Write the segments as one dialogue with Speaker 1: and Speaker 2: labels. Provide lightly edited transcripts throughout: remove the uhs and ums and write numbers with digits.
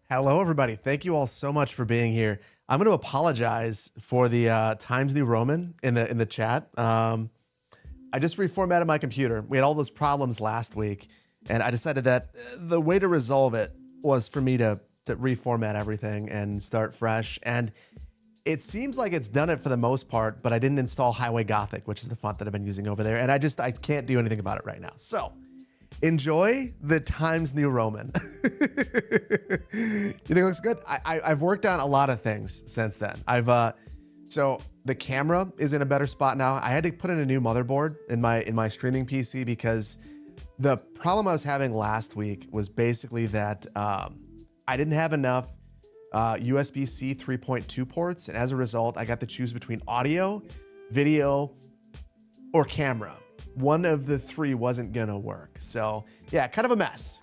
Speaker 1: Hello, everybody. Thank you all so much for being here. I'm going to apologize for the Times New Roman in the chat. I just reformatted my computer. We had all those problems last week, and I decided that the way to resolve it was for me to reformat everything and start fresh. And it seems like it's done it for the most part, but I didn't install Highway Gothic, which is the font that I've been using over there, and I can't do anything about it right now. So enjoy the Times New Roman. You think it looks good? I've worked on a lot of things since then. So the camera is in a better spot now. I had to put in a new motherboard in my streaming PC because the problem I was having last week was basically that I didn't have enough USB-C 3.2 ports, and as a result, I got to choose between audio, video, or camera. One of the three wasn't gonna work. So yeah, kind of a mess.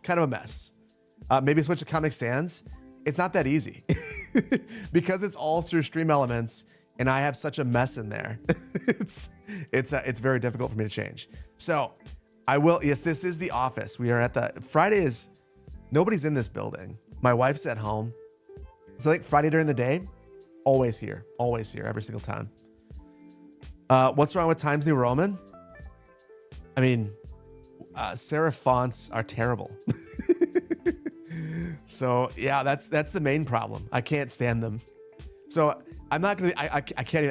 Speaker 1: Maybe switch to Comic Sans. It's not that easy because it's all through Stream Elements, and I have such a mess in there. It's very difficult for me to change. So I will. Yes, this is the office. We are at the Friday is. Nobody's in this building. My wife's at home, so I think Friday during the day, always here, every single time. What's wrong with Times New Roman? I mean, serif fonts are terrible. So yeah, that's the main problem. I can't stand them. So I'm not gonna. I can't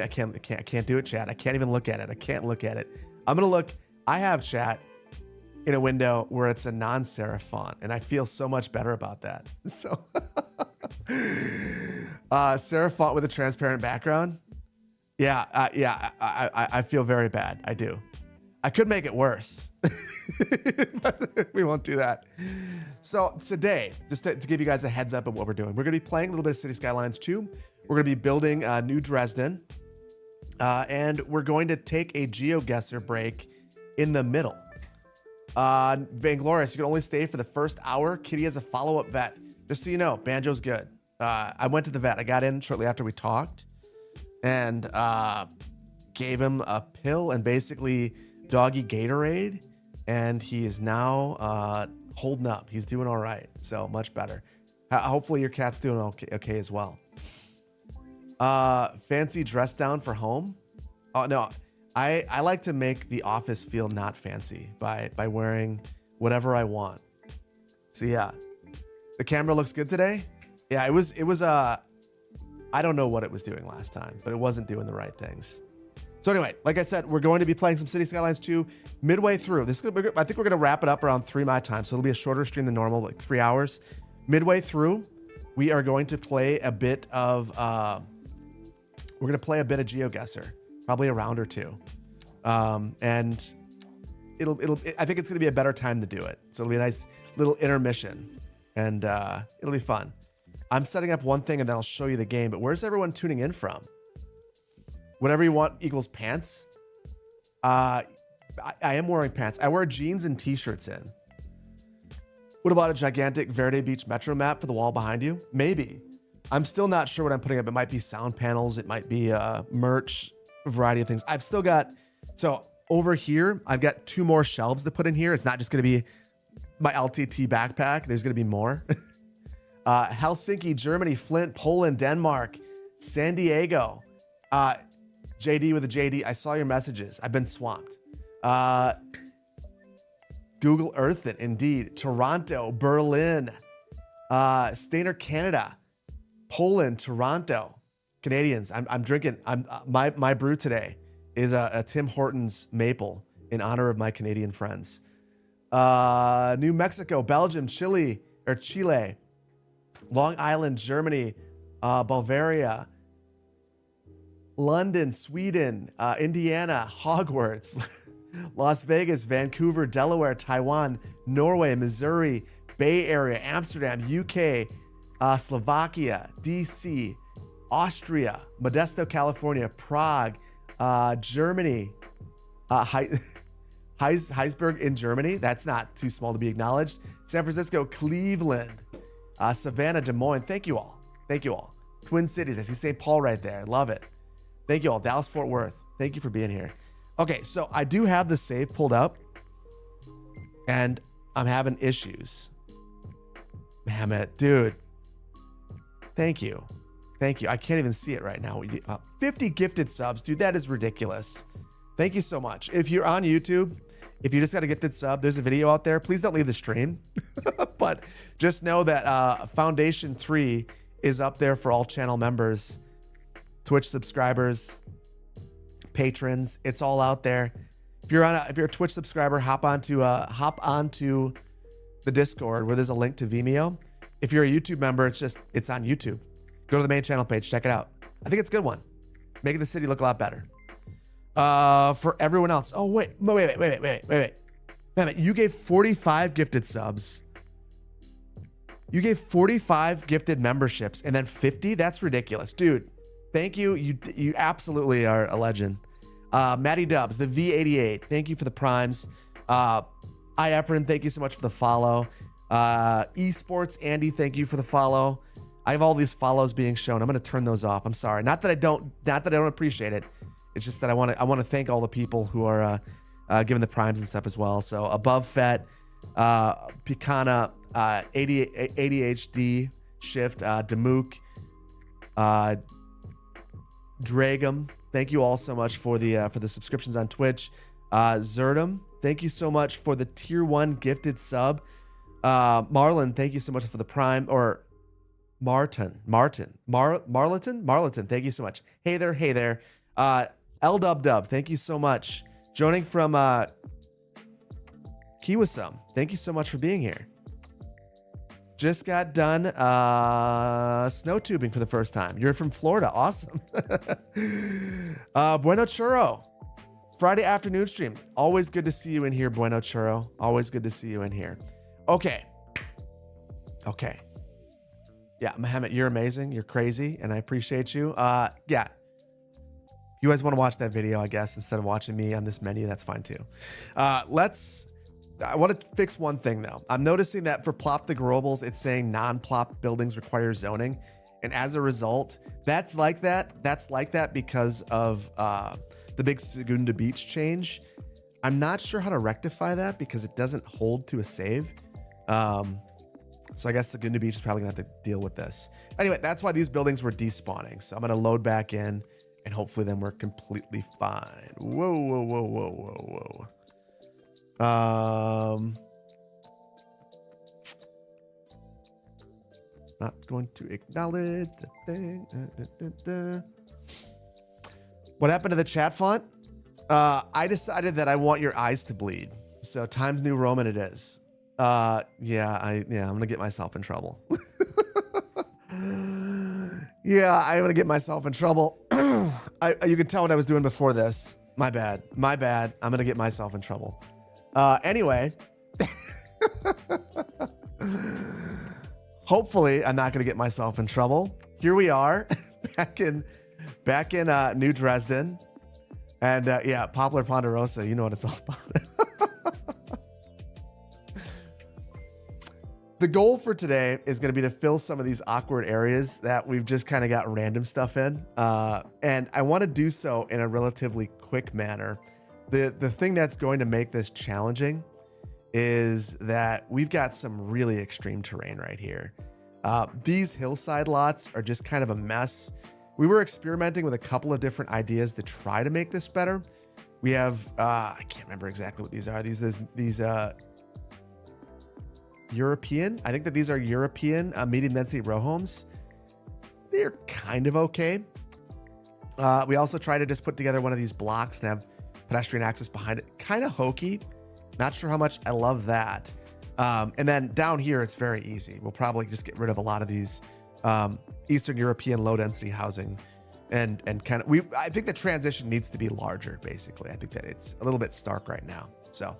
Speaker 1: do it, chat. I can't even look at it. I can't look at it. I'm gonna look. I have chat in a window where it's a non-serif font, and I feel so much better about that. So serif font with a transparent background. Yeah, I feel very bad. I do. I could make it worse, but we won't do that. So today, just to give you guys a heads up of what we're doing, we're going to be playing a little bit of City Skylines 2. We're going to be building New Dresden, and we're going to take a Geoguesser break in the middle. Vainglorious, you can only stay for the first hour. Kitty has a follow-up vet. Just so you know, Banjo's good. I went to the vet. I got in shortly after we talked, and gave him a pill and basically doggy Gatorade, and he is now holding up. He's doing all right, so much better. Hopefully your cat's doing okay as well. Fancy dress down for home? Oh no, I like to make the office feel not fancy by wearing whatever I want. So yeah, the camera looks good today. Yeah, it was I don't know what it was doing last time, but it wasn't doing the right things. So anyway, like I said, we're going to be playing some City Skylines 2 midway through. I think we're going to wrap it up around 3 my time, so it'll be a shorter stream than normal, like 3 hours. Midway through, we are going to play a bit of Geoguesser, probably a round or two, and I think it's going to be a better time to do it. So it'll be a nice little intermission, and it'll be fun. I'm setting up one thing, and then I'll show you the game. But where's everyone tuning in from? Whatever you want equals pants. I am wearing pants. I wear jeans and t-shirts in. What about a gigantic Verde Beach Metro map for the wall behind you? Maybe. I'm still not sure what I'm putting up. It might be sound panels. It might be merch, a variety of things. I've still got, so over here, I've got 2 more shelves to put in here. It's not just going to be my LTT backpack. There's going to be more. Helsinki, Germany, Flint, Poland, Denmark, San Diego, JD with a JD. I saw your messages. I've been swamped. Google Earth it, indeed. Toronto, Berlin, Stainer, Canada, Poland, Toronto. Canadians, I'm drinking. My brew today is a Tim Hortons maple in honor of my Canadian friends. New Mexico, Belgium, Chile, Long Island, Germany, Bavaria, London, Sweden, Indiana, Hogwarts, Las Vegas, Vancouver, Delaware, Taiwan, Norway, Missouri, Bay Area, Amsterdam, UK, Slovakia, DC, Austria, Modesto, California, Prague, Germany, Heisberg in Germany. That's not too small to be acknowledged. San Francisco, Cleveland, Savannah, Des Moines. Thank you all. Twin Cities. I see St. Paul right there. Love it. Thank you all. Dallas, Fort Worth. Thank you for being here. Okay, so I do have the save pulled up, and I'm having issues. Damn it, dude. Thank you. Thank you. I can't even see it right now. 50 gifted subs, dude. That is ridiculous. Thank you so much. If you're on YouTube, if you just got a gifted sub, there's a video out there. Please don't leave the stream. But just know that Foundation 3 is up there for all channel members, Twitch subscribers, patrons. It's all out there. If you're a Twitch subscriber, hop onto the Discord where there's a link to Vimeo. If you're a YouTube member, it's on YouTube. Go to the main channel page, check it out. I think it's a good one. Making the city look a lot better. For everyone else. Oh, wait. You gave 45 gifted subs. You gave 45 gifted memberships and then 50? That's ridiculous. Dude, thank you. You absolutely are a legend. Matty Dubs, the V88. Thank you for the primes. Iaprin, thank you so much for the follow. Esports Andy, thank you for the follow. I have all these follows being shown. I'm going to turn those off. I'm sorry. Not that I don't appreciate it. It's just that I want to thank all the people who are giving the primes and stuff as well. So Above Fet, Picana, ADHD Shift, Demook, Dragum. Thank you all so much for the subscriptions on Twitch. Zerdum, thank you so much for the tier 1 gifted sub. Marlon, thank you so much for the prime. Or Marlton, thank you so much. Hey there. L-Dub, thank you so much. Joining from Kiwasum, thank you so much for being here. Just got done snow tubing for the first time. You're from Florida, awesome. Bueno Churro, Friday afternoon stream. Always good to see you in here, Bueno Churro. Always good to see you in here. Okay. Yeah, Mohammed, you're amazing. You're crazy, and I appreciate you. Yeah. You guys want to watch that video, I guess, instead of watching me on this menu, that's fine too. I want to fix one thing though. I'm noticing that for Plop the Globals, it's saying non-plop buildings require zoning. And as a result, that's like that because of the big Segunda Beach change. I'm not sure how to rectify that because it doesn't hold to a save. So I guess Segunda Beach is probably gonna have to deal with this. Anyway, that's why these buildings were despawning. So I'm gonna load back in and hopefully then we're completely fine. Whoa. Not going to acknowledge the thing. What happened to the chat font? I decided that I want your eyes to bleed. So Times New Roman it is. I'm gonna get myself in trouble. Yeah, I'm gonna get myself in trouble. You can tell what I was doing before this. My bad. I'm gonna get myself in trouble. Anyway. Hopefully, I'm not gonna get myself in trouble. Here we are, back in New Dresden. And Poplar Ponderosa, you know what it's all about. The goal for today is going to be to fill some of these awkward areas that we've just kind of got random stuff in. And I want to do so in a relatively quick manner. The thing that's going to make this challenging is that we've got some really extreme terrain right here. These hillside lots are just kind of a mess. We were experimenting with a couple of different ideas to try to make this better. We have, I can't remember exactly what these are. These European. I think that these are European medium density row homes. They're kind of okay. We also try to just put together one of these blocks and have pedestrian access behind it. Kind of hokey. Not sure how much I love that. And then down here, it's very easy. We'll probably just get rid of a lot of these Eastern European low density housing and kind of, I think the transition needs to be larger, basically. I think that it's a little bit stark right now. So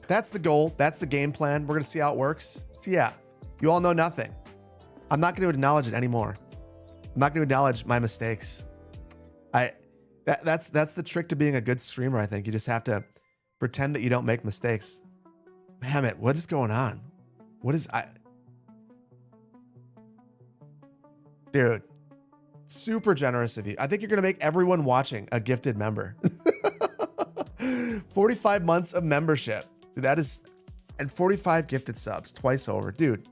Speaker 1: that's the goal. That's the game plan. We're going to see how it works. So yeah, you all know nothing. I'm not going to acknowledge it anymore. I'm not going to acknowledge my mistakes. That's the trick to being a good streamer, I think. You just have to pretend that you don't make mistakes. Damn it, what is going on? Dude, super generous of you. I think you're going to make everyone watching a gifted member. 45 months of membership. That is, and 45 gifted subs twice over. Dude,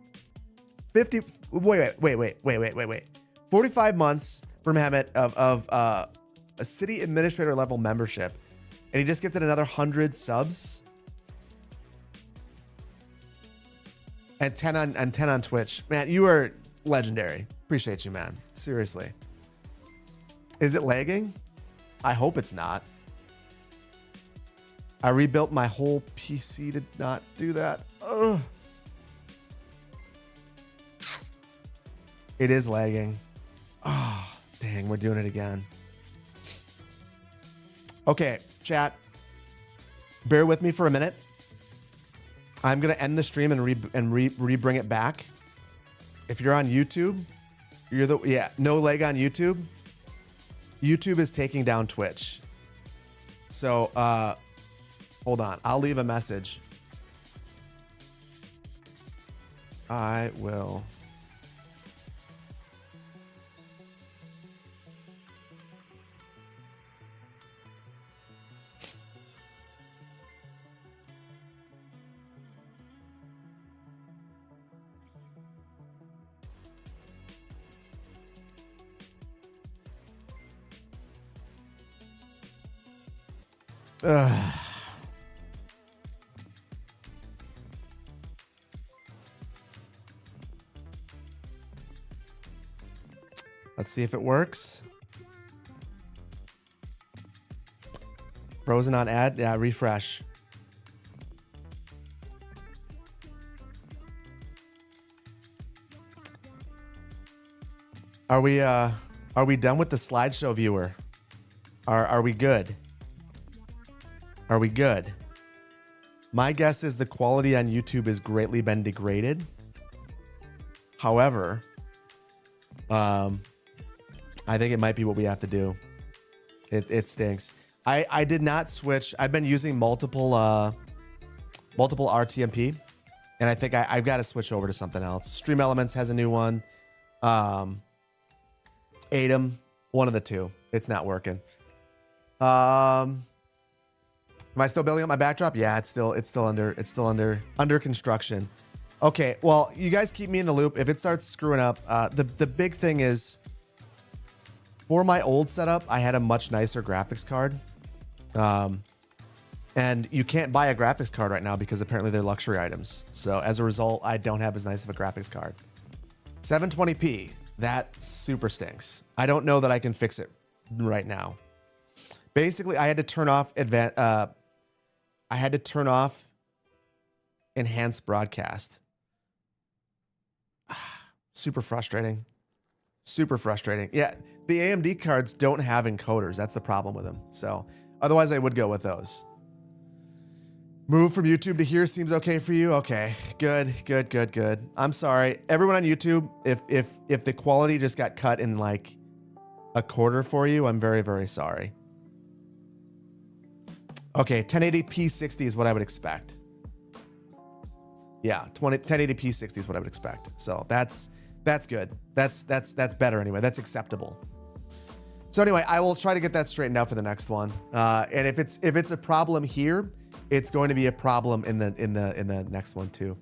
Speaker 1: 50, wait. 45 months for Mehmet of a city administrator level membership. And he just gifted another 100 subs. And 10 on Twitch. Man, you are legendary. Appreciate you, man. Seriously. Is it lagging? I hope it's not. I rebuilt my whole PC to not do that. Ugh. It is lagging. Oh, dang, we're doing it again. Okay, chat. Bear with me for a minute. I'm gonna end the stream and re-bring it back. If you're on YouTube, no lag on YouTube. YouTube is taking down Twitch. So hold on, I'll leave a message. I will. Let's see if it works. Frozen on ad. Yeah, refresh. Are we done with the slideshow viewer? Are we good? Are we good? My guess is the quality on YouTube has greatly been degraded. However, I think it might be what we have to do. It stinks. I did not switch. I've been using multiple RTMP, and I think I've got to switch over to something else. Stream Elements has a new one. Atom, one of the two. It's not working. Am I still building up my backdrop? Yeah, it's still under construction. Okay, well, you guys keep me in the loop. If it starts screwing up, the big thing is, for my old setup, I had a much nicer graphics card. And you can't buy a graphics card right now because apparently they're luxury items. So as a result, I don't have as nice of a graphics card. 720p, that super stinks. I don't know that I can fix it right now. Basically, I had to turn off enhanced broadcast. Super frustrating. Super frustrating. Yeah, the AMD cards don't have encoders. That's the problem with them. So otherwise, I would go with those. Move from YouTube to here seems okay for you. Okay, good. I'm sorry, everyone on YouTube. If the quality just got cut in like a quarter for you, I'm very, very sorry. Okay, 1080p 60 is what I would expect. Yeah, 1080p 60 is what I would expect. So that's good. That's better anyway. That's acceptable. So anyway, I will try to get that straightened out for the next one. And if it's a problem here, it's going to be a problem in the next one too.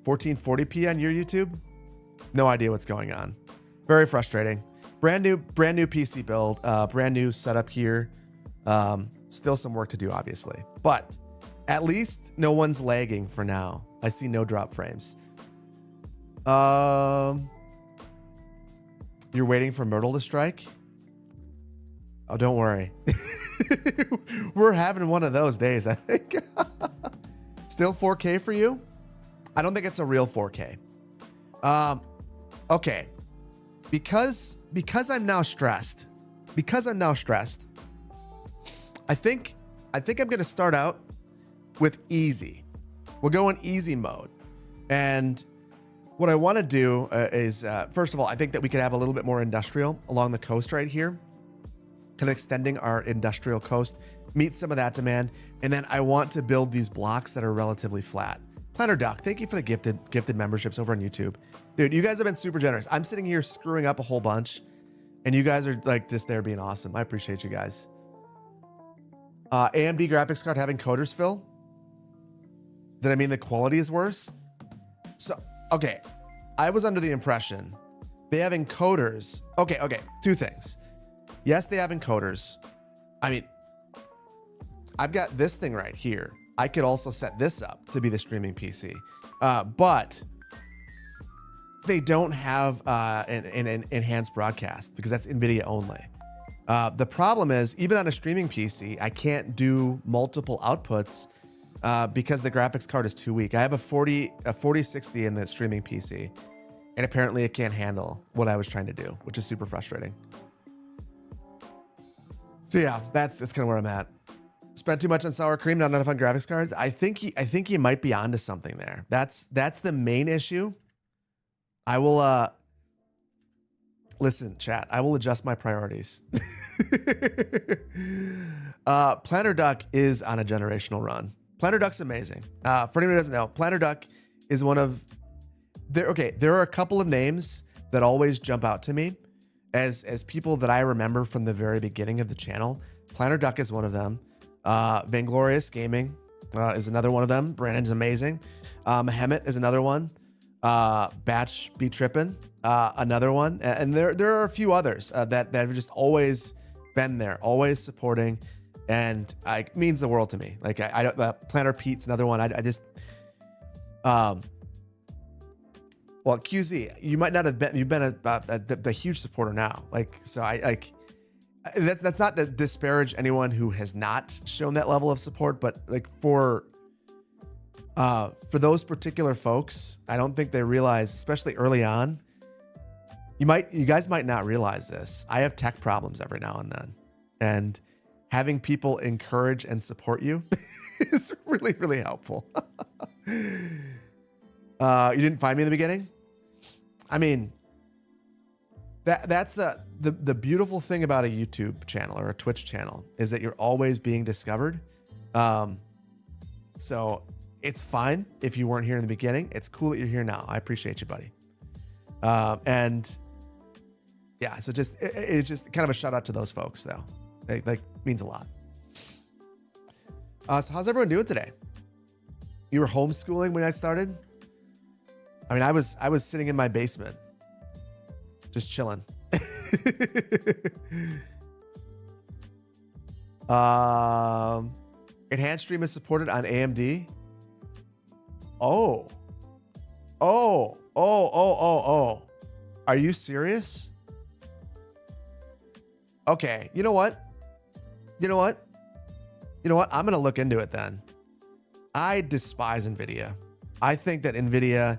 Speaker 1: 1440p on your YouTube? No idea what's going on. Very frustrating. Brand new PC build, brand new setup here. Still some work to do, obviously, but at least no one's lagging for now. I see no drop frames. You're waiting for Myrtle to strike? Oh, don't worry. We're having one of those days, I think. Still 4K for you? I don't think it's a real 4K. Okay. Because I'm now stressed. I think I'm going to start out with easy. We'll go in easy mode. And what I want to do is, first of all, I think that we could have a little bit more industrial along the coast right here, kind of extending our industrial coast, meet some of that demand. And then I want to build these blocks that are relatively flat. Planner Duck, thank you for the gifted memberships over on YouTube. Dude, you guys have been super generous. I'm sitting here screwing up a whole bunch, and you guys are like just there being awesome. I appreciate you guys. AMD graphics card having coders, Phil? Did I mean the quality is worse? So, okay. I was under the impression They have encoders. Okay. Two things. Yes, they have encoders. I mean, I've got this thing right here. I could also set this up to be the streaming PC. But they don't have an enhanced broadcast because that's NVIDIA only. The problem is, even on a streaming PC, I can't do multiple outputs because the graphics card is too weak. I have a 4060 in the streaming PC, and apparently it can't handle what I was trying to do, which is super frustrating. So yeah, that's kind of where I'm at. Spent too much on sour cream, not enough on graphics cards. I think he might be onto something there. That's the main issue. I will listen, chat. I will adjust my priorities. Planter Duck is on a generational run. Planter Duck's amazing. For anyone who doesn't know, Planter Duck is one of there are a couple of names that always jump out to me as people that I remember from the very beginning of the channel. Planter Duck is one of them. Vainglorious Gaming is another one of them. Brandon's amazing. Hemet is another one. Batch Be Trippin', another one. And there are a few others that have just always been there, always supporting, and it means the world to me. Like I don't, Planter Pete's another one. I just, well, QZ, you might not have been, you've been the huge supporter now. Like, so that's not to disparage anyone who has not shown that level of support, but like for those particular folks, I don't think they realize, especially early on, you guys might not realize this. I have tech problems every now and then, and having people encourage and support you is really, really helpful. You didn't find me in the beginning? I mean, that's the beautiful thing about a YouTube channel or a Twitch channel is that you're always being discovered. So it's fine if you weren't here in the beginning. It's cool that you're here now. I appreciate you, buddy. And yeah, so it's just kind of a shout out to those folks though. Like means a lot. So how's everyone doing today? You were homeschooling when I started? I mean, I was sitting in my basement, just chilling. Enhanced stream is supported on AMD. Oh. Are you serious? Okay. You know what? I'm going to look into it then. I despise NVIDIA. I think that NVIDIA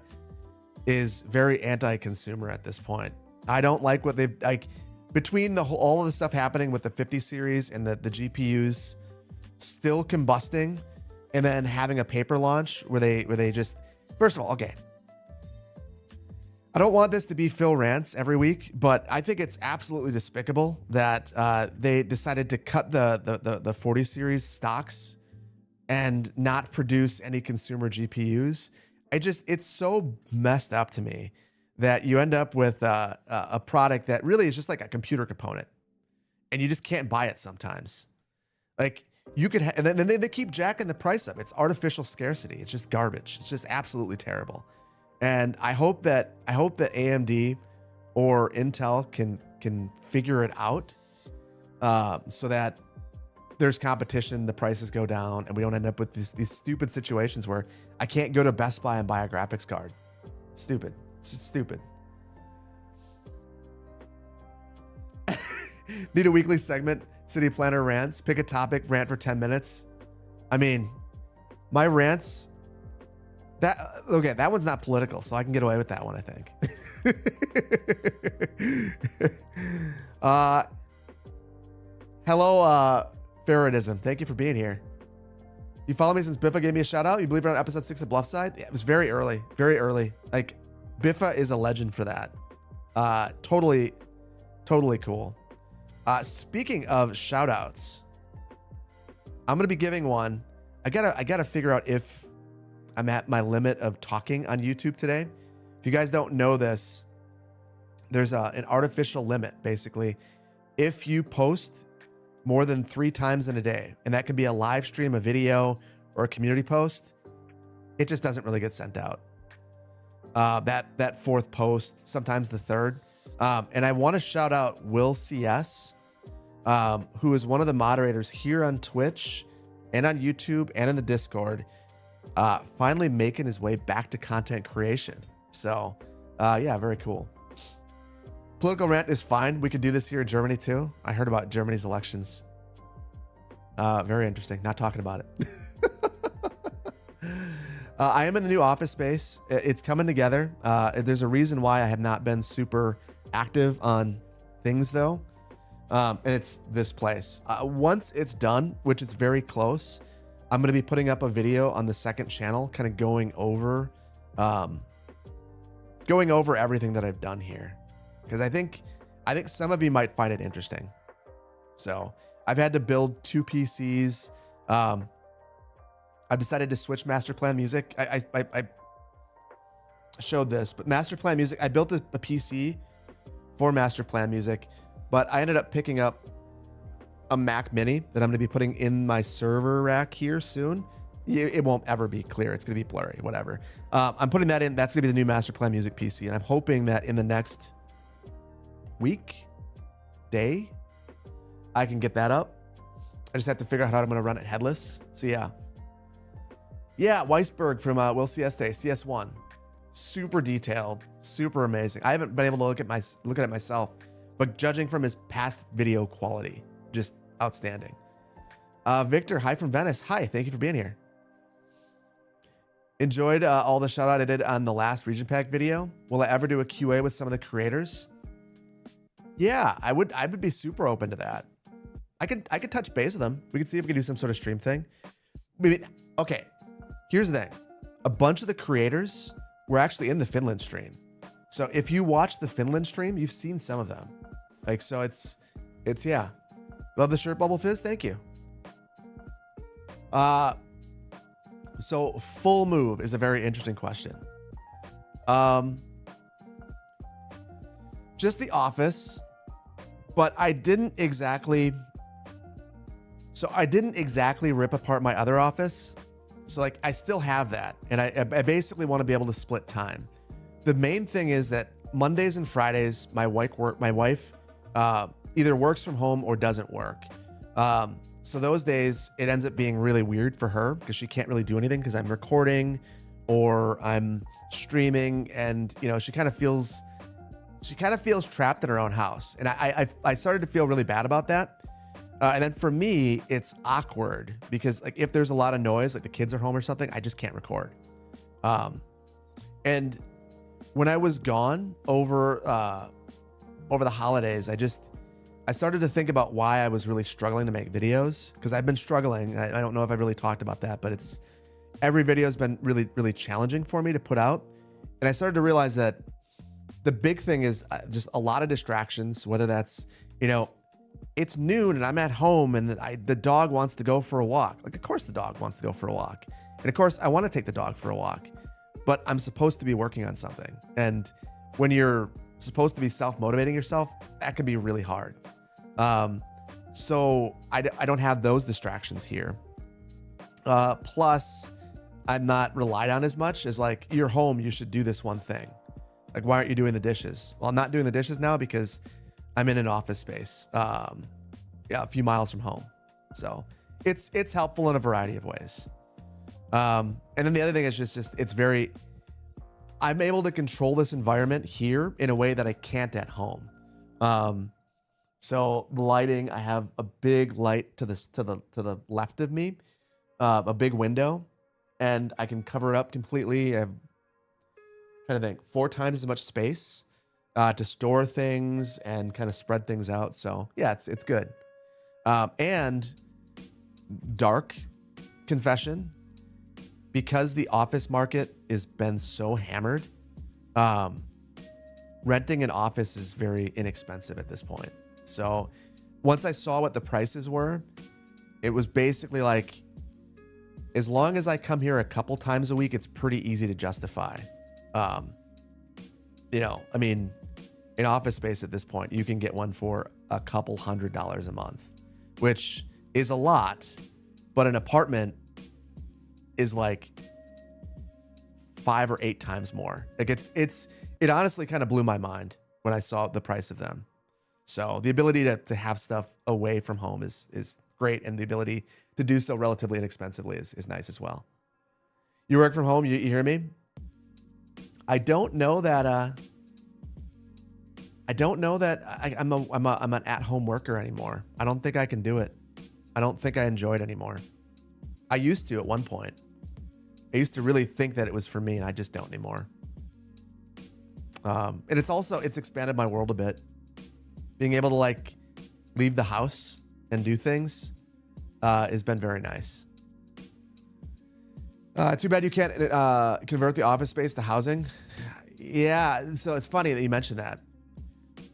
Speaker 1: is very anti-consumer at this point. I don't like what they've like between all of the stuff happening with the 50 series and the GPUs still combusting, and then having a paper launch where they just, first of all, okay, I don't want this to be Phil rants every week, but I think it's absolutely despicable that they decided to cut the 40 series stocks and not produce any consumer GPUs. It's so messed up to me that you end up with a product that really is just like a computer component, and you just can't buy it sometimes. Like you could, and then they keep jacking the price up. It's artificial scarcity. It's just garbage. It's just absolutely terrible. And I hope that AMD or Intel can figure it out, so that there's competition, the prices go down, and we don't end up with these stupid situations where I can't go to Best Buy and buy a graphics card. It's stupid. It's just stupid. Need a weekly segment, City Planner rants. Pick a topic, rant for 10 minutes. I mean, my rants, that one's not political, so I can get away with that one, I think. Hello, Faradism. Thank you for being here. You follow me since Biffa gave me a shout out? You believe we're on episode 6 of Bluffside? Yeah, it was very early. Very early. Like, Biffa is a legend for that. Totally cool. Speaking of shout outs, I'm going to be giving one. I gotta figure out if I'm at my limit of talking on YouTube today. If you guys don't know this, there's an artificial limit, basically. If you post more than 3 times in a day, and that can be a live stream, a video, or a community post, it just doesn't really get sent out. That 4th post, sometimes the 3rd, And I want to shout out Will CS, who is one of the moderators here on Twitch and on YouTube and in the Discord, finally making his way back to content creation. So, yeah, very cool. Political rant is fine. We could do this here in Germany too. I heard about Germany's elections. Very interesting. Not talking about it. I am in the new office space. It's coming together. There's a reason why I have not been super active on things though. And it's this place. Once it's done, which it's very close, I'm going to be putting up a video on the second channel, kind of going over everything that I've done here. Because I think some of you might find it interesting. So I've had to build 2 PCs. I've decided to switch master plan music. I showed this, but master plan music, I built a PC for master plan music, but I ended up picking up a Mac Mini that I'm going to be putting in my server rack here soon. It won't ever be clear. It's going to be blurry, whatever. I'm putting that in. That's going to be the new master plan music PC. And I'm hoping that in the next day, I can get that up. I just have to figure out how I'm going to run it headless. So yeah. Yeah, Weisberg from Will CS Day, CS1. Super detailed, super amazing. I haven't been able to look at it myself, but judging from his past video quality, just outstanding. Victor, hi from Venice. Hi, thank you for being here. Enjoyed all the shout out I did on the last region pack video. Will I ever do a QA with some of the creators? Yeah, I would be super open to that. I could touch base with them. We could see if we could do some sort of stream thing. Okay, here's the thing. A bunch of the creators were actually in the Finland stream. So if you watch the Finland stream, you've seen some of them. Like, so it's yeah. Love the shirt, Bubble Fizz. Thank you. So full move is a very interesting question. Just the office, but I didn't exactly rip apart my other office. So like I still have that. And I basically want to be able to split time. The main thing is that Mondays and Fridays, my wife either works from home or doesn't work. So those days it ends up being really weird for her because she can't really do anything because I'm recording or I'm streaming, and you know, she kind of feels trapped in her own house. And I started to feel really bad about that. And then for me, it's awkward because like if there's a lot of noise, like the kids are home or something, I just can't record. And when I was gone over the holidays, I started to think about why I was really struggling to make videos, because I've been struggling. I don't know if I've really talked about that, but every video has been really, really challenging for me to put out. And I started to realize that the big thing is just a lot of distractions, whether that's, you know, it's noon and I'm at home and the dog wants to go for a walk. Like, of course the dog wants to go for a walk. And of course I want to take the dog for a walk, but I'm supposed to be working on something. And when you're supposed to be self-motivating yourself, that can be really hard. So I don't have those distractions here. Plus I'm not relied on as much as like, you're home, you should do this one thing. Like, why aren't you doing the dishes? Well, I'm not doing the dishes now because I'm in an office space, yeah, a few miles from home. So it's helpful in a variety of ways. And then the other thing is just I'm able to control this environment here in a way that I can't at home. So the lighting, I have a big light to the left of me, a big window, and I can cover it up completely. I have, trying to think, 4 times as much space to store things and kind of spread things out. So yeah, it's good. And dark confession, because the office market has been so hammered, renting an office is very inexpensive at this point. So once I saw what the prices were, it was basically like, as long as I come here a couple times a week, it's pretty easy to justify. You know, I mean, in office space at this point, you can get one for a couple $100 a month, which is a lot, but an apartment is like 5 or 8 times more. Like it honestly kind of blew my mind. when I saw the price of them. So the ability to have stuff away from home is great, and the ability to do so relatively inexpensively is nice as well. You work from home, you hear me? I don't know that I'm an at-home worker anymore. I don't think I can do it. I don't think I enjoy it anymore. I used to at one point. I used to really think that it was for me, and I just don't anymore. And it's expanded my world a bit. Being able to like leave the house and do things has been very nice. Too bad you can't convert the office space to housing. Yeah, so it's funny that you mentioned that.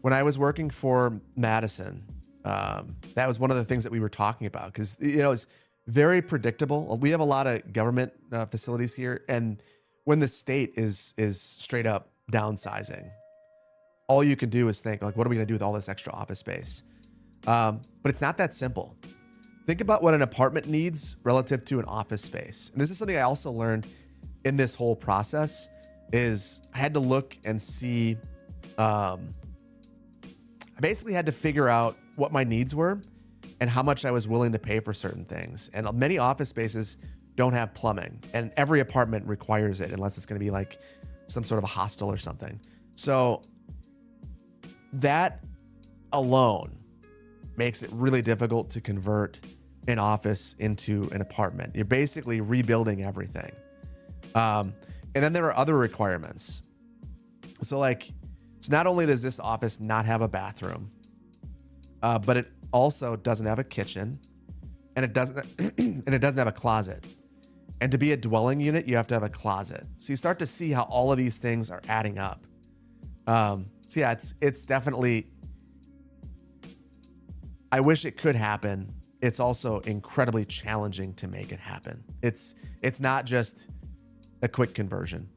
Speaker 1: When I was working for Madison, that was one of the things that we were talking about, because it's very predictable. We have a lot of government facilities here, and when the state is straight up downsizing, all you can do is think like, what are we going to do with all this extra office space? But it's not that simple. Think about what an apartment needs relative to an office space. And this is something I also learned in this whole process is I had to look and see, I basically had to figure out what my needs were and how much I was willing to pay for certain things. And many office spaces don't have plumbing, and every apartment requires it unless it's going to be like some sort of a hostel or something. So that alone makes it really difficult to convert an office into an apartment. You're basically rebuilding everything. And then there are other requirements. So not only does this office not have a bathroom, but it also doesn't have a kitchen, and it doesn't have a closet. And to be a dwelling unit, you have to have a closet. So you start to see how all of these things are adding up. So yeah, it's definitely, I wish it could happen. It's also incredibly challenging to make it happen. It's not just a quick conversion.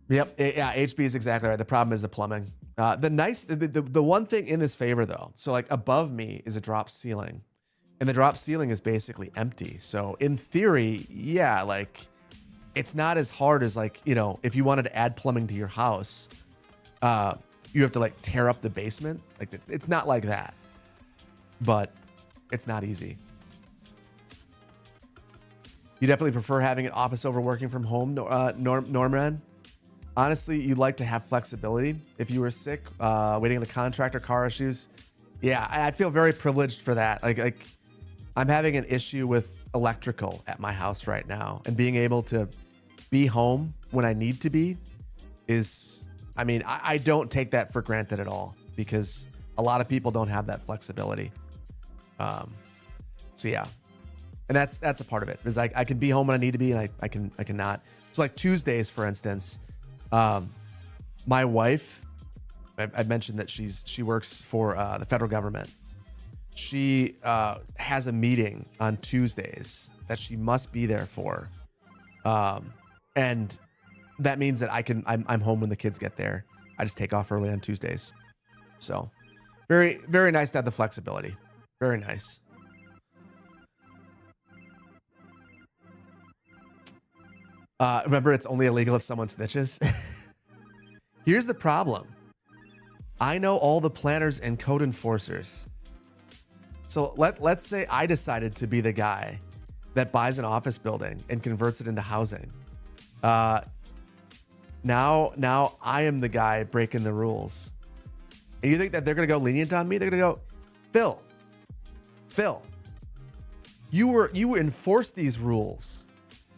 Speaker 1: Yep. Yeah. HB is exactly right. The problem is the plumbing. The one thing in his favor though, so like above me is a drop ceiling, and the drop ceiling is basically empty. So in theory, yeah, like it's not as hard as like, if you wanted to add plumbing to your house, you have to like tear up the basement. Like it's not like that, but it's not easy. You definitely prefer having an office over working from home, Norman. Honestly, you'd like to have flexibility. If you were sick, waiting on a contract or car issues, yeah, I feel very privileged for that. Like I'm having an issue with electrical at my house right now, and being able to be home when I need to be is, I don't take that for granted at all, because a lot of people don't have that flexibility. So yeah, and that's a part of it, is I can be home when I need to be, and I cannot. So like Tuesdays, for instance, my wife, I mentioned that she works for the federal government. She has a meeting on Tuesdays that she must be there for, and that means that I'm home when the kids get there. I just take off early on Tuesdays. So very, very nice to have the flexibility. Very nice. Remember, it's only illegal if someone snitches. Here's the problem. I know all the planners and code enforcers. So let's say I decided to be the guy that buys an office building and converts it into housing. Now I am the guy breaking the rules. And you think that they're going to go lenient on me? They're going to go, Phil, you enforced these rules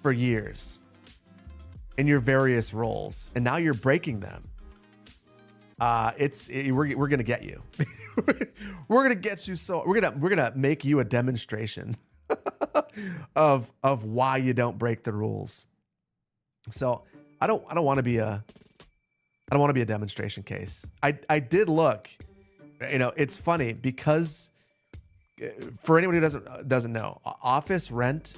Speaker 1: for years in your various roles, and now you're breaking them. We're going to get you. We're going to get you. So we're going to make you a demonstration of why you don't break the rules. So I don't want to be a demonstration case. I did look, it's funny because for anyone who doesn't know, office rent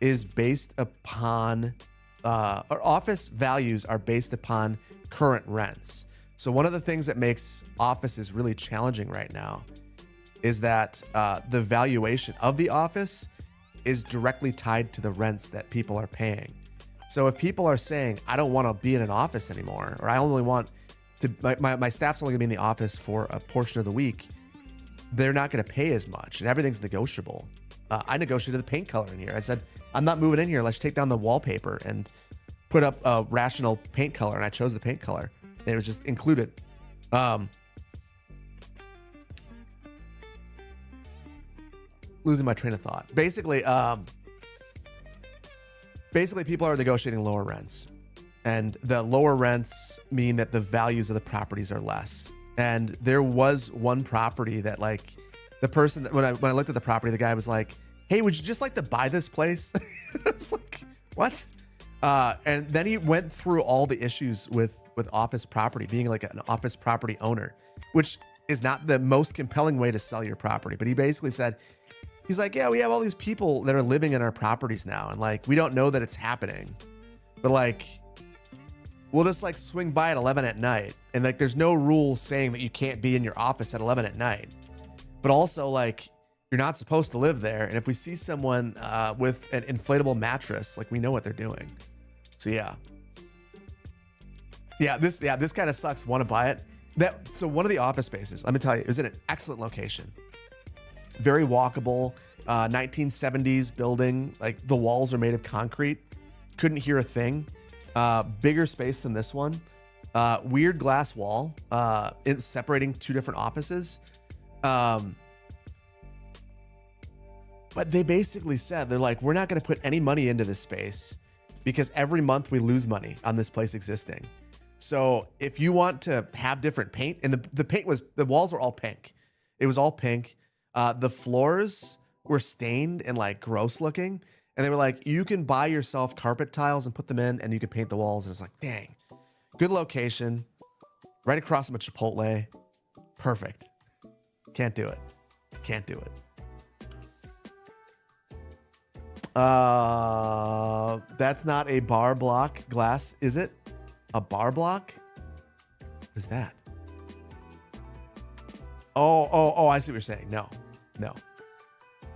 Speaker 1: is based upon, or office values are based upon current rents. So one of the things that makes offices really challenging right now is that the valuation of the office is directly tied to the rents that people are paying. So if people are saying, I don't want to be in an office anymore, or I only want to, my staff's only gonna be in the office for a portion of the week, they're not gonna pay as much, and everything's negotiable. I negotiated the paint color in here. I said, I'm not moving in here. Let's take down the wallpaper and put up a rational paint color. And I chose the paint color. And it was just included. Losing my train of thought. Basically, people are negotiating lower rents. And the lower rents mean that the values of the properties are less. And there was one property that, like, the person that when I looked at the property, the guy was like, hey, would you just like to buy this place? I was like, what? And then he went through all the issues with office property, being like an office property owner, which is not the most compelling way to sell your property. But he basically said, he's like, yeah, we have all these people that are living in our properties now. And like, we don't know that it's happening, but like, we'll just like swing by at 11 at night. And like, there's no rule saying that you can't be in your office at 11 at night. But also, like, you're not supposed to live there. And if we see someone with an inflatable mattress, like, we know what they're doing. So yeah, this kind of sucks. Want to buy it? So one of the office spaces, let me tell you, it was in an excellent location, very walkable, 1970s building. Like, the walls are made of concrete. Couldn't hear a thing. Bigger space than this one. Weird glass wall, separating two different offices. But they basically said, they're like, we're not going to put any money into this space because every month we lose money on this place existing. So if you want to have different paint, and the walls were all pink. It was all pink. The floors were stained and like gross looking. And they were like, you can buy yourself carpet tiles and put them in and you can paint the walls. And it's like, dang, good location. Right across from a Chipotle. Perfect. Can't do it. Can't do it. That's not a bar block glass, is it? A bar block? What is that? Oh, I see what you're saying. No.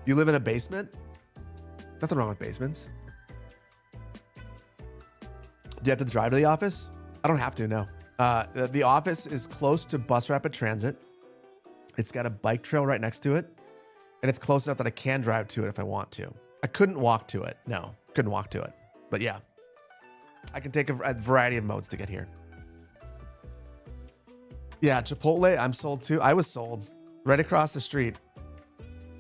Speaker 1: You live in a basement? Nothing wrong with basements. Do you have to drive to the office? I don't have to, no. The office is close to bus rapid transit. It's got a bike trail right next to it. And it's close enough that I can drive to it if I want to. I couldn't walk to it. No, couldn't walk to it. But yeah, I can take a variety of modes to get here. Yeah, Chipotle, I'm sold too. I was sold right across the street.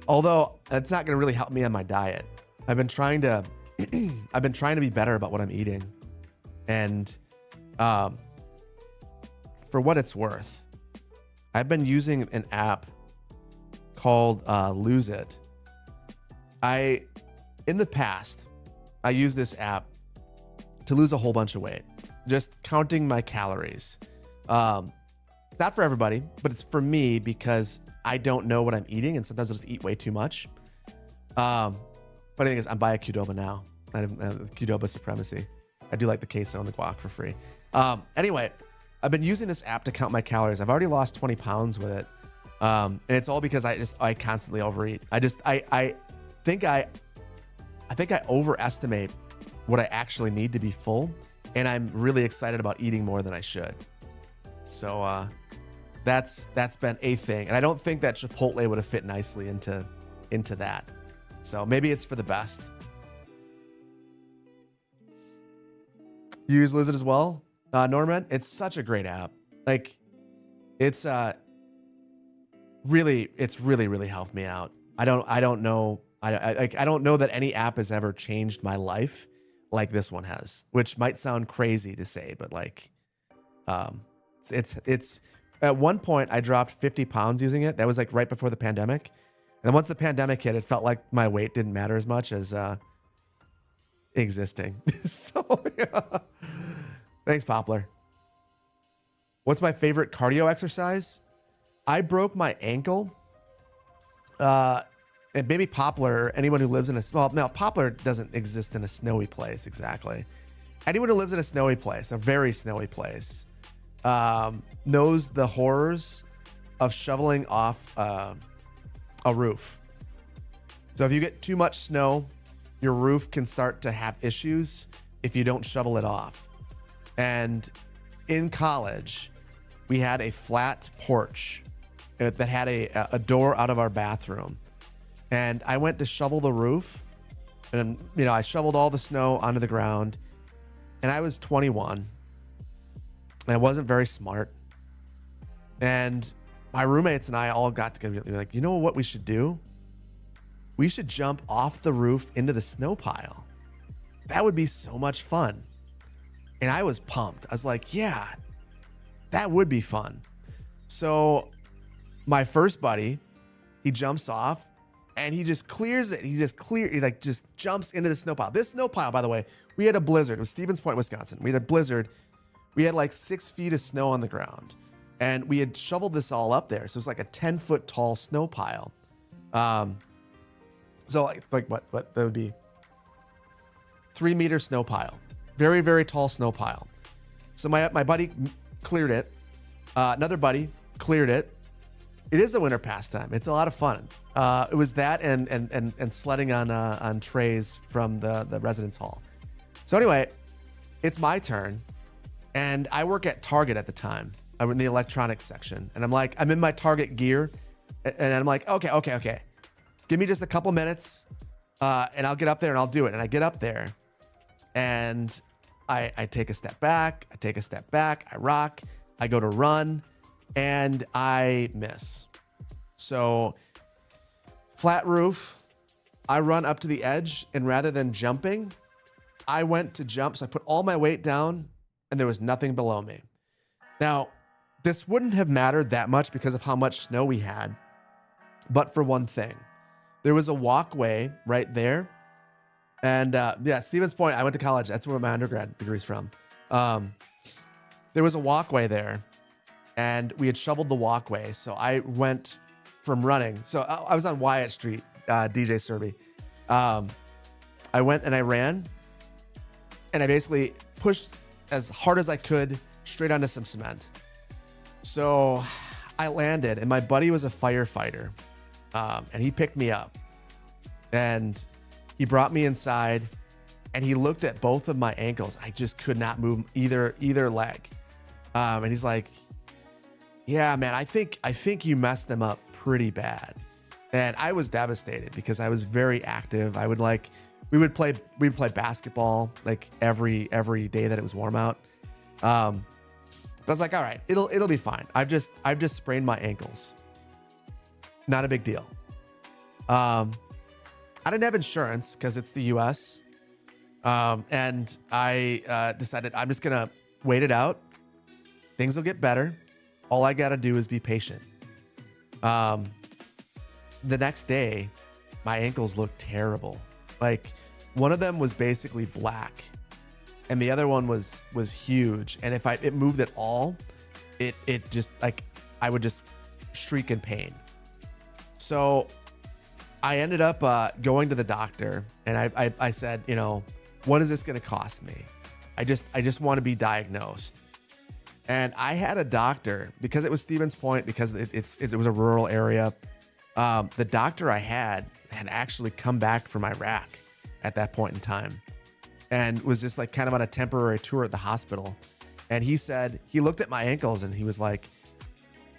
Speaker 1: Although it's not going to really help me on my diet. I've been trying to be better about what I'm eating. And for what it's worth, I've been using an app called Lose It. In the past, I used this app to lose a whole bunch of weight, just counting my calories. Not for everybody, but it's for me because I don't know what I'm eating, and sometimes I just eat way too much. Funny thing is, I'm buying Qdoba now. I have Qdoba supremacy. I do like the queso and the guac for free. Anyway, I've been using this app to count my calories. I've already lost 20 pounds with it. And it's all because I constantly overeat. I think I overestimate what I actually need to be full. And I'm really excited about eating more than I should. So that's been a thing. And I don't think that Chipotle would have fit nicely into that. So maybe it's for the best. You use Lose It as well? Norman, it's such a great app. Like, it's really helped me out. I don't know that any app has ever changed my life like this one has, which might sound crazy to say, but like, it's at one point I dropped 50 pounds using it. That was like right before the pandemic. And then once the pandemic hit, it felt like my weight didn't matter as much as existing. So yeah. Thanks, Poplar. What's my favorite cardio exercise? I broke my ankle. And maybe Poplar, anyone who lives in Poplar doesn't exist in a snowy place exactly. Anyone who lives in a snowy place, a very snowy place, knows the horrors of shoveling off a roof. So if you get too much snow, your roof can start to have issues. if you don't shovel it off. And in college, we had a flat porch that had a door out of our bathroom. And I went to shovel the roof, and I shoveled all the snow onto the ground, and I was 21, and I wasn't very smart. And my roommates and I all got together and be like, you know what we should do? We should jump off the roof into the snow pile. That would be so much fun. And I was pumped. I was like, yeah, that would be fun. So my first buddy, he jumps off and he just clears it. He just jumps into the snow pile. This snow pile, by the way, we had a blizzard. It was Stevens Point, Wisconsin. We had a blizzard. We had like 6 feet of snow on the ground, and we had shoveled this all up there. So it's like a 10-foot tall snow pile. So like what that would be 3-meter snow pile, very, very tall snow pile. So my buddy cleared it. Another buddy cleared it. It is a winter pastime. It's a lot of fun. It was that and sledding on trays from the residence hall. So anyway, it's my turn, and I work at Target at the time. I'm in the electronics section, and I'm in my Target gear, and I'm like, okay. Give me just a couple minutes, and I'll get up there and I'll do it. And I get up there, and I take a step back. I rock. I go to run, and I miss. So flat roof, I run up to the edge, and rather than jumping, I went to jump. So I put all my weight down, and there was nothing below me. Now, this wouldn't have mattered that much because of how much snow we had, but for one thing. There was a walkway right there. And Stevens Point, I went to college. That's where my undergrad degree's from. There was a walkway there, and we had shoveled the walkway. So I went from running. So I was on Wyatt Street, DJ Serby. I went and I ran, and I basically pushed as hard as I could straight onto some cement. So I landed, and my buddy was a firefighter. And he picked me up, and he brought me inside, and he looked at both of my ankles. I just could not move either leg. And he's like, yeah, man, I think you messed them up pretty bad. And I was devastated because I was very active. We would play basketball like every day that it was warm out. But I was like, all right, it'll be fine. I've just sprained my ankles. Not a big deal. I didn't have insurance because it's the US. And I decided I'm just going to wait it out. Things will get better. All I got to do is be patient. The next day, my ankles looked terrible. Like, one of them was basically black, and the other one was huge. And if it moved at all, it just, like, I would just shriek in pain. So I ended up going to the doctor, and I said, what is this going to cost me? I just want to be diagnosed. And I had a doctor, because it was Stevens Point, because it was a rural area. The doctor I had actually come back from Iraq at that point in time, and was just like kind of on a temporary tour at the hospital. And he said, he looked at my ankles and he was like,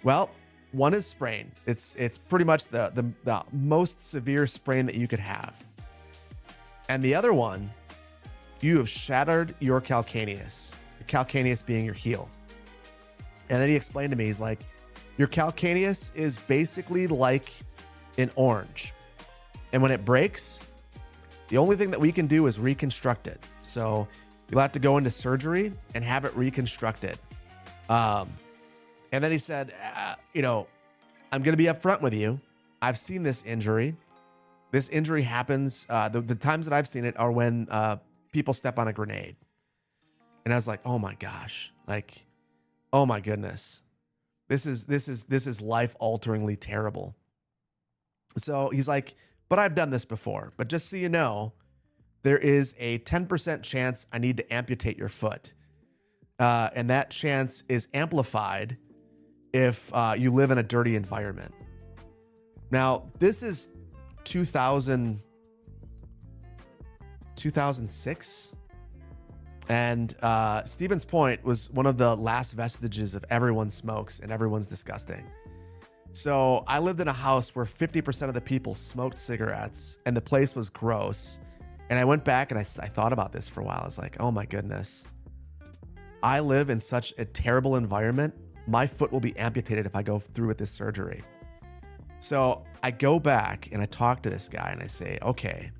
Speaker 1: well, one is sprained. It's pretty much the most severe sprain that you could have. And the other one, you have shattered your calcaneus. Your calcaneus being your heel. And then he explained to me, he's like, your calcaneus is basically like an orange. And when it breaks, the only thing that we can do is reconstruct it. So you'll have to go into surgery and have it reconstructed. And then he said, I'm going to be upfront with you. I've seen this injury. This injury happens. The times that I've seen it are when people step on a grenade. And I was like, oh my gosh, like, oh my goodness, this is life-alteringly terrible. So he's like, but I've done this before. But just so you know, there is a 10% chance I need to amputate your foot. And that chance is amplified if you live in a dirty environment. Now, this is 2006. And Stevens Point was one of the last vestiges of everyone smokes and everyone's disgusting. So I lived in a house where 50% of the people smoked cigarettes and the place was gross. And I went back and I thought about this for a while. I was like, oh my goodness. I live in such a terrible environment. My foot will be amputated if I go through with this surgery. So I go back and I talk to this guy and I say, okay,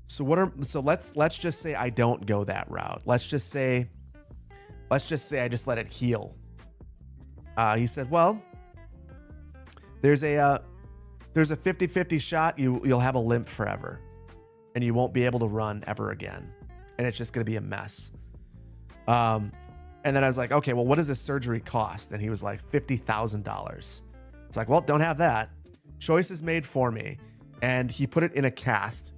Speaker 1: so let's just say I don't go that route. Let's just say I just let it heal. He said, well, there's a 50-50 shot you'll have a limp forever and you won't be able to run ever again. And it's just going to be a mess. And then I was like, okay, well, what does this surgery cost? And he was like, $50,000. It's like, well, don't have that. Choice is made for me. And he put it in a cast.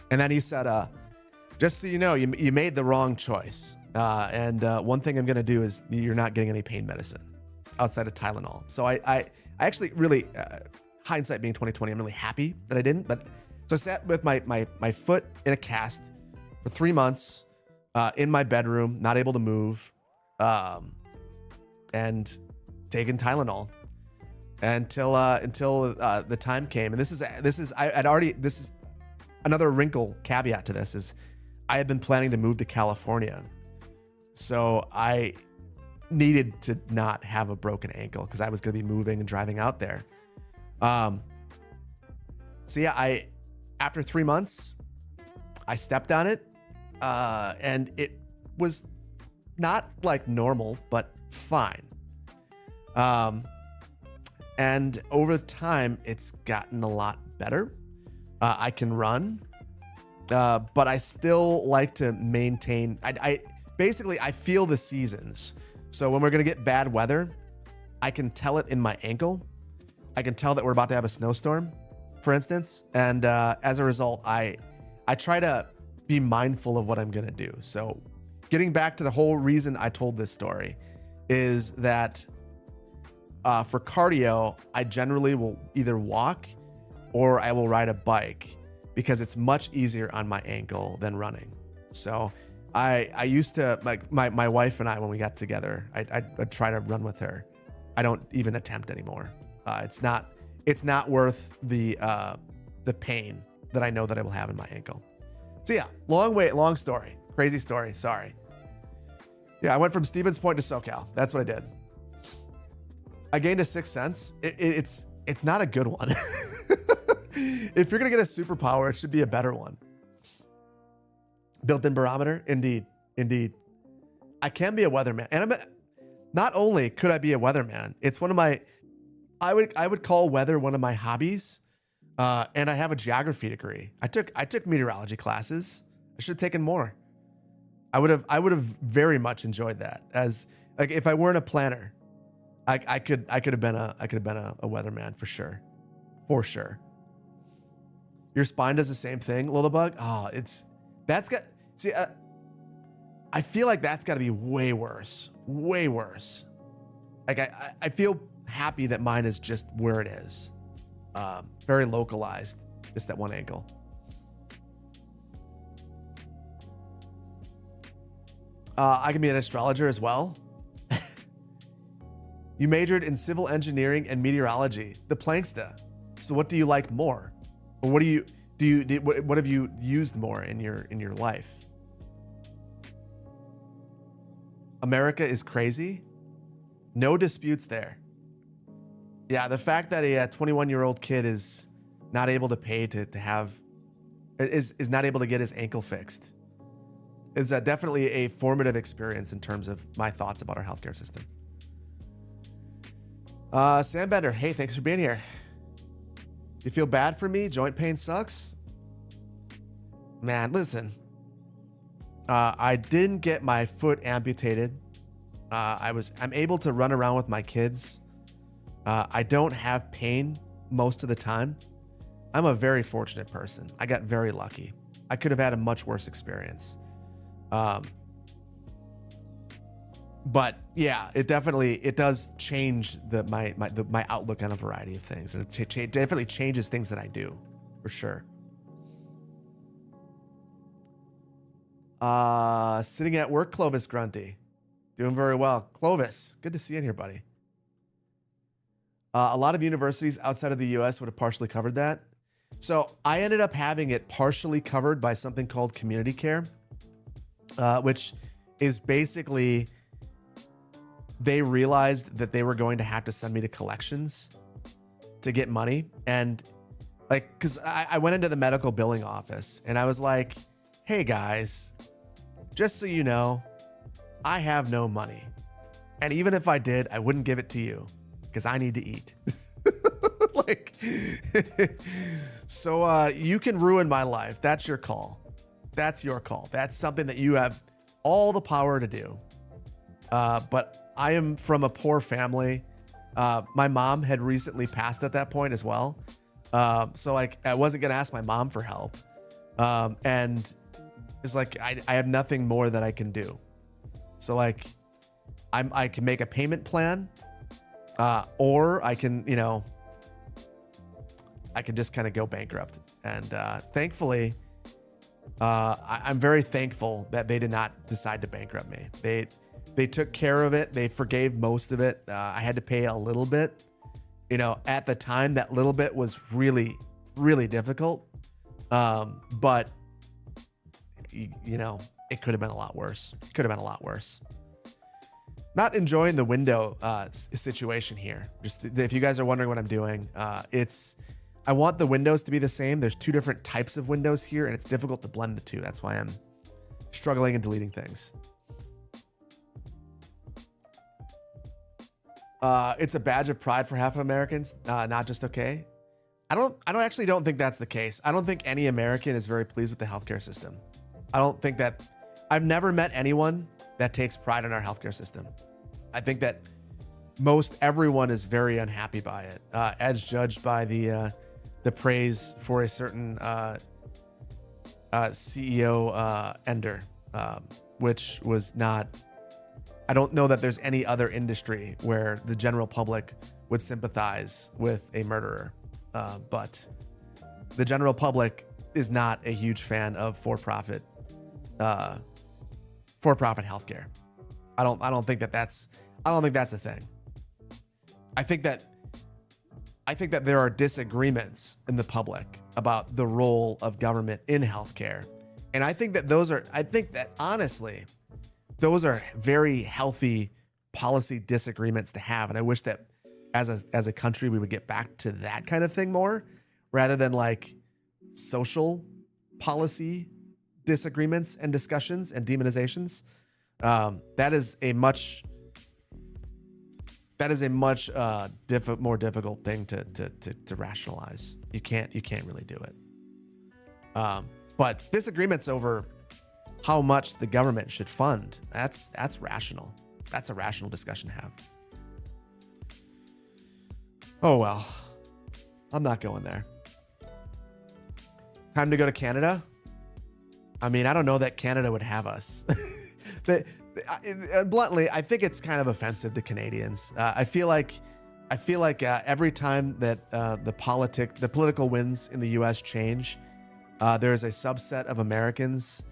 Speaker 1: And then he said, just so you know, you made the wrong choice. And one thing I'm going to do is you're not getting any pain medicine outside of Tylenol. So I actually really, hindsight being 2020, I'm really happy that I didn't. But so I sat with my foot in a cast for 3 months in my bedroom, not able to move, and taking Tylenol until the time came. And this is another wrinkle caveat to this is I had been planning to move to California. So I needed to not have a broken ankle because I was going to be moving and driving out there. So yeah, after 3 months, I stepped on it, and it was not like normal, but fine. And over time, it's gotten a lot better. I can run, but I still like to maintain. I feel the seasons. So when we're gonna get bad weather, I can tell it in my ankle. I can tell that we're about to have a snowstorm, for instance. And as a result, I try to be mindful of what I'm gonna do. So getting back to the whole reason I told this story is that for cardio, I generally will either walk or I will ride a bike because it's much easier on my ankle than running. So I used to, like my wife and I, when we got together, I'd try to run with her. I don't even attempt anymore. It's not worth the pain that I know that I will have in my ankle. So yeah, long story, crazy story. Sorry. Yeah, I went from Stevens Point to SoCal. That's what I did. I gained a sixth sense. It's not a good one. If you're gonna get a superpower, it should be a better one. Built-in barometer, indeed. I can be a weatherman, and not only could I be a weatherman, it's one of my. I would call weather one of my hobbies, and I have a geography degree. I took meteorology classes. I should have taken more. I would have very much enjoyed that. As like if I weren't a planner, I could have been a weatherman for sure. Your spine does the same thing, Lilibug. Oh, I feel like that's got to be way worse. Like I feel happy that mine is just where it is, very localized, just that one ankle. I can be an astrologer as well. You majored in civil engineering and meteorology, the Planksta. So what do you like more? Or what have you used more in your life? America is crazy. No disputes there. Yeah, the fact that a 21-year-old kid is not able to pay is not able to get his ankle fixed is definitely a formative experience in terms of my thoughts about our healthcare system. Sam Bender, hey, thanks for being here. You feel bad for me? Joint pain sucks? Man, listen. I didn't get my foot amputated. I'm able to run around with my kids. I don't have pain most of the time. I'm a very fortunate person. I got very lucky. I could have had a much worse experience. But yeah, it does change my outlook on a variety of things, and it definitely changes things that I do, for sure. Sitting at work, Clovis Grunty. Doing very well. Clovis, good to see you in here, buddy. A lot of universities outside of the US would have partially covered that. So I ended up having it partially covered by something called community care, which is basically they realized that they were going to have to send me to collections to get money. And like, because I went into the medical billing office and I was like, hey guys, just so you know, I have no money. And even if I did, I wouldn't give it to you because I need to eat. Like, so you can ruin my life. That's your call. That's your call. That's something that you have all the power to do. But I am from a poor family. My mom had recently passed at that point as well. So like, I wasn't going to ask my mom for help. And it's like, I have nothing more that I can do. So like, I can make a payment plan, or I can, you know, I can just kind of go bankrupt. And thankfully, I'm very thankful that they did not decide to bankrupt me. They took care of it. They forgave most of it. I had to pay a little bit. You know, at the time, that little bit was really, really difficult. But, you know, it could have been a lot worse. It could have been a lot worse. Not enjoying the window situation here. Just if you guys are wondering what I'm doing, I want the windows to be the same. There's two different types of windows here, and it's difficult to blend the two. That's why I'm struggling and deleting things. It's a badge of pride for half of Americans, not just okay. I actually don't think that's the case. I don't think any American is very pleased with the healthcare system. I don't think that I've never met anyone that takes pride in our healthcare system. I think that most everyone is very unhappy by it, as judged by the praise for a certain CEO Ender, which was not. I don't know that there's any other industry where the general public would sympathize with a murderer, but the general public is not a huge fan of for-profit healthcare. I don't think that's a thing. I think that there are disagreements in the public about the role of government in healthcare, and I think that honestly, those are very healthy policy disagreements to have, and I wish that as a country we would get back to that kind of thing more, rather than like social policy disagreements and discussions and demonizations. That is a much more difficult thing to rationalize. You can't really do it. But disagreements over how much the government should fund, that's rational. That's a rational discussion to have. Oh well, I'm not going there. Time to go to Canada. I mean, I don't know that Canada would have us. Bluntly, I think it's kind of offensive to Canadians. I feel like every time that the political winds in the U.S. change, there's a subset of Americans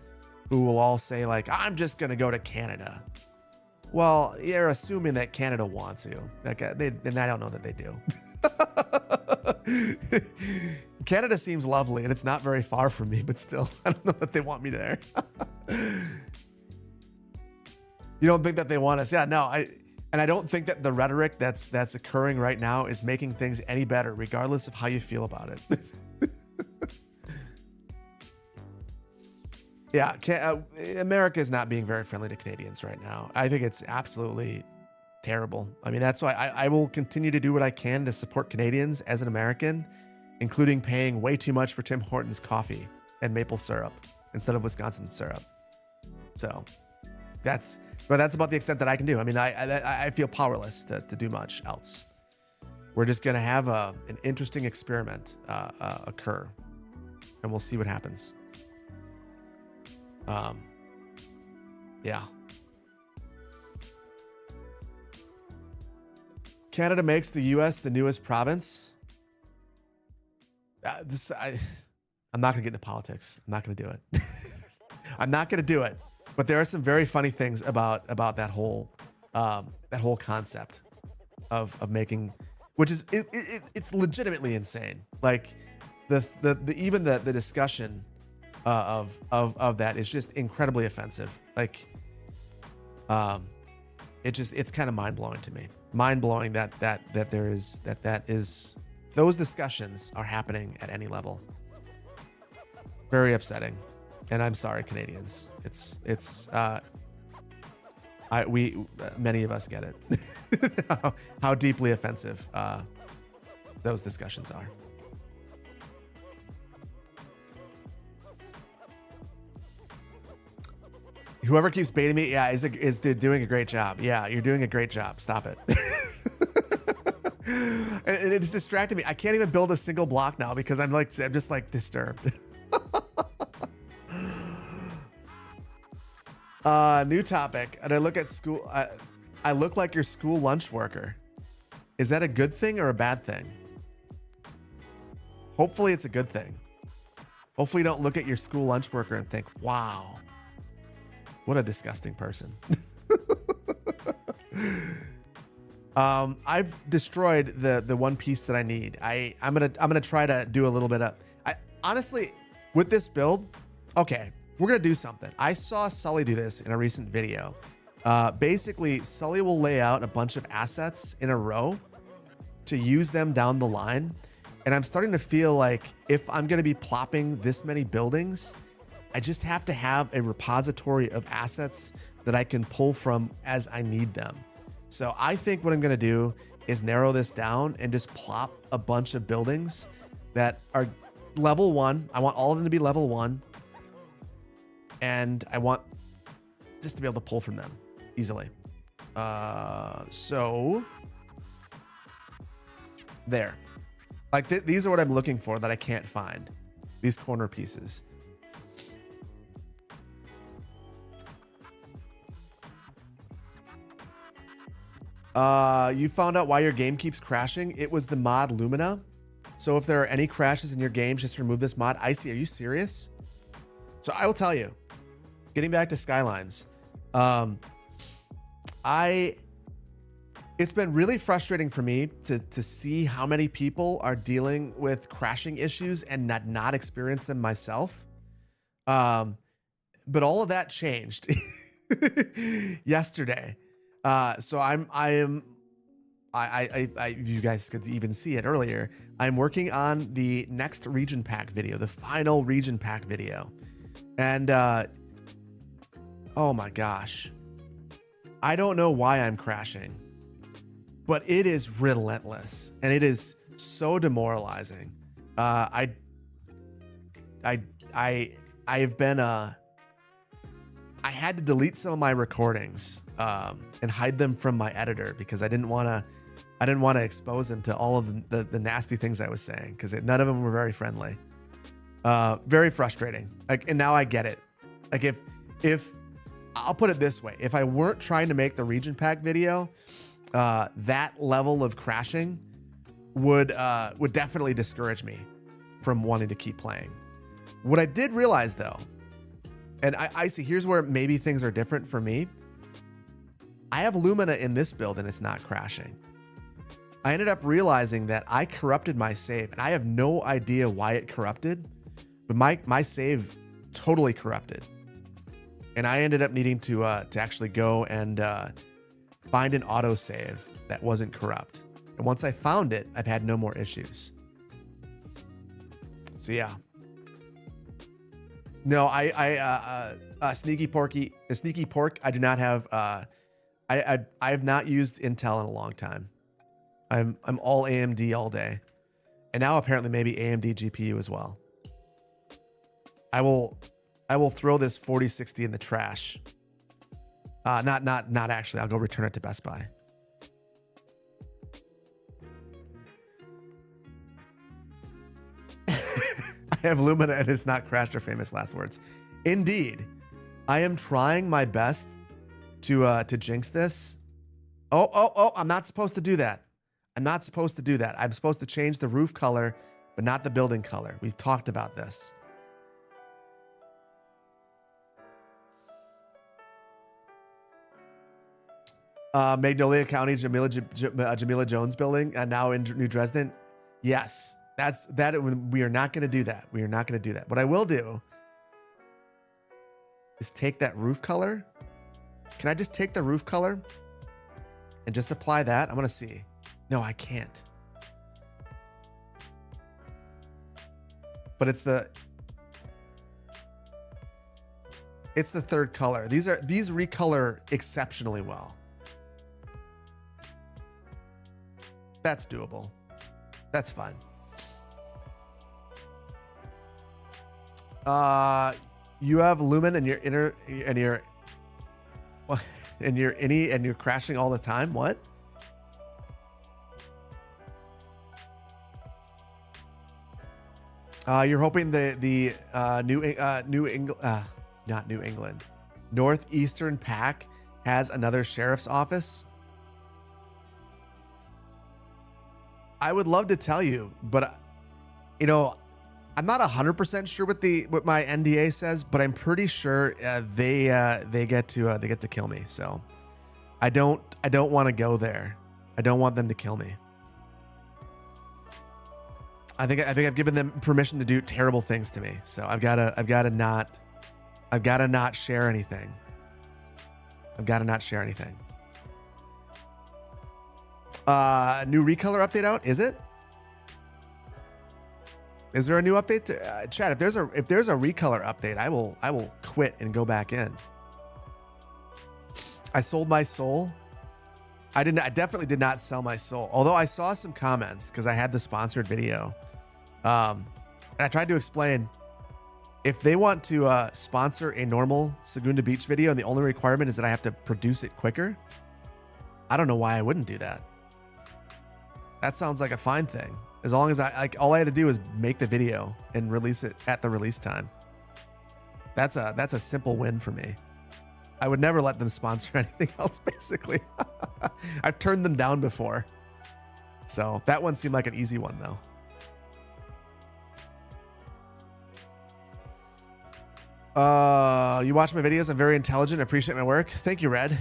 Speaker 1: who will all say like, "I'm just gonna go to Canada." Well, you're assuming that Canada wants you. And I don't know that they do. Canada seems lovely, and it's not very far from me, but still, I don't know that they want me there. You don't think that they want us? Yeah, no. I don't think that the rhetoric that's occurring right now is making things any better, regardless of how you feel about it. Yeah, America is not being very friendly to Canadians right now. I think it's absolutely terrible. I mean, that's why I will continue to do what I can to support Canadians as an American, including paying way too much for Tim Hortons coffee and maple syrup instead of Wisconsin syrup. So that's about the extent that I can do. I mean, I feel powerless to do much else. We're just going to have an interesting experiment occur, and we'll see what happens. Yeah. Canada makes the U.S. the newest province. I'm not going to get into politics. I'm not going to do it. I'm not gonna do it, but there are some very funny things about that whole concept of making, which is it's legitimately insane. Like even the discussion of that is just incredibly offensive. Like it's kind of mind blowing to me. Mind blowing that those discussions are happening at any level. Very upsetting, and I'm sorry, Canadians. Many of us get it. how deeply offensive those discussions are. Whoever keeps baiting me, yeah, is doing a great job. Yeah, you're doing a great job. Stop it. And it's distracting me. I can't even build a single block now because I'm just like disturbed. New topic. And I look at school. I look like your school lunch worker. Is that a good thing or a bad thing? Hopefully it's a good thing. Hopefully you don't look at your school lunch worker and think, wow, what a disgusting person. I've destroyed the one piece that I need. I'm gonna try to do a little bit of. Honestly, with this build, okay, we're gonna do something. I saw Sully do this in a recent video. Basically, Sully will lay out a bunch of assets in a row to use them down the line, and I'm starting to feel like if I'm gonna be plopping this many buildings, I just have to have a repository of assets that I can pull from as I need them. So I think what I'm gonna do is narrow this down and just plop a bunch of buildings that are level 1. I want all of them to be level 1. And I want just to be able to pull from them easily. So there. Like these are what I'm looking for that I can't find. These corner pieces. You found out why your game keeps crashing. It was the mod Lumina. So if there are any crashes in your game, just remove this mod. I see. Are you serious? So I will tell you, getting back to Skylines, it's been really frustrating for me to see how many people are dealing with crashing issues and not experience them myself. But all of that changed yesterday. So you guys could even see it earlier. I'm working on the next region pack video, the final region pack video. And, oh my gosh, I don't know why I'm crashing, but it is relentless and it is so demoralizing. I've been, I had to delete some of my recordings, and hide them from my editor because I didn't want to expose him to all of the nasty things I was saying because none of them were very friendly. Very frustrating. Like, and now I get it. Like if I'll put it this way, if I weren't trying to make the region pack video, that level of crashing would definitely discourage me from wanting to keep playing. What I did realize though, and I see, here's where maybe things are different for me. I have Lumina in this build and it's not crashing. I ended up realizing that I corrupted my save and I have no idea why it corrupted, but my save totally corrupted. And I ended up needing to actually go and find an autosave that wasn't corrupt. And once I found it, I've had no more issues. So yeah. No, Sneaky Pork, I do not have, I have not used Intel in a long time. I'm all AMD all day. And now apparently maybe AMD GPU as well. I will throw this 4060 in the trash. Not actually. I'll go return it to Best Buy. I have Lumina and it's not crashed or famous last words. Indeed. I am trying my best to jinx this. Oh, I'm not supposed to do that. I'm not supposed to do that. I'm supposed to change the roof color, but not the building color. We've talked about this. Magnolia County, Jamila Jones building, now in New Dresden. Yes, we are not going to do that. We are not going to do that. What I will do is take that roof color. Can I just take the roof color and just apply that? I'm going to see. No, I can't. But it's the third color. These recolor exceptionally well. That's doable. That's fine. You have lumen in your inner and your innie and you're crashing all the time. What? You're hoping the not New England, Northeastern Pack has another sheriff's office. I would love to tell you, but you know, I'm not 100% sure what my NDA says, but I'm pretty sure they get to kill me. So I don't want to go there. I don't want them to kill me. I think I've given them permission to do terrible things to me. So I've got to not share anything. I've got to not share anything. New recolor update out? Is it? Is there a new update to chat? If there's a recolor update, I will quit and go back in. I sold my soul. I definitely did not sell my soul. Although I saw some comments because I had the sponsored video. And I tried to explain if they want to sponsor a normal Segunda Beach video and the only requirement is that I have to produce it quicker, I don't know why I wouldn't do that. That sounds like a fine thing. As long as all I had to do is make the video and release it at the release time. That's a simple win for me. I would never let them sponsor anything else, basically. I've turned them down before. So that one seemed like an easy one, though. You watch my videos. I'm very intelligent. I appreciate my work. Thank you, Red.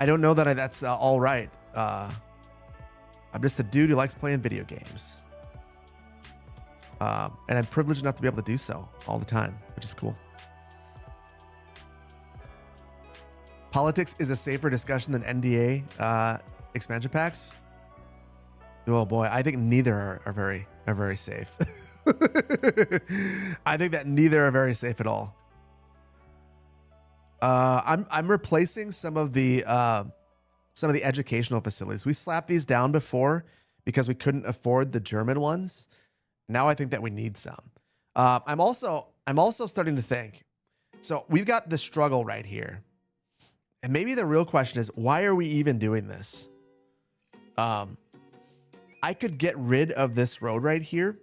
Speaker 1: I don't know that that's all right. I'm just a dude who likes playing video games. And I'm privileged enough to be able to do so all the time, which is cool. Politics is a safer discussion than NDA expansion packs. Oh boy, I think neither are very safe. I think that neither are very safe at all. I'm replacing some of the educational facilities. We slapped these down before because we couldn't afford the German ones. Now I think that we need some. I'm also starting to think. So we've got the struggle right here. And maybe the real question is, why are we even doing this? I could get rid of this road right here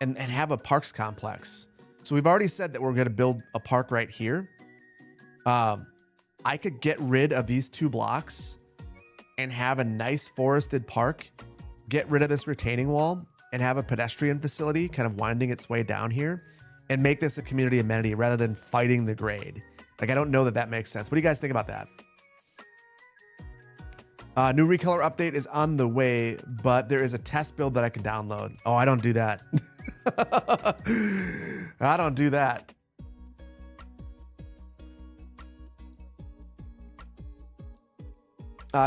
Speaker 1: and have a parks complex. So we've already said that we're going to build a park right here. I could get rid of these 2 blocks and have a nice forested park, get rid of this retaining wall, and have a pedestrian facility kind of winding its way down here and make this a community amenity rather than fighting the grade. Like, I don't know that makes sense. What do you guys think about that? New recolor update is on the way, but there is a test build that I can download. Oh, I don't do that. I don't do that.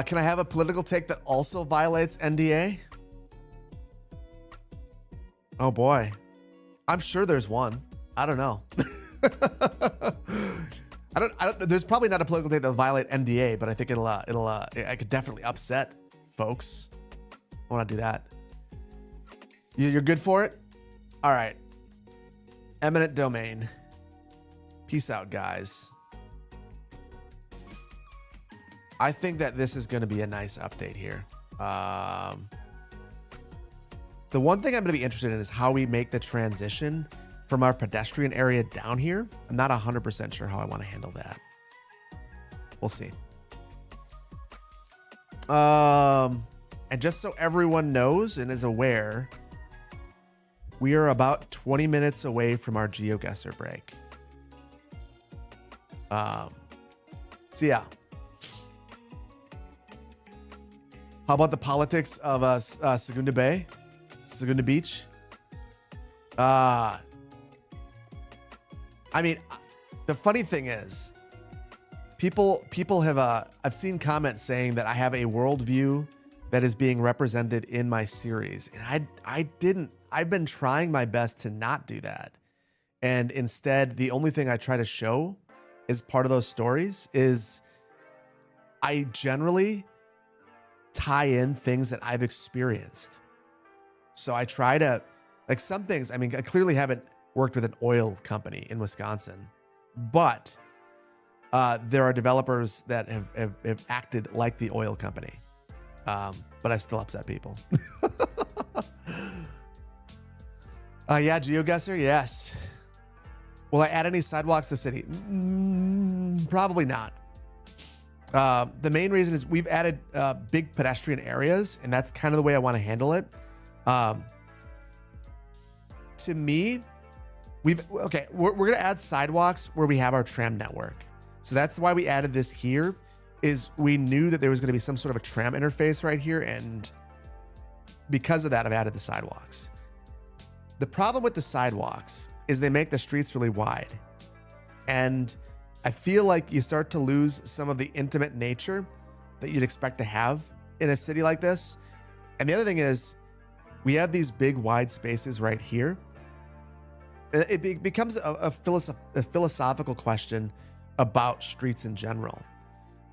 Speaker 1: Can I have a political take that also violates NDA? Oh boy. I'm sure there's one. I don't know. I don't, there's probably not a political take that will violate NDA, but I think I could definitely upset folks. I want to do that. You're good for it? All right. Eminent domain. Peace out, guys. I think that this is going to be a nice update here. The one thing I'm going to be interested in is how we make the transition from our pedestrian area down here. I'm not 100% sure how I want to handle that. We'll see. And just so everyone knows and is aware, we are about 20 minutes away from our Geoguesser break. So yeah. How about the politics of Segunda Bay, Segunda Beach? I mean, the funny thing is, people have I've seen comments saying that I have a worldview that is being represented in my series, and I've been trying my best to not do that, and instead the only thing I try to show as part of those stories is I generally tie in things that I've experienced. So I try to, like, some things, I mean, I clearly haven't worked with an oil company in Wisconsin, but there are developers that have acted like the oil company. But I still upset people. Yeah, Geoguesser, yes. Will I add any sidewalks to the city? Probably not. The main reason is we've added big pedestrian areas, and that's kind of the way I want to handle it. To me, we're going to add sidewalks where we have our tram network. So that's why we added this here, is we knew that there was going to be some sort of a tram interface right here, and because of that, I've added the sidewalks. The problem with the sidewalks is they make the streets really wide, and I feel like you start to lose some of the intimate nature that you'd expect to have in a city like this. And the other thing is, we have these big wide spaces right here. It becomes a philosophical question about streets in general.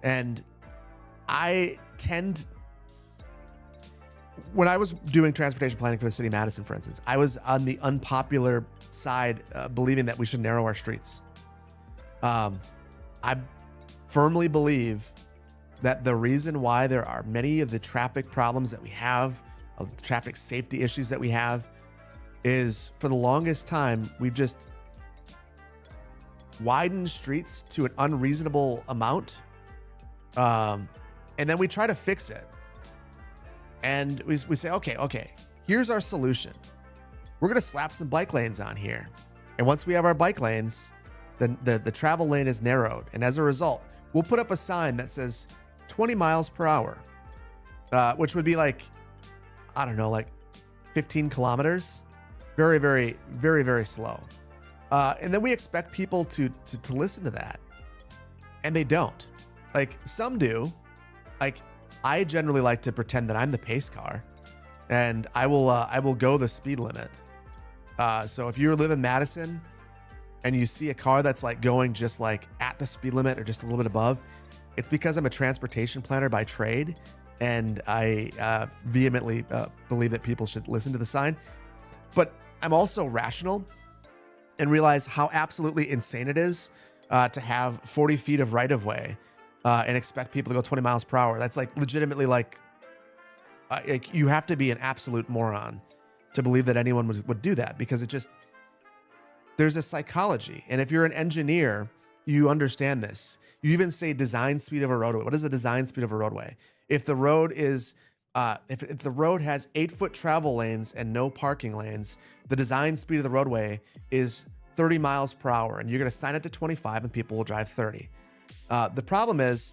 Speaker 1: And when I was doing transportation planning for the city of Madison, for instance, I was on the unpopular side, believing that we should narrow our streets. I firmly believe that the reason why there are many of the traffic problems that we have, of the traffic safety issues that we have, is for the longest time, we've just widened streets to an unreasonable amount. And then we try to fix it. And we say, okay, here's our solution. We're going to slap some bike lanes on here. And once we have our bike lanes, then the travel lane is narrowed. And as a result, we'll put up a sign that says 20 miles per hour, which would be like, I don't know, like 15 kilometers. Very, very, very, very slow. And then we expect people to listen to that. And they don't. Like, some do. Like, I generally like to pretend that I'm the pace car, and I will go the speed limit. So if you live in Madison and you see a car that's like going just like at the speed limit or just a little bit above, it's because I'm a transportation planner by trade, and I vehemently believe that people should listen to the sign. But I'm also rational and realize how absolutely insane it is to have 40 feet of right-of-way and expect people to go 20 miles per hour. That's like legitimately like you have to be an absolute moron to believe that anyone would do that, because it just, there's a psychology. And if you're an engineer, you understand this. You even say design speed of a roadway. What is the design speed of a roadway? If the road is, if the road has 8-foot travel lanes and no parking lanes, the design speed of the roadway is 30 miles per hour, and you're going to sign it to 25 and people will drive 30. The problem is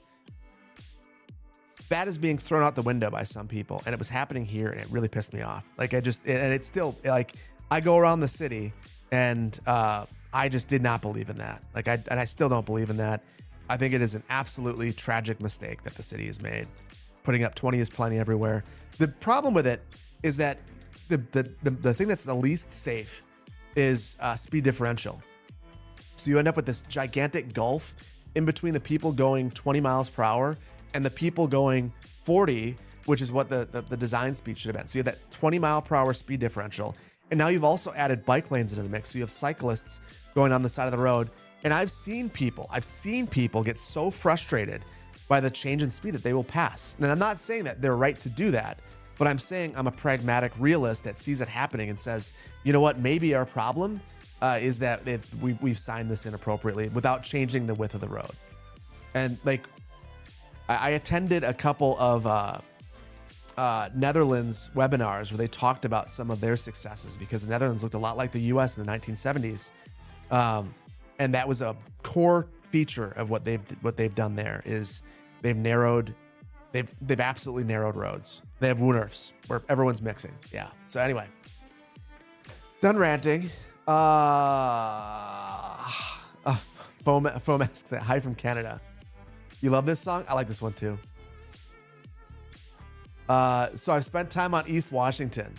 Speaker 1: that is being thrown out the window by some people, and it was happening here, and it really pissed me off. Like, and it's still, like, I go around the city, and I just did not believe in that. Like, I still don't believe in that. I think it is an absolutely tragic mistake that the city has made. Putting up 20 is plenty everywhere. The problem with it is that the thing that's the least safe is speed differential. So you end up with this gigantic gulf in between the people going 20 miles per hour and the people going 40, which is what the design speed should have been. So you have that 20 mile per hour speed differential. And now you've also added bike lanes into the mix. So you have cyclists going on the side of the road. And I've seen people get so frustrated by the change in speed that they will pass. And I'm not saying that they're right to do that, but I'm saying I'm a pragmatic realist that sees it happening and says, you know what, maybe our problem is that we've signed this inappropriately without changing the width of the road. And like, I attended a couple of Netherlands webinars where they talked about some of their successes, because the Netherlands looked a lot like the US in the 1970s. And that was a core feature of what they've done there, is they've narrowed They've absolutely narrowed roads. They have Woonerfs where everyone's mixing. Yeah. So anyway, done ranting. Foam asks that. Hi from Canada. You love this song? I like this one too. So I've spent time on East Washington.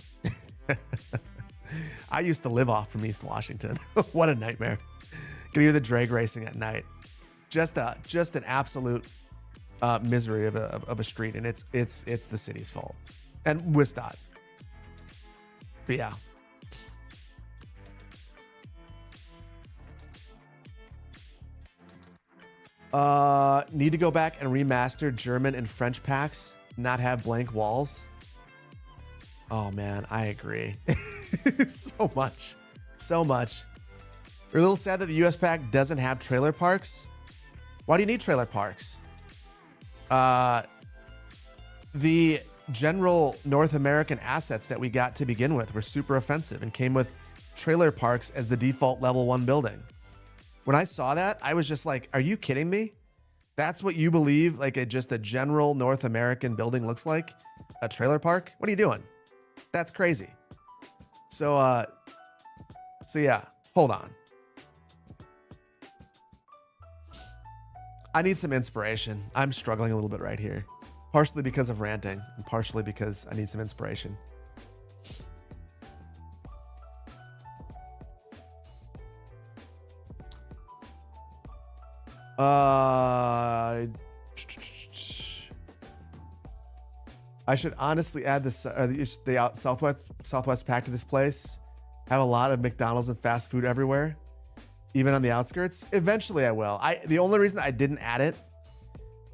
Speaker 1: I used to live off from East Washington. What a nightmare. Can hear the drag racing at night. Just an absolute misery of a street, and it's the city's fault. And Wisdot. But yeah. Need to go back and remaster German and French packs, not have blank walls. Oh man, I agree. So much. We're a little sad that the US pack doesn't have trailer parks. Why do you need trailer parks? The general North American assets that we got to begin with were super offensive and came with trailer parks as the default level 1 building. When I saw that, I was just like, are you kidding me? That's what you believe like just a general North American building looks like? A trailer park? What are you doing? That's crazy. So yeah, hold on. I need some inspiration. I'm struggling a little bit right here. Partially because of ranting and partially because I need some inspiration. I should honestly add the Southwest pack to this place. Have a lot of McDonald's and fast food everywhere, even on the outskirts. Eventually I will. The only reason I didn't add it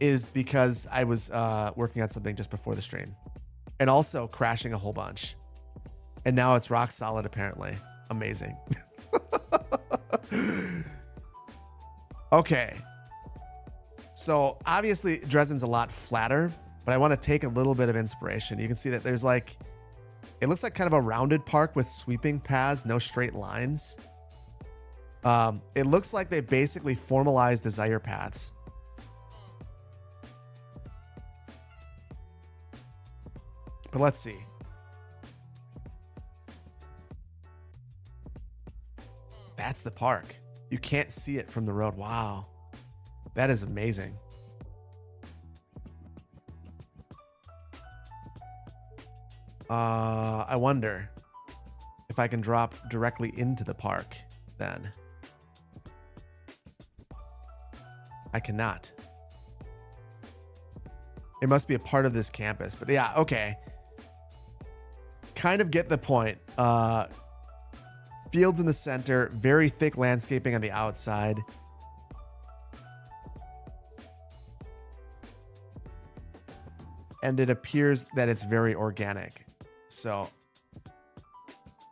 Speaker 1: is because I was working on something just before the stream and also crashing a whole bunch. And now it's rock solid, apparently. Amazing. Okay. So obviously Dresden's a lot flatter, but I want to take a little bit of inspiration. You can see that there's like, it looks like kind of a rounded park with sweeping paths, no straight lines. It looks like they basically formalized desire paths. But let's see. That's the park. You can't see it from the road. Wow. That is amazing. I wonder if I can drop directly into the park then. I cannot. It must be a part of this campus, but yeah, okay. Kind of get the point. Fields in the center, very thick landscaping on the outside. And it appears that it's very organic. So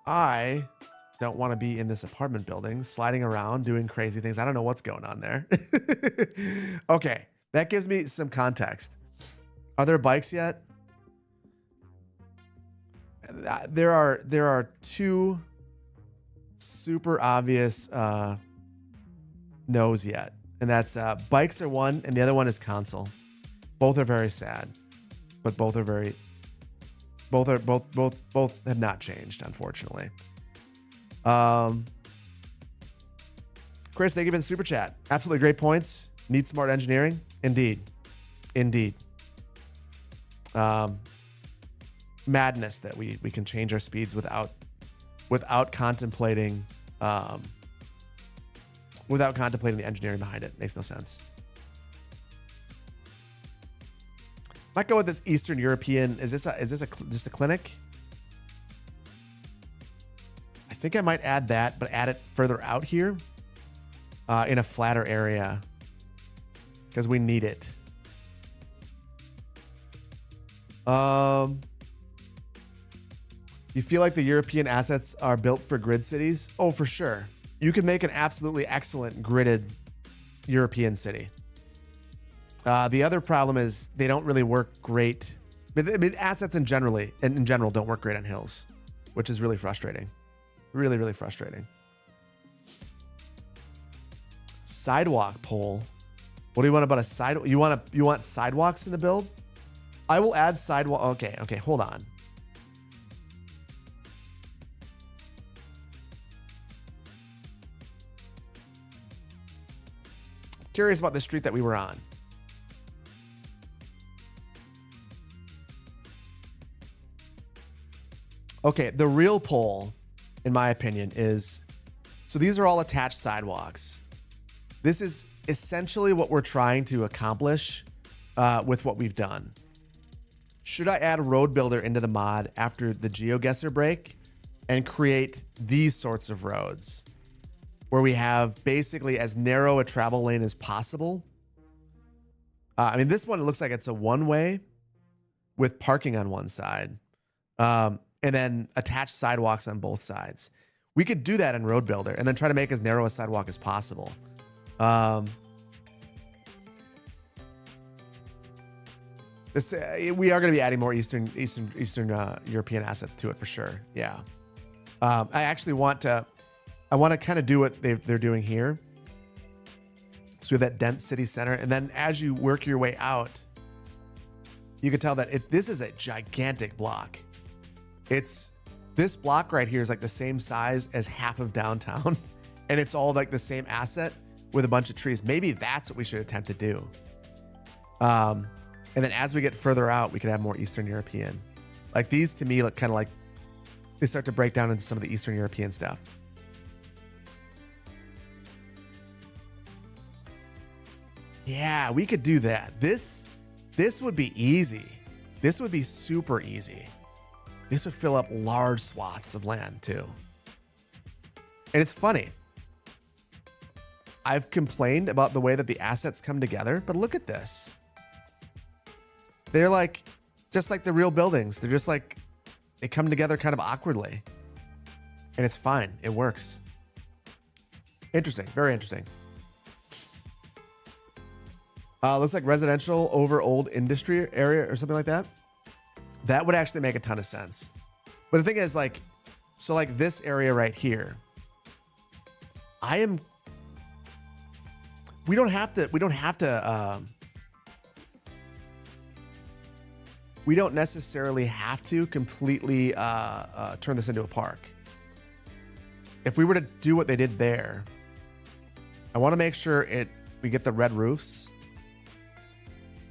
Speaker 1: I don't want to be in this apartment building, sliding around, doing crazy things. I don't know what's going on there. Okay, that gives me some context. Are there bikes yet? There are two super obvious no's yet, and that's bikes are one, and the other one is console. Both are very sad, but both have not changed, unfortunately. Chris, thank you for the super chat. Absolutely great points. Need smart engineering, indeed. Madness that we can change our speeds without contemplating the engineering behind it. Makes no sense. Might go with this Eastern European. Is this just a clinic? I think I might add that, but add it further out here in a flatter area because we need it. You feel like the European assets are built for grid cities? Oh, for sure. You can make an absolutely excellent gridded European city. The other problem is they don't really work great. I mean, assets in general don't work great on hills, which is really frustrating. Really, really frustrating. Sidewalk pole. What do you want about a sidewalk? You want sidewalks in the build? I will add sidewalk. Okay, hold on. Curious about the street that we were on. Okay, the real poll, in my opinion, is, so these are all attached sidewalks. This is essentially what we're trying to accomplish with what we've done. Should I add Road Builder into the mod after the Geoguesser break and create these sorts of roads where we have basically as narrow a travel lane as possible? I mean, this one looks like it's a one-way with parking on one side. And then attach sidewalks on both sides. We could do that in Road Builder and then try to make as narrow a sidewalk as possible. We are going to be adding more Eastern European assets to it for sure. Yeah. I actually want to kind of do what they're doing here. So we have that dense city center. And then as you work your way out, you can tell that this is a gigantic block. This block right here is like the same size as half of downtown. And it's all like the same asset with a bunch of trees. Maybe that's what we should attempt to do. And then as we get further out, we could have more Eastern European. Like these to me look kind of like they start to break down into some of the Eastern European stuff. Yeah, we could do that. This would be easy. This would be super easy. This would fill up large swaths of land too. And it's funny. I've complained about the way that the assets come together, but look at this. They're like, just like the real buildings. They're just like, they come together kind of awkwardly. And it's fine. It works. Interesting. Very interesting. Looks like residential over old industry area or something like that. That would actually make a ton of sense. But the thing is, like, so like this area right here, we don't necessarily have to completely turn this into a park. If we were to do what they did there, I want to make sure we get the red roofs.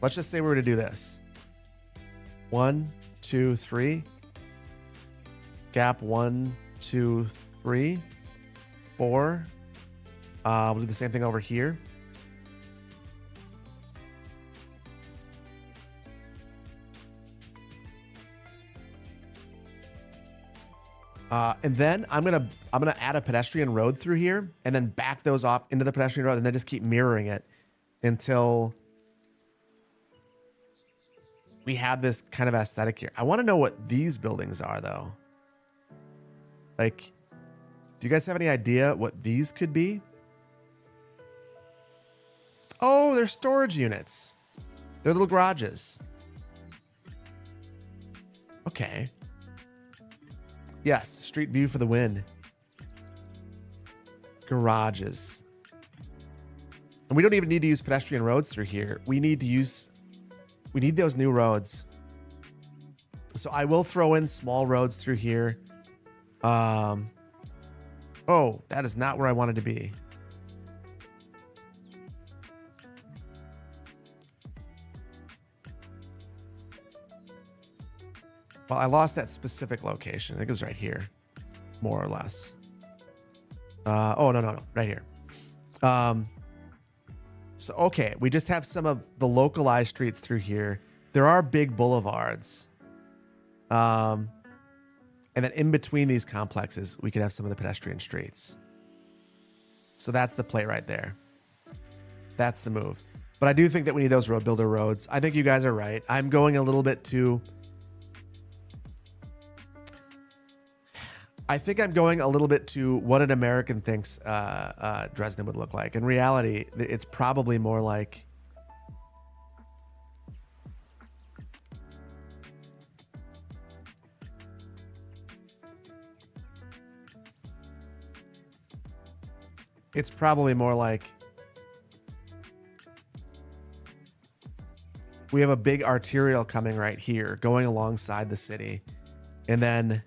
Speaker 1: Let's just say we were to do this. 1, 2, 3. Gap 1, 2, 3, 4. We'll do the same thing over here. And then I'm gonna add a pedestrian road through here, and then back those off into the pedestrian road, and then just keep mirroring it until we have this kind of aesthetic here. I want to know what these buildings are, though. Like, do you guys have any idea what these could be? Oh, they're storage units. They're little garages. Okay. Yes, street view for the win. Garages. And we don't even need to use pedestrian roads through here. We need those new roads. So I will throw in small roads through here. Oh, that is not where I wanted to be. Well, I lost that specific location. I think it was right here, more or less. Oh, no. Right here. So, okay, we just have some of the localized streets through here. There are big boulevards. And then in between these complexes, we could have some of the pedestrian streets. So that's the play right there. That's the move. But I do think that we need those road builder roads. I think you guys are right. I'm going a little bit too... I think I'm going a little bit to what an American thinks Dresden would look like. In reality, it's probably more like... It's probably more like... we have a big arterial coming right here, going alongside the city. And then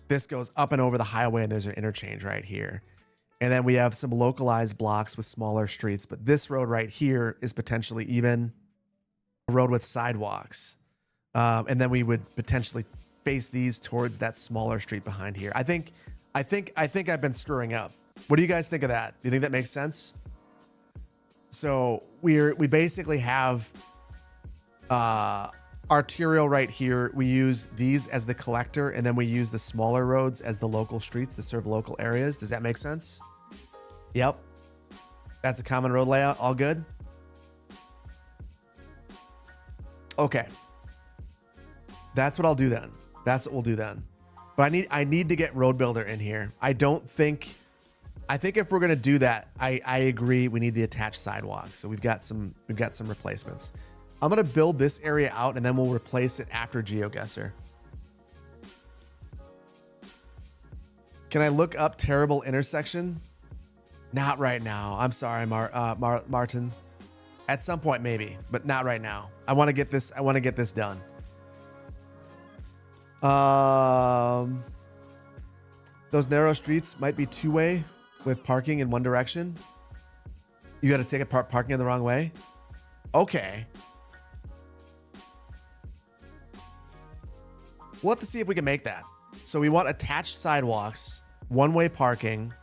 Speaker 1: this goes up and over the highway, and there's an interchange right here. And then we have some localized blocks with smaller streets. But this road right here is potentially even a road with sidewalks. And then we would potentially face these towards that smaller street behind here. I think I've been screwing up. What do you guys think of that? Do you think that makes sense? So we basically have arterial right here. We use these as the collector, and then we use the smaller roads as the local streets to serve local areas. Does that make sense? Yep. That's a common road layout. All good? Okay. That's what I'll do then. That's what we'll do then. But I need to get road builder in here. I think if we're gonna do that, I agree we need the attached sidewalks. So we've got some replacements. I'm gonna build this area out, and then we'll replace it after Geoguesser. Can I look up terrible intersection? Not right now. I'm sorry, Martin. At some point maybe, but not right now. I want to get this done. Those narrow streets might be two-way with parking in one direction. You got to take parking in the wrong way. Okay. We'll have to see if we can make that. So we want attached sidewalks, one-way parking,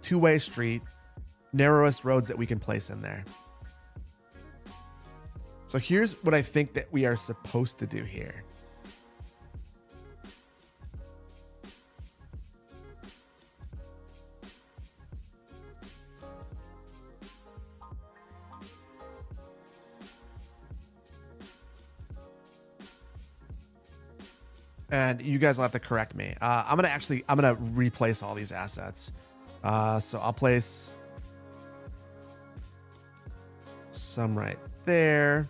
Speaker 1: two-way street, narrowest roads that we can place in there. So here's what I think that we are supposed to do here. And you guys will have to correct me. I'm gonna replace all these assets. So I'll place some right there.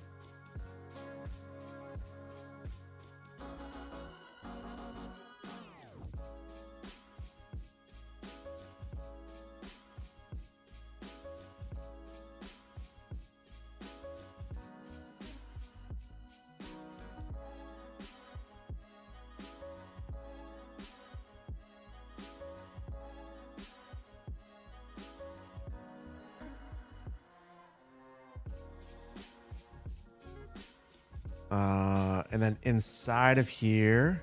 Speaker 1: And then inside of here,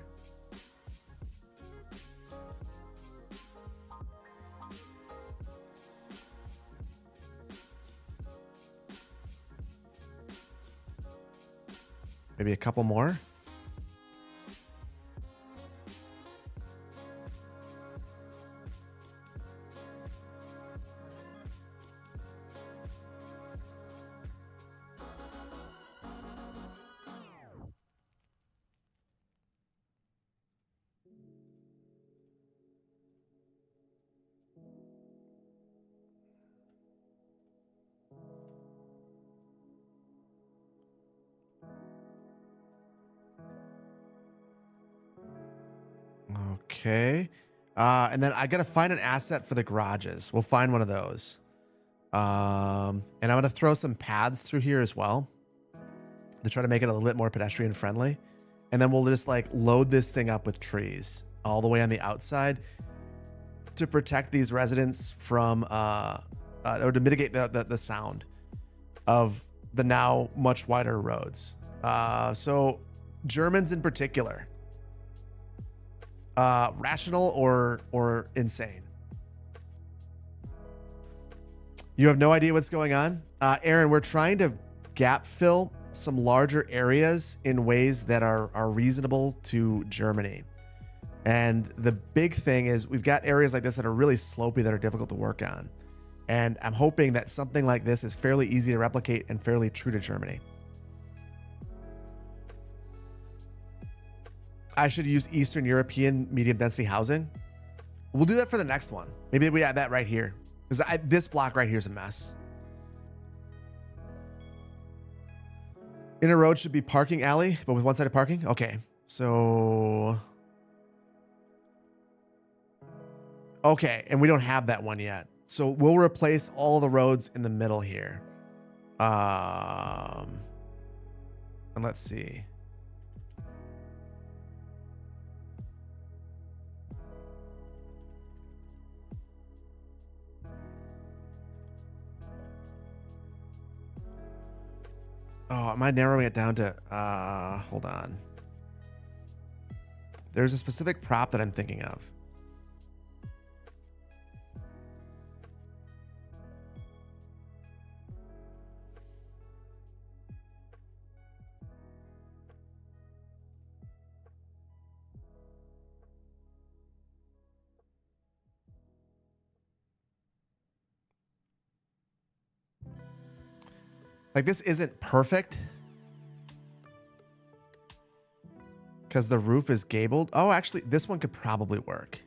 Speaker 1: maybe a couple more. Okay. And then I got to find an asset for the garages. We'll find one of those. And I'm going to throw some paths through here as well to try to make it a little bit more pedestrian friendly. And then we'll just like load this thing up with trees all the way on the outside to protect these residents from, or to mitigate the sound of the now much wider roads. So Germans in particular, rational or insane? You have no idea what's going on? Aaron, we're trying to gap fill some larger areas in ways that are reasonable to Germany. And the big thing is we've got areas like this that are really slopey that are difficult to work on. And I'm hoping that something like this is fairly easy to replicate and fairly true to Germany. I should use Eastern European medium density housing. We'll do that for the next one. Maybe we add that right here, because this block right here is a mess. Inner road should be parking alley, but with one-sided parking. Okay, so okay, and we don't have that one yet. So we'll replace all the roads in the middle here. And let's see. Oh, am I narrowing it down to, hold on. There's a specific prop that I'm thinking of. Like, this isn't perfect because the roof is gabled. Oh, actually, this one could probably work.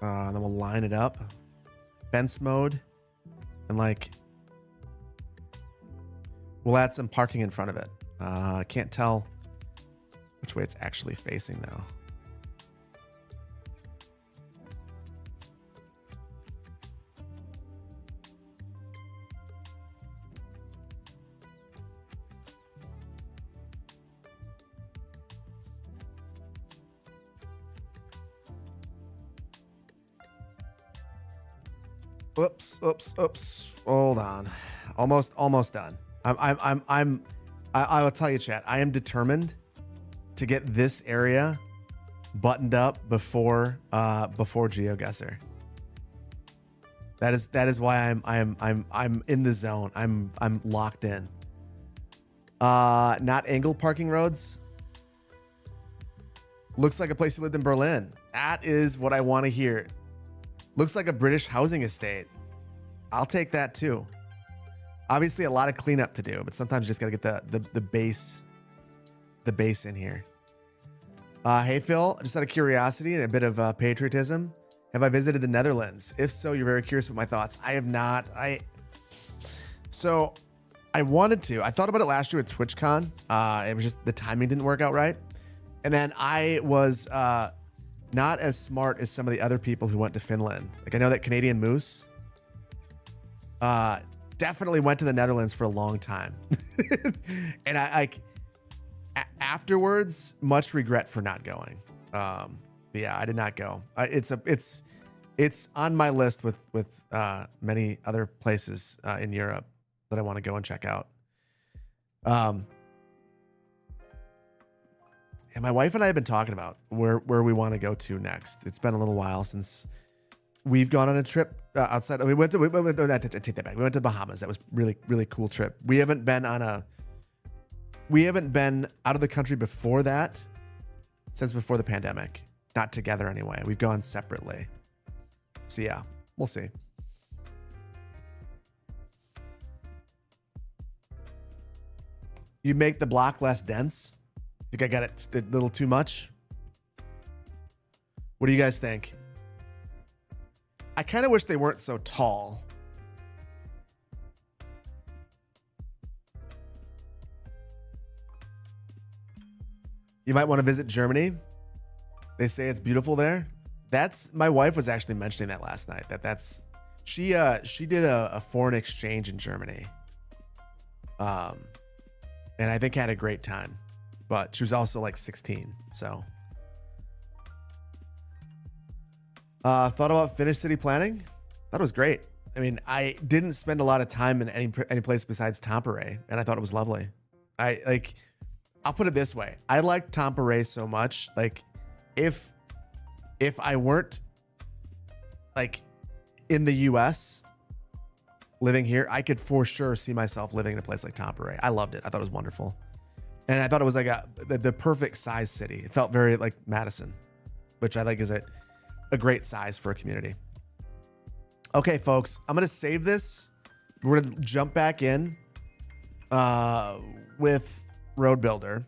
Speaker 1: And then we'll line it up. Fence mode. And, like, we'll add some parking in front of it. I can't tell which way it's actually facing, though. Oops. Hold on. Almost done. I will tell you, chat, I am determined to get this area buttoned up before Geoguesser. That is why I'm in the zone. I'm locked in. Not angled parking roads. Looks like a place you lived in Berlin. That is what I want to hear. Looks like a British housing estate. I'll take that too. Obviously a lot of cleanup to do, but sometimes you just gotta get the base in here. Hey Phil, just out of curiosity and a bit of patriotism, have I visited the Netherlands? If so, you're very curious about my thoughts. I have not. So I wanted to. I thought about it last year with TwitchCon. It was just the timing didn't work out right. And then I was not as smart as some of the other people who went to Finland. Like, I know that Canadian Moose definitely went to the Netherlands for a long time. And I afterwards, much regret for not going. But yeah, I did not go. It's on my list with many other places in Europe that I want to go and check out. And my wife and I have been talking about where we want to go to next. It's been a little while since we've gone on a trip outside. We went to take that back. We went to the Bahamas. That was really cool trip. We haven't been out of the country before that since before the pandemic. Not together anyway. We've gone separately. So yeah, we'll see. You make the block less dense. Think I got it a little too much? What do you guys think? I kind of wish they weren't so tall. You might want to visit Germany. They say it's beautiful there. My wife was actually mentioning that last night. She did a foreign exchange in Germany. And I think had a great time. But she was also like 16, so. Thought about Finnish city planning. Thought it was great. I mean, I didn't spend a lot of time in any place besides Tampere, and I thought it was lovely. I'll put it this way. I liked Tampere so much. Like, if I weren't like in the US living here, I could for sure see myself living in a place like Tampere. I loved it. I thought it was wonderful. And I thought it was like the perfect size city. It felt very like Madison, which I think is a great size for a community. Okay, folks, I'm going to save this. We're going to jump back in with Road Builder.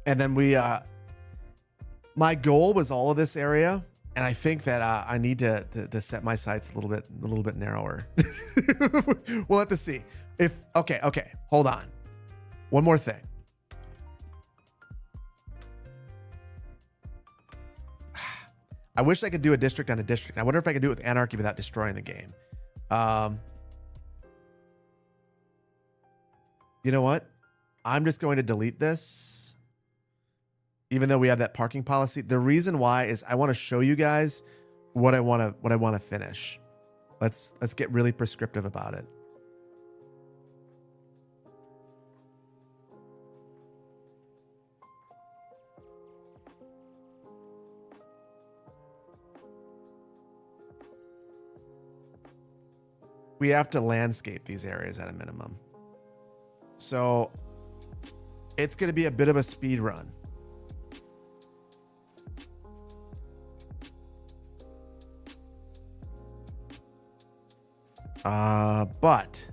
Speaker 1: And then my goal was all of this area. And I think that I need to set my sights a little bit narrower. We'll have to see. Okay, hold on. One more thing. I wish I could do a district on a district. I wonder if I could do it with anarchy without destroying the game. You know what? I'm just going to delete this, even though we have that parking policy. The reason why is I want to show you guys what I want to finish. Let's get really prescriptive about it. We have to landscape these areas at a minimum. So it's going to be a bit of a speed run. But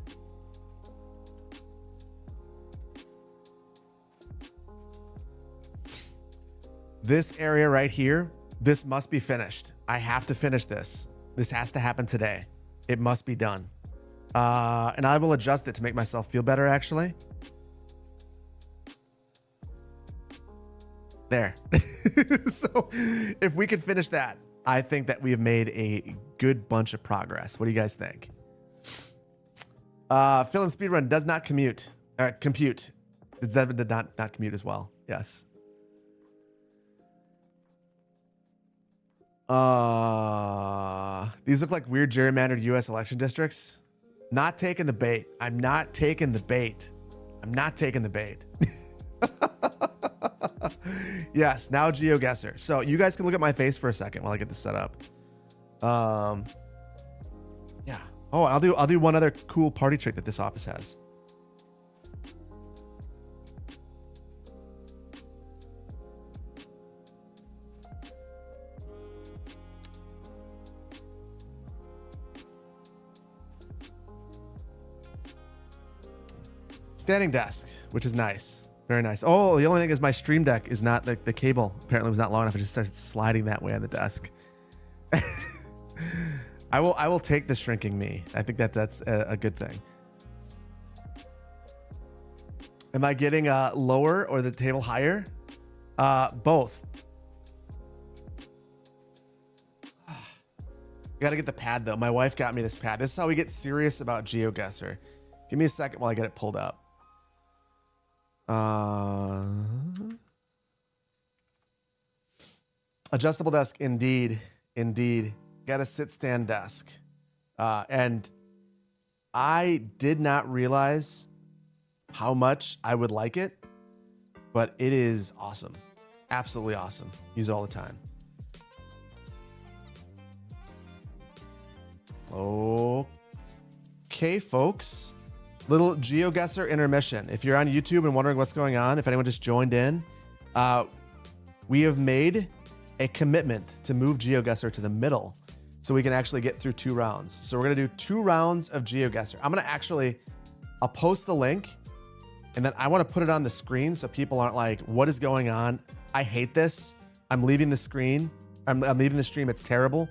Speaker 1: this area right here, this must be finished. I have to finish this. This has to happen today. It must be done. And I will adjust it to make myself feel better, actually. There. So if we could finish that, I think that we have made a good bunch of progress. What do you guys think? Fill in speedrun does not compute. Zevin did not commute as well. Yes. These look like weird gerrymandered U.S. election districts. Not taking the bait. I'm not taking the bait. I'm not taking the bait. Yes, now Geoguesser. So you guys can look at my face for a second while I get this set up. Yeah. Oh, I'll do one other cool party trick that this office has. Standing desk, which is nice. Very nice. Oh, the only thing is my stream deck is not the cable apparently was not long enough. I just started sliding that way on the desk. I will take the shrinking me. I think that's a good thing. Am I getting lower or the table higher? Both. You gotta get the pad though. My wife got me this pad. This is how we get serious about Geoguesser. Give me a second while I get it pulled up. Adjustable desk, indeed. Got a sit-stand desk. And I did not realize how much I would like it, but it is awesome. Absolutely awesome. Use it all the time. Okay, folks. Little Geoguesser intermission. If you're on YouTube and wondering what's going on, if anyone just joined in, we have made a commitment to move Geoguesser to the middle so we can actually get through 2 rounds. So we're going to do 2 rounds of Geoguesser. I'll post the link and then I want to put it on the screen so people aren't like, what is going on? I hate this. I'm leaving the screen. I'm leaving the stream. It's terrible.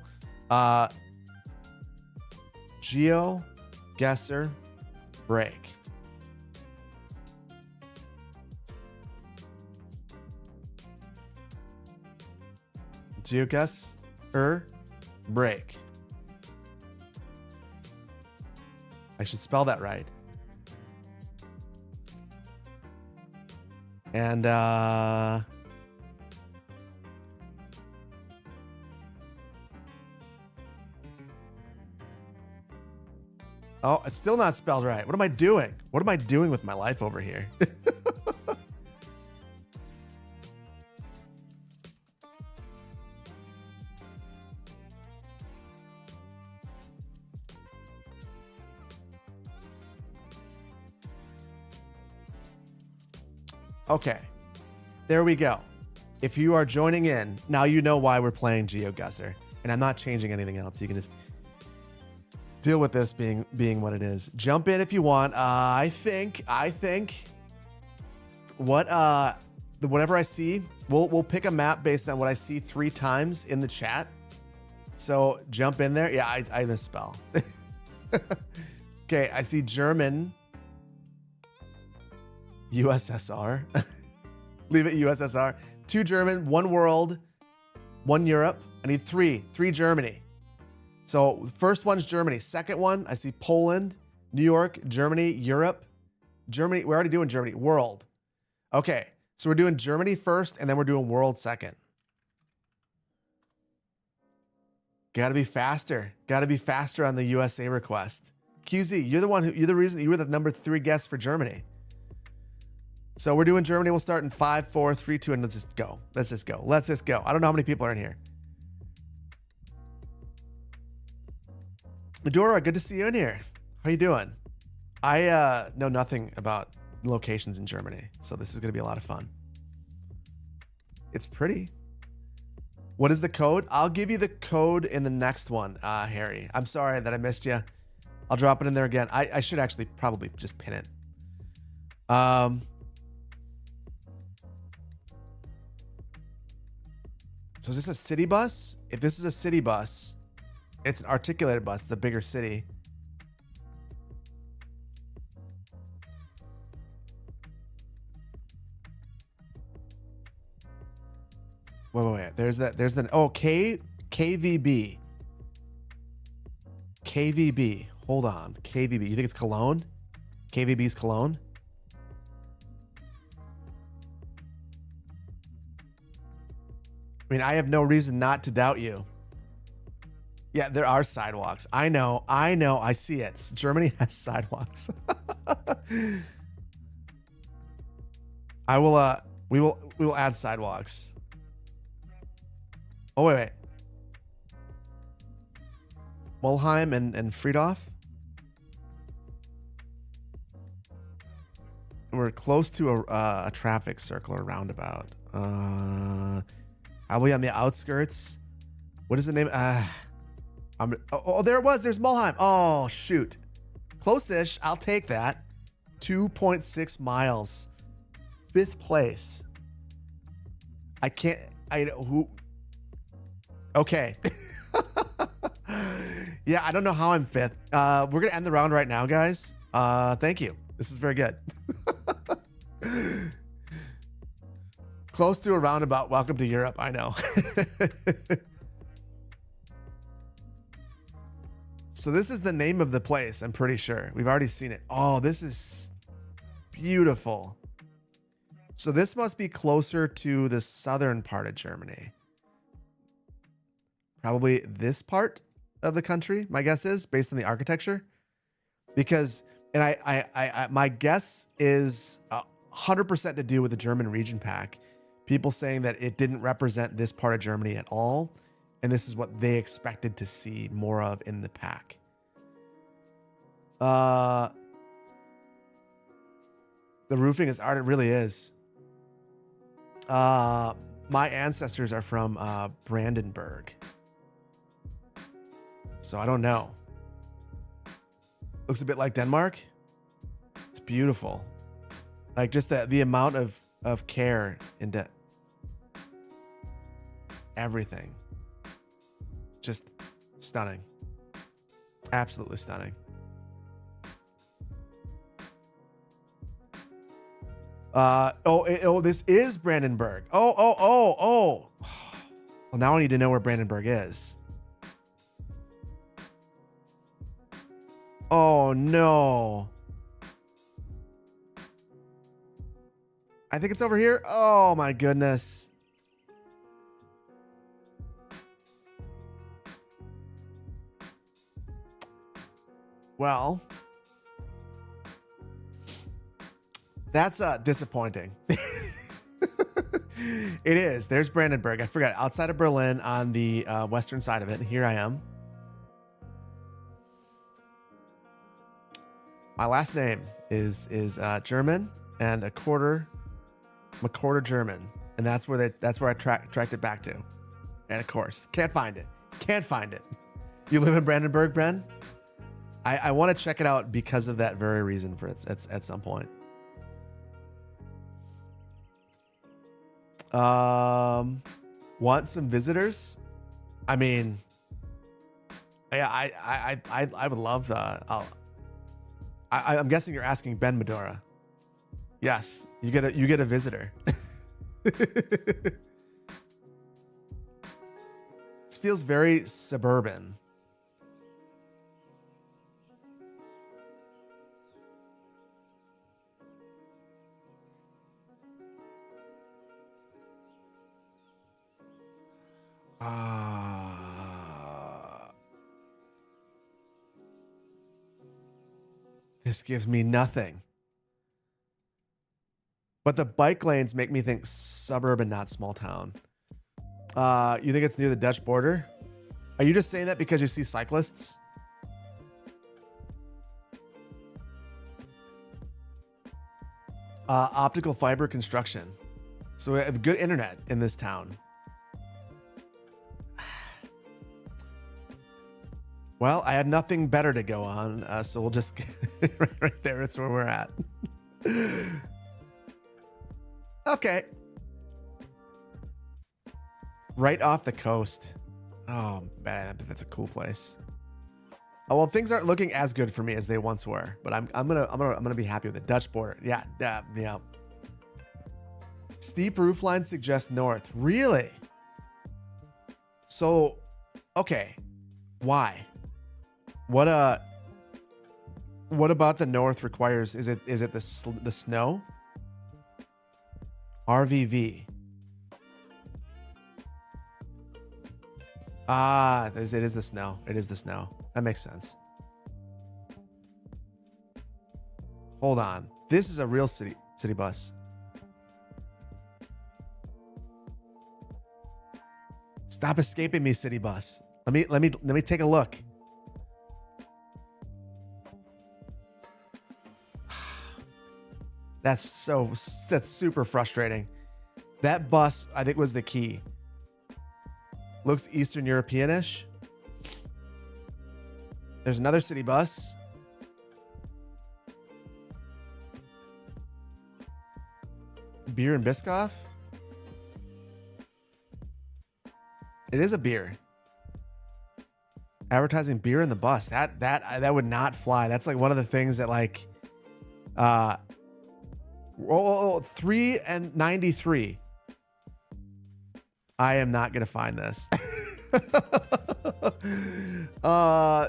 Speaker 1: Geoguesser break. Geoguesser break. I should spell that right. And oh, it's still not spelled right. What am I doing? What am I doing with my life over here? Okay, there we go. If you are joining in, now you know why we're playing Geoguesser. And I'm not changing anything else. You can just deal with this being what it is. Jump in if you want. I think whatever I see, we'll pick a map based on what I see 3 times in the chat. So jump in there. Yeah, I misspell. Okay, I see German. USSR. Leave it USSR. 2 German, 1 world, 1 Europe. I need three Germany. So first one's Germany. Second one, I see Poland, New York, Germany, Europe. Germany, we're already doing Germany. World. Okay, so we're doing Germany first, and then we're doing world second. Gotta be faster. Gotta be faster on the USA request. QZ, you're the reason you were the number 3 guest for Germany. So we're doing Germany. We'll start in 5, 4, 3, 2, and let's just go. Let's just go. Let's just go. I don't know how many people are in here. Medora, good to see you in here. How you doing? I know nothing about locations in Germany, so this is going to be a lot of fun. It's pretty. What is the code? I'll give you the code in the next one, Harry. I'm sorry that I missed you. I'll drop it in there again. I should actually probably just pin it. So is this a city bus? If this is a city bus, it's an articulated bus. It's a bigger city. Wait. There's the KVB. KVB. Hold on. KVB. You think it's Cologne? KVB's Cologne? I mean, I have no reason not to doubt you. Yeah, there are sidewalks. I know. I see it. Germany has sidewalks. We will add sidewalks. Oh, wait. Mulheim and Friedhof. We're close to a traffic circle or roundabout. Probably on the outskirts. What is the name? There it was. There's Mulheim. Oh, shoot. Close-ish. I'll take that. 2.6 miles. 5th place. Okay. Yeah, I don't know how I'm 5th. We're going to end the round right now, guys. Thank you. This is very good. Close to a roundabout. Welcome to Europe. I know. So this is the name of the place, I'm pretty sure. We've already seen it. Oh, this is beautiful. So this must be closer to the southern part of Germany. Probably this part of the country, my guess is, based on the architecture. Because, and I my guess is 100% to do with the German region pack. People saying that it didn't represent this part of Germany at all. And this is what they expected to see more of in the pack. The roofing is art. It really is. My ancestors are from Brandenburg. So I don't know. Looks a bit like Denmark. It's beautiful. Like just the amount of care into everything. Just stunning. Absolutely stunning. This is Brandenburg. Oh. Well, now I need to know where Brandenburg is. Oh, no. I think it's over here. Oh, my goodness. Well, that's disappointing. It is. There's Brandenburg. I forgot. Outside of Berlin on the western side of it. Here I am. My last name is German and I'm a quarter German, and that's where I tracked it back to. And of course, can't find it. You live in Brandenburg, Bren? I want to check it out because of that very reason for it at some point. Want some visitors? I mean, yeah, I would love the. I'm guessing you're asking Ben Medora. Yes, you get a visitor. It's feels very suburban. This gives me nothing. But the bike lanes make me think suburban, not small town. You think it's near the Dutch border? Are you just saying that because you see cyclists? Optical fiber construction. So we have good internet in this town. Well, I had nothing better to go on, so we'll just right there. It's where we're at. Okay. Right off the coast. Oh man, that's a cool place. Oh well, things aren't looking as good for me as they once were, but I'm gonna be happy with the Dutch border. Yeah. Steep roofline suggests north. Really? So, okay. Why? What about the north requires? Is it the snow? RVV. Ah, it is the snow. It is the snow. That makes sense. Hold on. This is a real city bus. Stop escaping me, city bus. Let me take a look. That's super frustrating. That bus, I think, was the key. Looks Eastern European-ish. There's another city bus. Beer and Biscoff? It is a beer. Advertising beer in the bus. That would not fly. That's like one of the things that like 3 and 93. I am not gonna find this.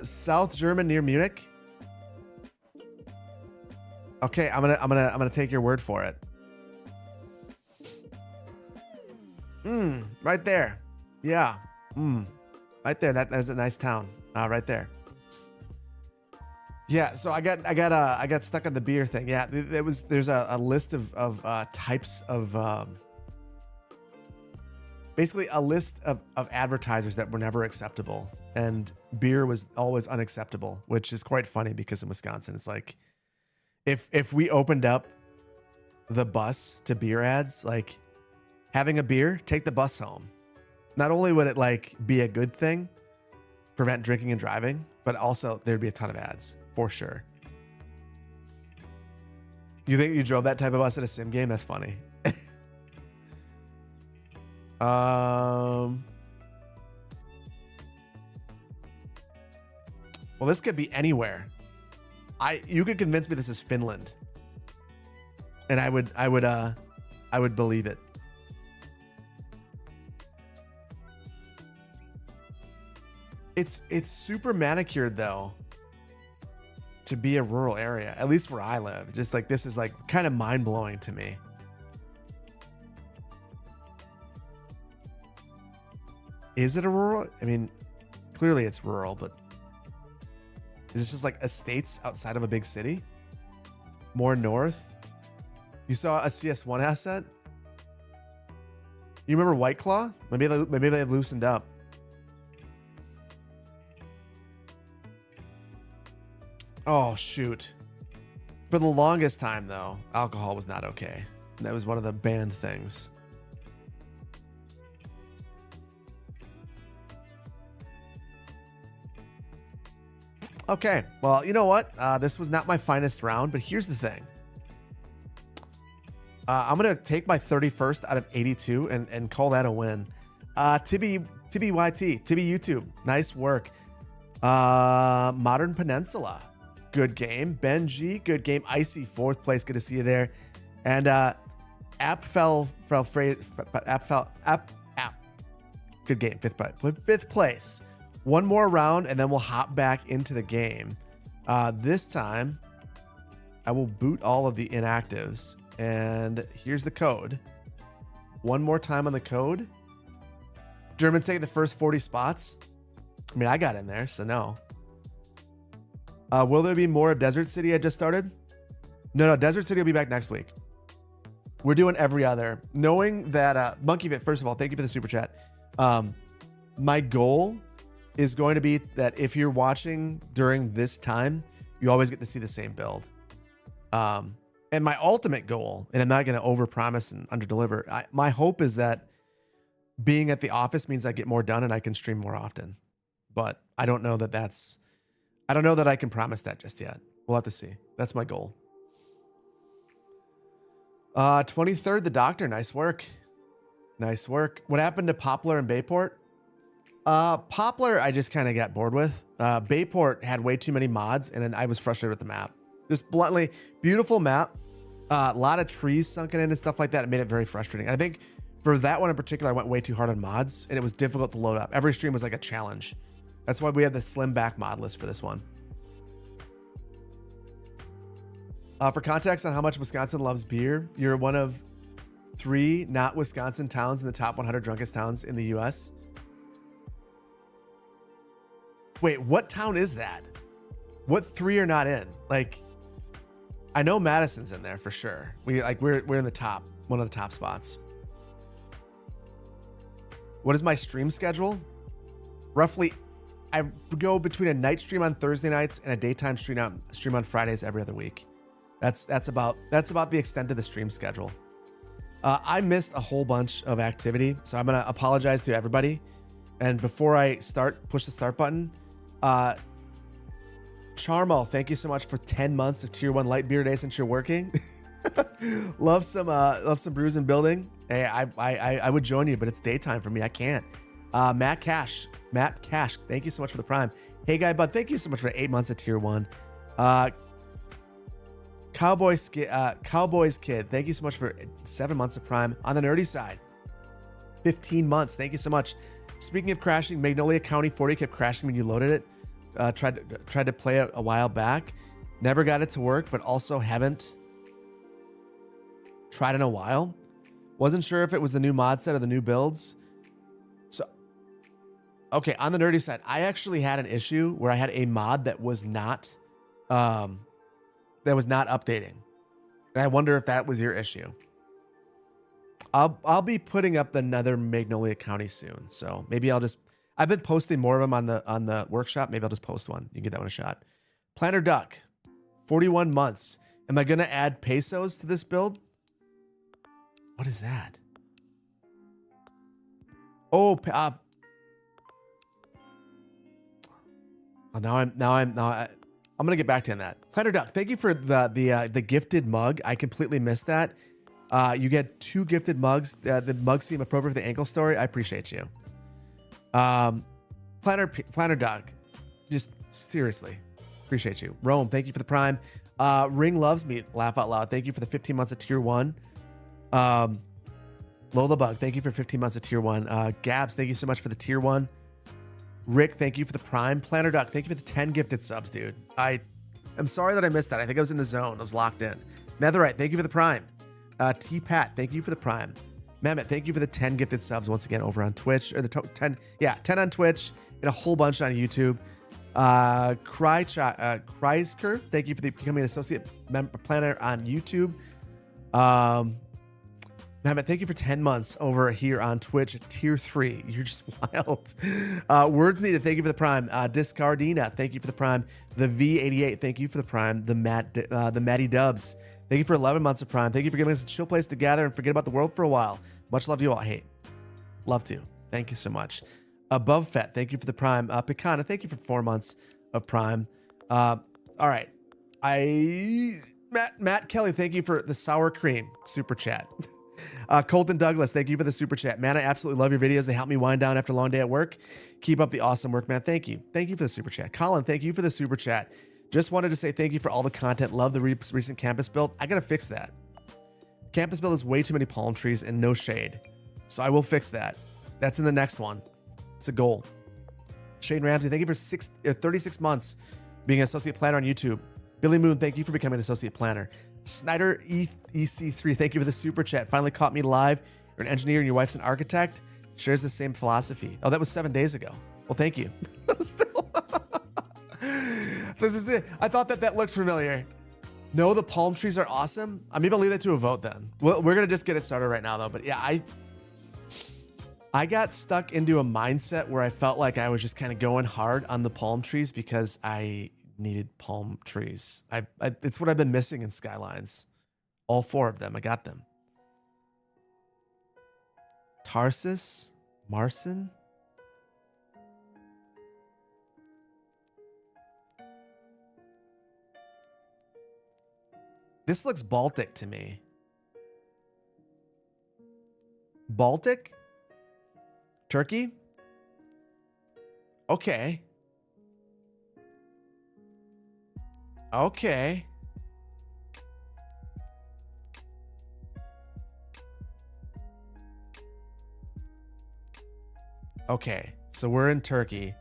Speaker 1: South German near Munich. Okay, I'm gonna take your word for it. Right there. Yeah. Right there. That's a nice town. Right there. Yeah, so I got stuck on the beer thing. Yeah, there's a list of types of basically a list of advertisers that were never acceptable, and beer was always unacceptable, which is quite funny because in Wisconsin it's like if we opened up the bus to beer ads, like having a beer, take the bus home. Not only would it like be a good thing, prevent drinking and driving, but also there'd be a ton of ads. For sure. You think you drove that type of bus at a sim game? That's funny. Well, this could be anywhere. You could convince me this is Finland, and I would believe it. It's super manicured though. To be a rural area, at least where I live. Just like this is like kind of mind-blowing to me. Is it a rural? I mean, clearly it's rural, but is this just like estates outside of a big city? More north? You saw a CS1 asset? You remember White Claw? Maybe they loosened up. Oh, shoot. For the longest time, though, alcohol was not okay. That was one of the banned things. Okay, well, you know what? This was not my finest round, but here's the thing. I'm going to take my 31st out of 82 and call that a win. Tibby YT, Tibby YouTube, nice work. Modern Peninsula. Good game. Benji, good game. Icy, 4th place. Good to see you there. And Good game. Fifth place. One more round, and then we'll hop back into the game. This time, I will boot all of the inactives. And here's the code. One more time on the code. Germans taking the first 40 spots. I mean, I got in there, so no. Will there be more of Desert City I just started? No, Desert City will be back next week. We're doing every other. Knowing that, MonkeyFit, first of all, thank you for the super chat. My goal is going to be that if you're watching during this time, you always get to see the same build. And my ultimate goal, and I'm not going to overpromise and underdeliver, my hope is that being at the office means I get more done and I can stream more often. But I don't know that I don't know that I can promise that just yet. We'll have to see. That's my goal. 23rd, the Doctor. Nice work. Nice work. What happened to Poplar and Bayport? Poplar, I just kind of got bored with. Bayport had way too many mods, and then I was frustrated with the map. Just bluntly, beautiful map. A lot of trees sunken in and stuff like that. It made it very frustrating. I think for that one in particular, I went way too hard on mods, and it was difficult to load up. Every stream was like a challenge. That's why we have the slim back mod list for this one. For context on how much Wisconsin loves beer, you're one of 3 not Wisconsin towns in the top 100 drunkest towns in the U.S. Wait, what town is that? What 3 are not in? Like, I know Madison's in there for sure. We're in the top, one of the top spots. What is my stream schedule? Roughly, I go between a night stream on Thursday nights and a daytime stream on Fridays every other week. That's about the extent of the stream schedule. I missed a whole bunch of activity, so I'm gonna apologize to everybody. And before I push the start button. Charmal, thank you so much for 10 months of tier 1 light beer day since you're working. love some brews and building. Hey, I would join you, but it's daytime for me. I can't. Matt Cash, thank you so much for the prime. Hey guy, bud, thank you so much for 8 months of tier 1. Cowboys Kid, thank you so much for 7 months of prime. On the nerdy side, 15 months. Thank you so much. Speaking of crashing, Magnolia County 40 kept crashing when you loaded it. Tried to play it a while back. Never got it to work, but also haven't tried in a while. Wasn't sure if it was the new mod set or the new builds. So, okay, on the nerdy side, I actually had an issue where I had a mod that was not updating. And I wonder if that was your issue. I'll be putting up another Magnolia County soon. So maybe I've been posting more of them on the workshop. Maybe I'll just post one. You can get that one a shot. Planter Duck, 41 months. Am I going to add pesos to this build? What is that? Oh, I'm going to get back to you on that. Planter Duck, thank you for the gifted mug. I completely missed that. You get 2 gifted mugs. The mugs seem appropriate for the ankle story. I appreciate you. Planter Duck, just seriously appreciate you. Rome, thank you for the prime. Ring loves me. Laugh out loud. Thank you for the 15 months of tier 1. Lola Bug, thank you for 15 months of tier 1. Gabs, thank you so much for the tier 1. Rick, thank you for the prime. Planter Duck, thank you for the 10 gifted subs, dude. I'm sorry that I missed that. I think I was in the zone. I was locked in. Netherite, thank you for the prime. T-Pat, thank you for the prime. Mehmet, thank you for the 10 gifted subs once again over on Twitch. Or the 10 on Twitch and a whole bunch on YouTube. Kreisker, thank you for becoming an associate planner on YouTube. Mehmet, thank you for 10 months over here on Twitch at tier 3. You're just wild. Words needed, thank you for the prime. Discardina, thank you for the prime. The V88, thank you for the prime. The Matty Dubs, thank you for 11 months of prime. Thank you for giving us a chill place to gather and forget about the world for a while. Much love to you all. Hey, love to. Thank you so much. Above Fett, thank you for the prime. Picana, thank you for 4 months of prime. All right. Matt Kelly, thank you for the sour cream super chat. Colton Douglas, thank you for the super chat. Man, I absolutely love your videos. They help me wind down after a long day at work. Keep up the awesome work, man. Thank you. Thank you for the super chat. Colin, thank you for the super chat. Just wanted to say thank you for all the content. Love the recent campus build. I got to fix that. Campus build has way too many palm trees and no shade. So I will fix that. That's in the next one. It's a goal. Shane Ramsey, thank you for 36 months being an associate planner on YouTube. Billy Moon, thank you for becoming an associate planner. Snyder EC3, thank you for the super chat. Finally caught me live. You're an engineer and your wife's an architect. Shares the same philosophy. Oh, that was 7 days ago. Well, thank you. Still. This is it. I thought that looked familiar. No, the palm trees are awesome. Maybe I'll leave that to a vote then. Well, we're going to just get it started right now though. But yeah, I got stuck into a mindset where I felt like I was just kind of going hard on the palm trees because I needed palm trees. It's what I've been missing in Skylines. All 4 of them. I got them. Tarsus, Marson. This looks Baltic to me. Baltic? Turkey? Okay. Okay. Okay. So we're in Turkey.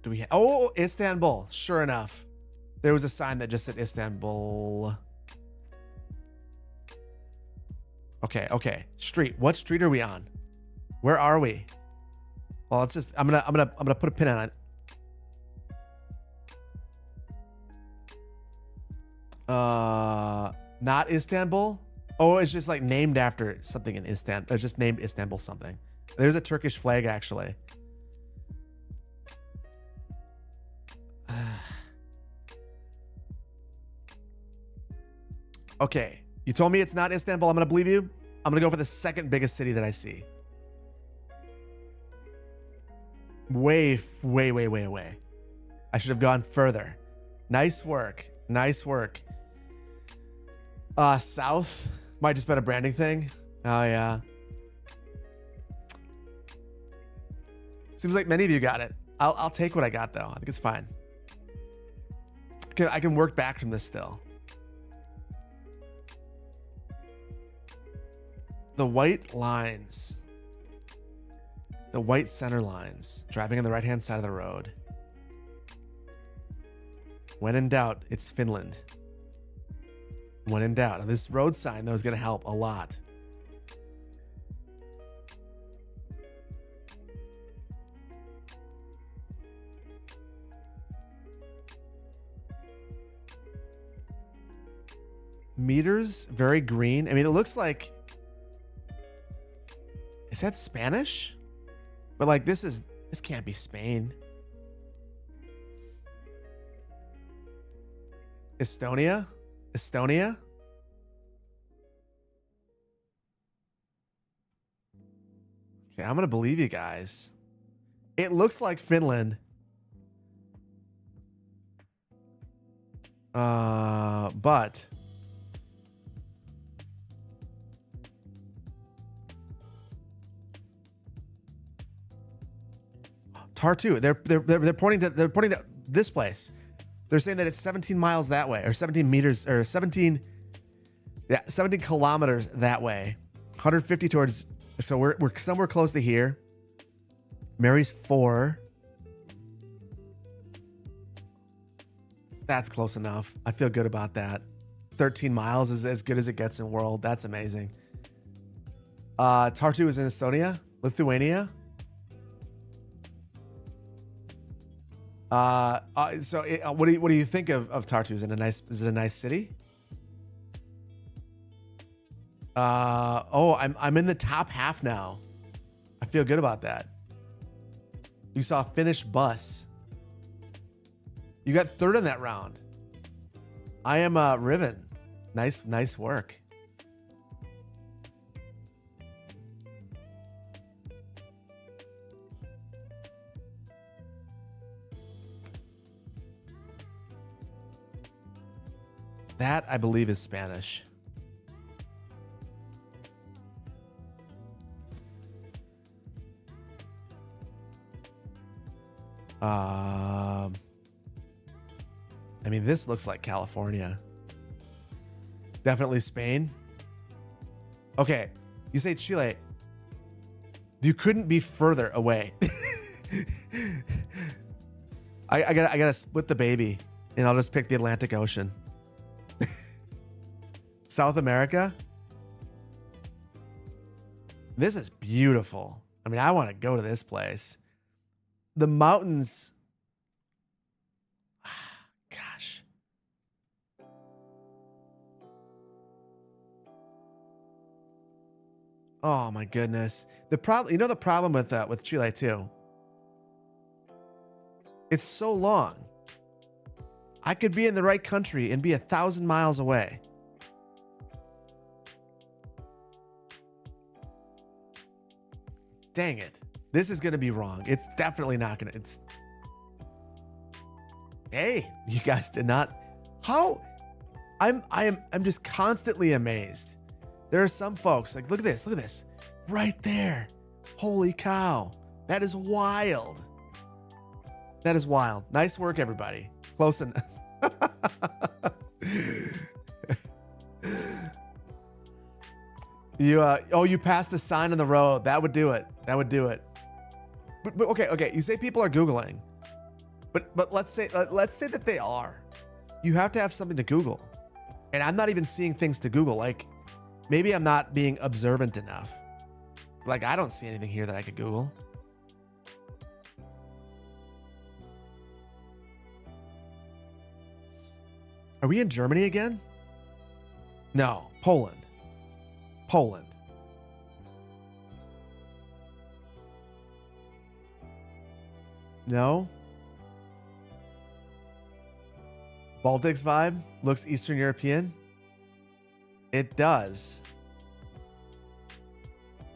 Speaker 1: Do we oh, Istanbul. Sure enough. There was a sign that just said Istanbul. Okay, okay. Street. What street are we on? Where are we? Well, let's just I'm gonna put a pin on it. Not Istanbul. Oh, it's just like named after something in Istanbul. It's just named Istanbul something. There's a Turkish flag actually. Okay, you told me it's not Istanbul. I'm gonna believe you. I'm gonna go for the second biggest city that I see. Way. I should have gone further. Nice work. Nice work. South might just been a branding thing. Oh yeah. Seems like many of you got it. I'll take what I got though. I think it's fine. I can work back from this still. The white lines. The white center lines. Driving on the right-hand side of the road. When in doubt, it's Finland. When in doubt. This road sign, though, is going to help a lot. Meters, very green. I mean, it looks like... Is that Spanish? But like, this can't be Spain. Estonia? Estonia? Okay, I'm gonna believe you guys. It looks like Finland. But Tartu. They're pointing to this place. They're saying that it's 17 miles that way, or 17 meters, or 17 kilometers that way. 150 towards. So we're somewhere close to here. Mary's 4. That's close enough. I feel good about that. 13 miles is as good as it gets in world. That's amazing. Tartu is in Estonia, Lithuania. What do you think of Tartu? Is it a nice city? I'm in the top half now. I feel good about that. You saw a Finnish bus. You got third in that round. I am Riven. Nice work. That, I believe, is Spanish. I mean, this looks like California. Definitely Spain. Okay, you say Chile. You couldn't be further away. I gotta split the baby, and I'll just pick the Atlantic Ocean. South America. This is beautiful. I mean, I want to go to this place. The mountains. Gosh. Oh my goodness. The problem, you know, the problem with Chile too. It's so long. I could be in the right country and be 1,000 miles away. Dang it. This is going to be wrong. It's definitely not going to. It's. Hey, you guys did not. How? I'm just constantly amazed. There are some folks like, look at this right there. Holy cow. That is wild. That is wild. Nice work, everybody. Close enough. You passed the sign on the road. That would do it. That would do it. But okay. You say people are Googling, but let's say that they are. You have to have something to Google, and I'm not even seeing things to Google. Like, maybe I'm not being observant enough. Like, I don't see anything here that I could Google. Are we in Germany again? No, Poland. No. Baltics vibe looks Eastern European. It does.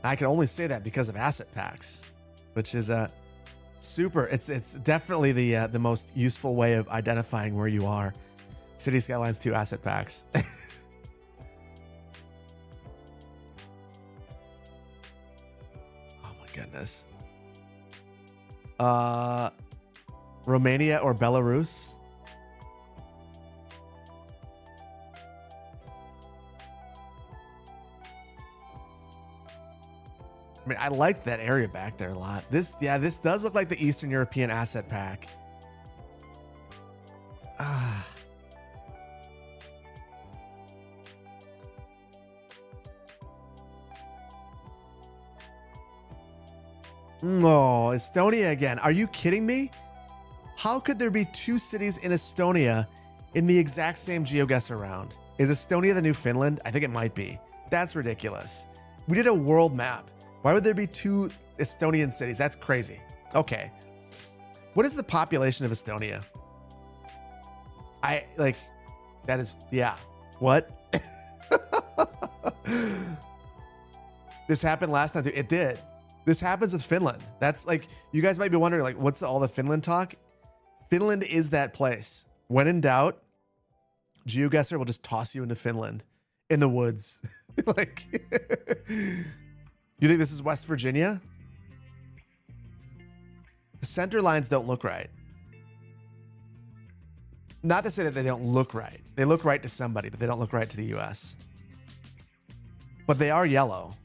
Speaker 1: I can only say that because of asset packs, which is a super. It's definitely the most useful way of identifying where you are. City Skylines 2 asset packs. Oh my goodness. Romania or Belarus? I mean, I liked that area back there a lot. This does look like the Eastern European asset pack. No, Estonia again. Are you kidding me? How could there be two cities in Estonia in the exact same Geoguesser round? Is Estonia the new Finland? I think it might be. That's ridiculous. We did a world map. Why would there be two Estonian cities? That's crazy. Okay. What is the population of Estonia? That is, yeah. What? This happened last time too. It did. This happens with Finland. That's like, you guys might be wondering, like, what's all the Finland talk? Finland is that place. When in doubt, Geoguesser will just toss you into Finland in the woods. Like, you think this is West Virginia? The center lines don't look right. Not to say that they don't look right. They look right to somebody, but they don't look right to the US. But they are yellow.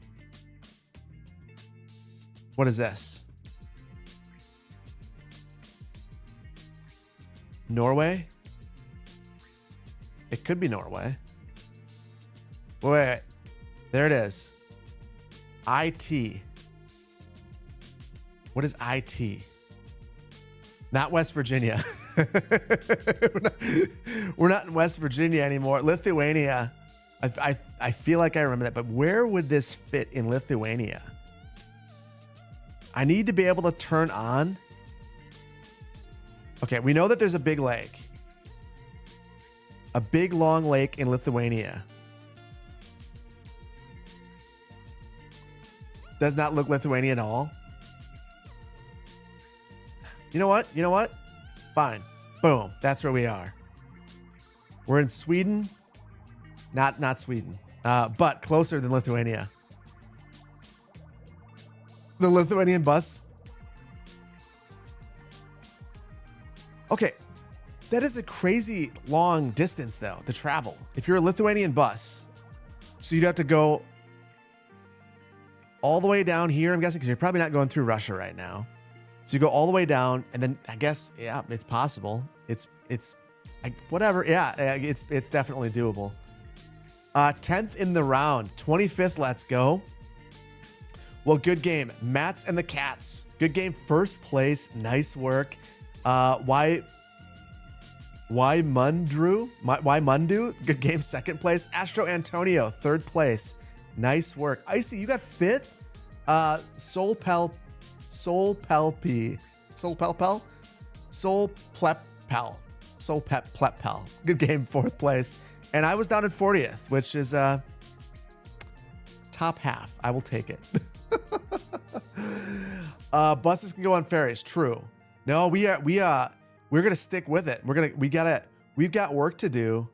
Speaker 1: What is this? Norway? It could be Norway. Wait. There it is. IT. What is IT? Not West Virginia. We're not in West Virginia anymore. Lithuania. I feel like I remember that, but where would this fit in Lithuania? I need to be able to turn on. Okay, we know that there's a big lake. A big, long lake in Lithuania. Does not look Lithuania at all. You know what? You know what? Fine. Boom. That's where we are. We're in Sweden. Not Sweden. But closer than Lithuania. The Lithuanian bus. Okay. That is a crazy long distance, though, to travel. If you're a Lithuanian bus, so you'd have to go all the way down here, I'm guessing, because you're probably not going through Russia right now. So you go all the way down, and then I guess, yeah, it's possible. Whatever. Yeah, it's definitely doable. 10th in the round, 25th. Let's go. Well, good game, Mats and the Cats. Good game, first place. Nice work. Why Mundu? Good game, second place. Astro Antonio, third place. Nice work. Icy, you got fifth. Soul Plepel. Good game, fourth place. And I was down at 40th, which is top half. I will take it. Buses can go on ferries. True. No, we're gonna stick with it. We've got work to do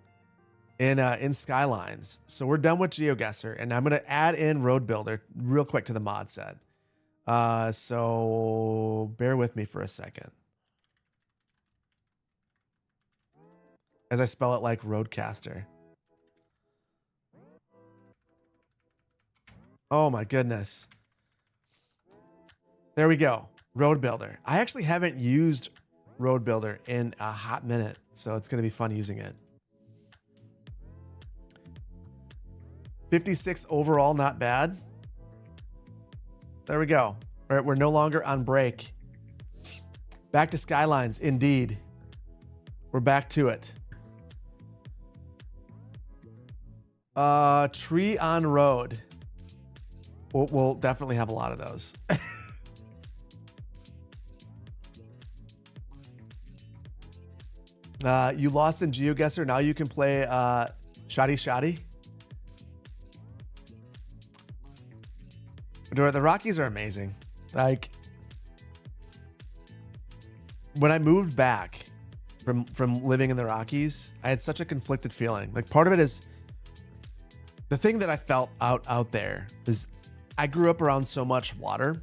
Speaker 1: in Skylines. So we're done with Geoguesser, and I'm gonna add in Road Builder real quick to the mod set. So bear with me for a second as I spell it like Roadcaster. Oh my goodness. There we go. Road Builder. I actually haven't used Road Builder in a hot minute, so it's going to be fun using it. 56 overall, not bad. There we go. All right, we're no longer on break. Back to Skylines, indeed. We're back to it. Tree on road. We'll definitely have a lot of those. You lost in Geoguesser. Now you can play Shoddy Shoddy. The Rockies are amazing. Like, when I moved back from living in the Rockies, I had such a conflicted feeling. Like, part of it is the thing that I felt out there is I grew up around so much water.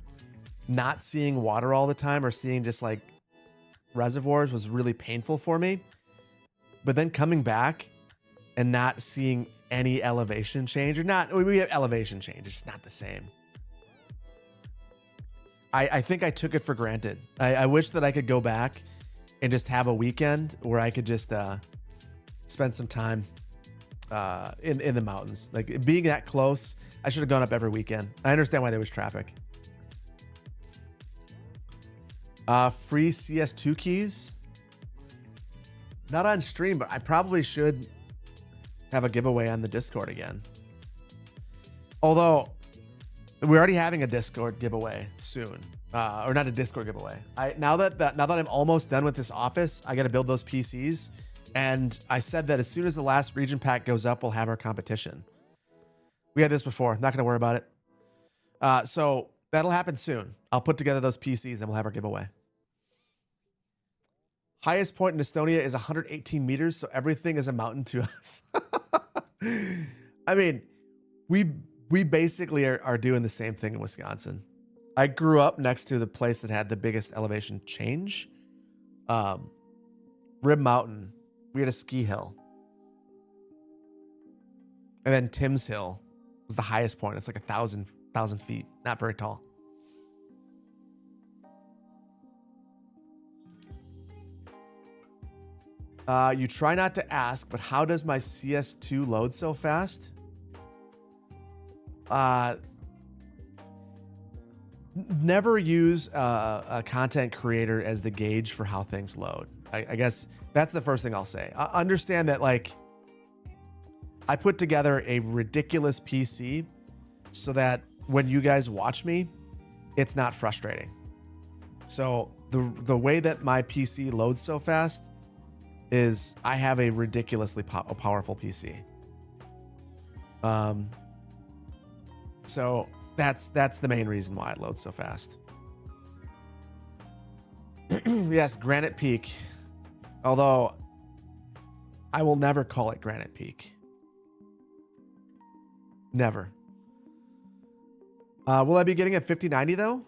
Speaker 1: Not seeing water all the time or seeing just like reservoirs was really painful for me. But then coming back and not seeing any elevation change, or not, we have elevation change, it's just not the same. I think I took it for granted. I wish that I could go back and just have a weekend where I could just spend some time in the mountains. Like, being that close, I should have gone up every weekend. I understand why there was traffic. Free CS2 keys. Not on stream, but I probably should have a giveaway on the Discord again. Although we're already having a Discord giveaway soon, or not a Discord giveaway. Now that I'm almost done with this office, I got to build those PCs, and I said that as soon as the last region pack goes up, we'll have our competition. We had this before. Not going to worry about it. So that'll happen soon. I'll put together those PCs and we'll have our giveaway. Highest point in Estonia is 118 meters, so everything is a mountain to us. I mean, we basically are doing the same thing in Wisconsin. I grew up next to the place that had the biggest elevation change. Rib Mountain, we had a ski hill. And then Tim's Hill was the highest point. It's like 1,000 feet, not very tall. You try not to ask, but how does my CS2 load so fast? Never use a content creator as the gauge for how things load. I guess that's the first thing I'll say. Understand that, like, I put together a ridiculous PC so that when you guys watch me, it's not frustrating. So the way that my PC loads so fast is I have a ridiculously powerful PC. So that's the main reason why it loads so fast. Yes, Granite Peak. Although I will never call it Granite Peak. Never. Will I be getting a 5090 though?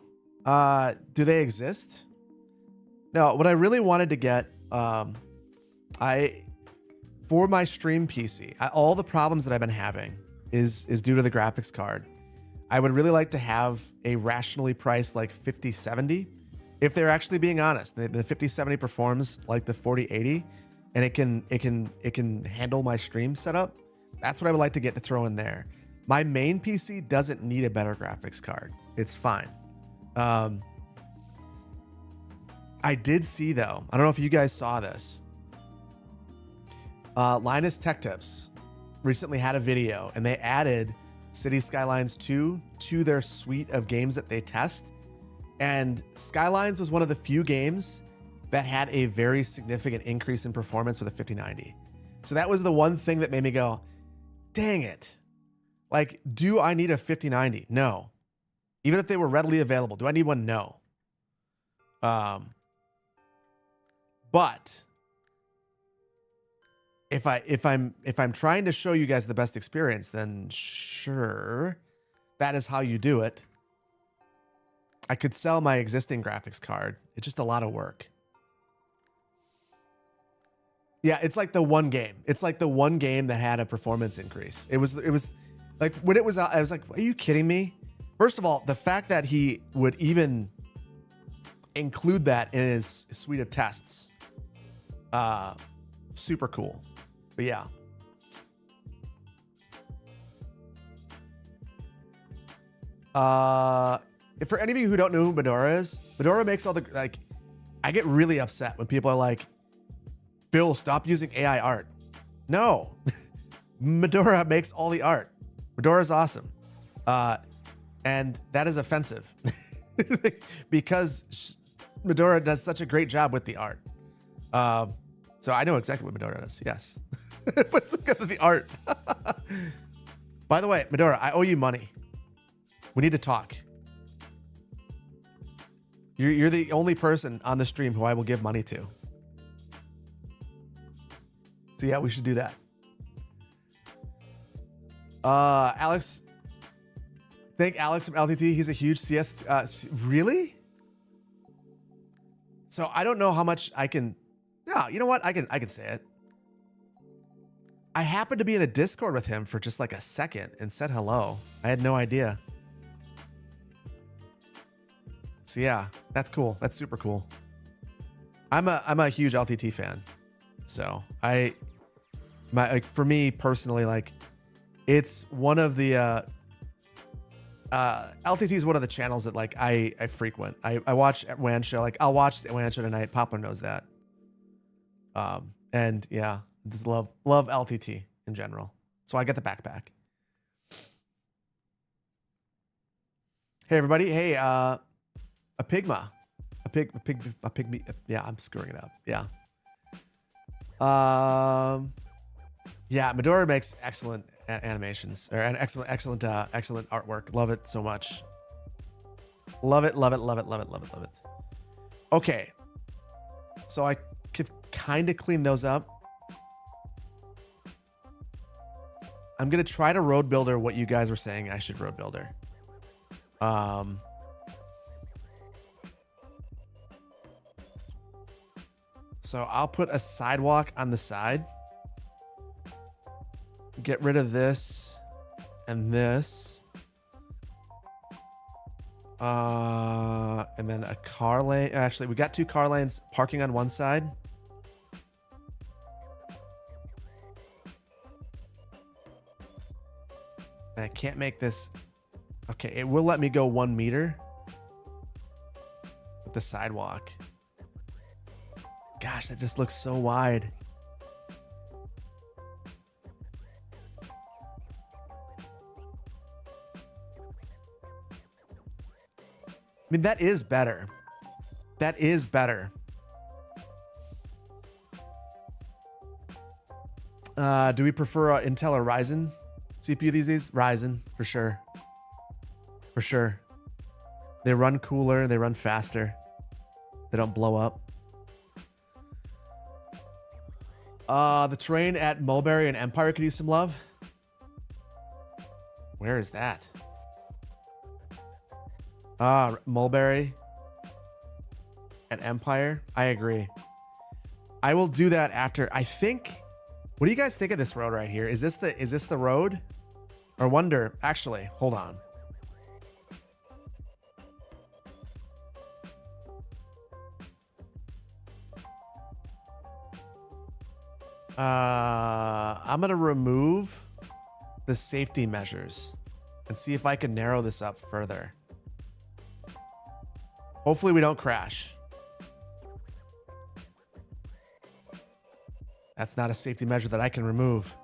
Speaker 1: Do they exist? No, what I really wanted to get, for my stream PC, all the problems that I've been having is due to the graphics card. I would really like to have a rationally priced like 5070. If they're actually being honest, the 5070 performs like the 4080, and it can handle my stream setup. That's what I would like to get to throw in there. My main PC doesn't need a better graphics card. It's fine. I did see though, I don't know if you guys saw this. Linus Tech Tips recently had a video, and they added City Skylines 2 to their suite of games that they test. And Skylines was one of the few games that had a very significant increase in performance with a 5090. So that was the one thing that made me go, dang it. Like, do I need a 5090? No. Even if they were readily available, do I need one? No. But if I'm trying to show you guys the best experience, then sure, that is how you do it. I could sell my existing graphics card. It's just a lot of work. Yeah, it's like the one game. It's like the one game that had a performance increase. It was like when it was out, I was like, are you kidding me? First of all, the fact that he would even include that in his suite of tests, super cool. But yeah. For any of you who don't know who Medora is, Medora makes all the, like, I get really upset when people are like, Phil, stop using AI art. No, Medora makes all the art. Medora is awesome. And that is offensive because Medora does such a great job with the art. So I know exactly what Medora does. Yes. What's the art? By the way, Medora, I owe you money. We need to talk. You're the only person on the stream who I will give money to. So yeah, we should do that. Alex, thank Alex from LTT. He's a huge CS. Really? So I don't know how much I can. No, you know what? I can say it. I happened to be in a Discord with him for just like a second and said hello. I had no idea. So yeah, that's cool. That's super cool. I'm a huge LTT fan. So for me personally, like, it's one of the LTT is one of the channels that like I frequent. I watch WAN show. Like, I'll watch the WAN show tonight. Papa knows that. And yeah, just love LTT in general. So I get the backpack. Hey everybody. Hey, a Pigma. A pygmy. Yeah, I'm screwing it up. Yeah. Yeah, Medora makes excellent animations, or an excellent artwork. Love it so much. Love it. Okay. So I could kind of clean those up. I'm going to try to road builder what you guys were saying I should road builder. So I'll put a sidewalk on the side. Get rid of this and this. And then a car lane. Actually, we got two car lanes, parking on one side. And I can't make this. Okay, it will let me go 1 meter with the sidewalk. Gosh, that just looks so wide. I mean, that is better. That is better. Do we prefer Intel or Ryzen CPU these days? Ryzen, for sure. For sure. They run cooler. They run faster. They don't blow up. The terrain at Mulberry and Empire could use some love. Where is that? Mulberry and Empire. I agree. I will do that after. I think. What do you guys think of this road right here? Is this the road? Or wonder? Actually, hold on. I'm going to remove the safety measures and see if I can narrow this up further. Hopefully we don't crash. That's not a safety measure that I can remove.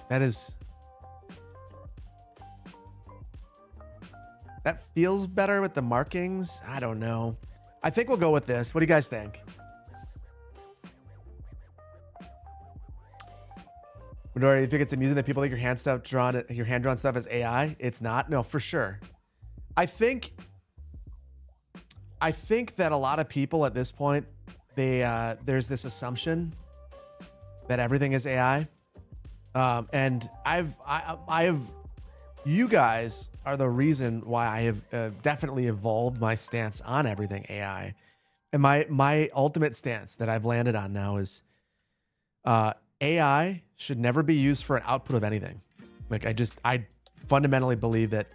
Speaker 1: That feels better with the markings. I don't know. I think we'll go with this. What do you guys think? Midori, you think it's amusing that people think your hand-drawn stuff is AI? It's not. No, for sure. I think that a lot of people at this point, there's this assumption that everything is AI. And you guys are the reason why I have definitely evolved my stance on everything AI. And my ultimate stance that I've landed on now is AI should never be used for an output of anything. Like I fundamentally believe that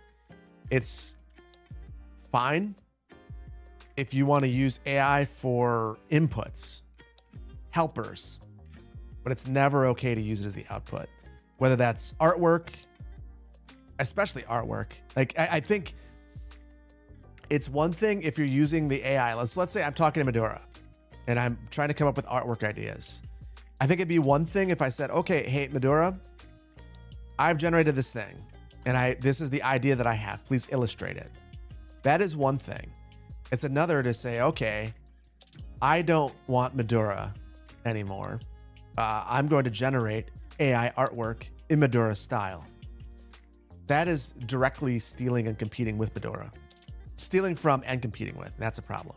Speaker 1: it's fine if you want to use AI for inputs, helpers, but it's never okay to use it as the output, whether that's artwork, especially artwork. Like I think it's one thing if you're using the AI. Let's say I'm talking to Medora and I'm trying to come up with artwork ideas. I think it'd be one thing if I said, okay, hey, Medora, I've generated this thing and this is the idea that I have. Please illustrate it. That is one thing. It's another to say, okay, I don't want Medora anymore. I'm going to generate AI artwork in Medora style. That is directly stealing and competing with Medora. Stealing from and competing with. That's a problem.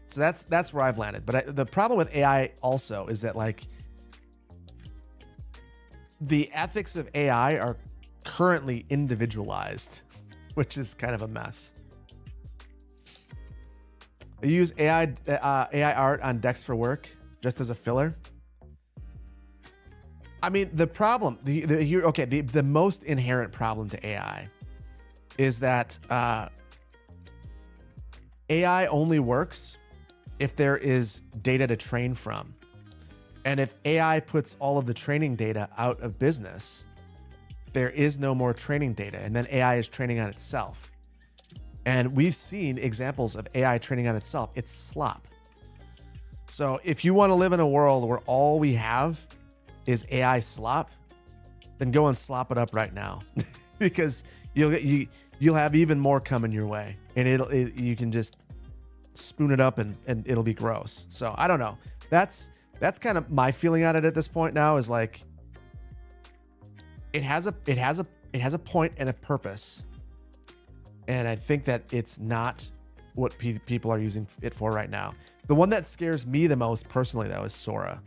Speaker 1: So that's where I've landed. But the problem with AI also is that like the ethics of AI are currently individualized, which is kind of a mess. You use AI art on decks for work just as a filler. I mean, the problem, the most inherent problem to AI is that AI only works if there is data to train from. And if AI puts all of the training data out of business, there is no more training data. And then AI is training on itself. And we've seen examples of AI training on itself. It's slop. So if you want to live in a world where all we have is AI slop, then go and slop it up right now, because you'll have even more coming your way, and you can just spoon it up and it'll be gross. So I don't know. That's kind of my feeling on it at this point now, is like it has a point and a purpose, and I think that it's not what people are using it for right now. The one that scares me the most personally, though, is Sora.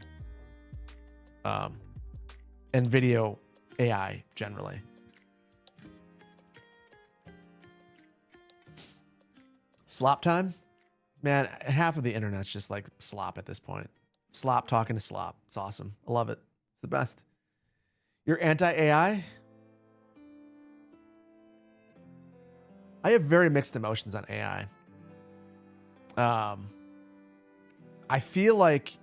Speaker 1: And video AI generally. Slop time? Man, half of the internet's just like slop at this point. Slop talking to slop. It's awesome. I love it. It's the best. You're anti-AI? I have very mixed emotions on AI. I feel like,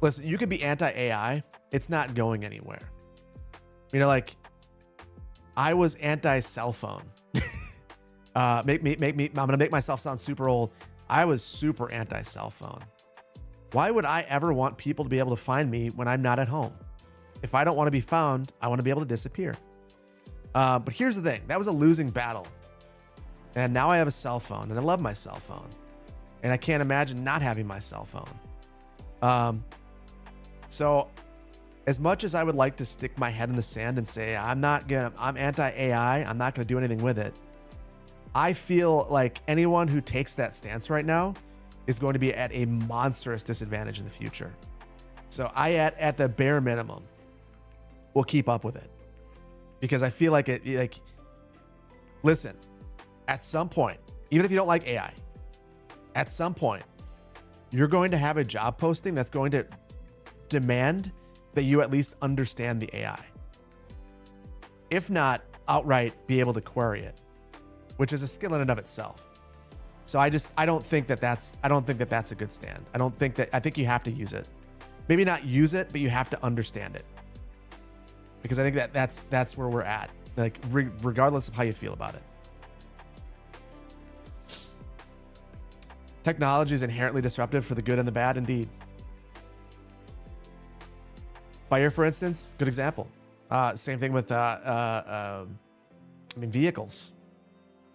Speaker 1: listen, you can be anti-AI. It's not going anywhere. You know, like I was anti-cell phone. I'm gonna make myself sound super old. I was super anti-cell phone. Why would I ever want people to be able to find me when I'm not at home? If I don't want to be found, I want to be able to disappear. But here's the thing. That was a losing battle. And now I have a cell phone, and I love my cell phone. And I can't imagine not having my cell phone. So as much as I would like to stick my head in the sand and say, I'm anti-AI, I'm not going to do anything with it, I feel like anyone who takes that stance right now is going to be at a monstrous disadvantage in the future. So I, at the bare minimum, will keep up with it, because I feel like listen, at some point, even if you don't like AI, at some point, you're going to have a job posting that's going to demand that you at least understand the AI. If not, outright be able to query it, which is a skill in and of itself. So I don't think that that's a good stand. I think you have to use it. Maybe not use it, but you have to understand it. Because I think that's where we're at. Like regardless of how you feel about it. Technology is inherently disruptive for the good and the bad, indeed. Fire, for instance, good example. Same thing with vehicles.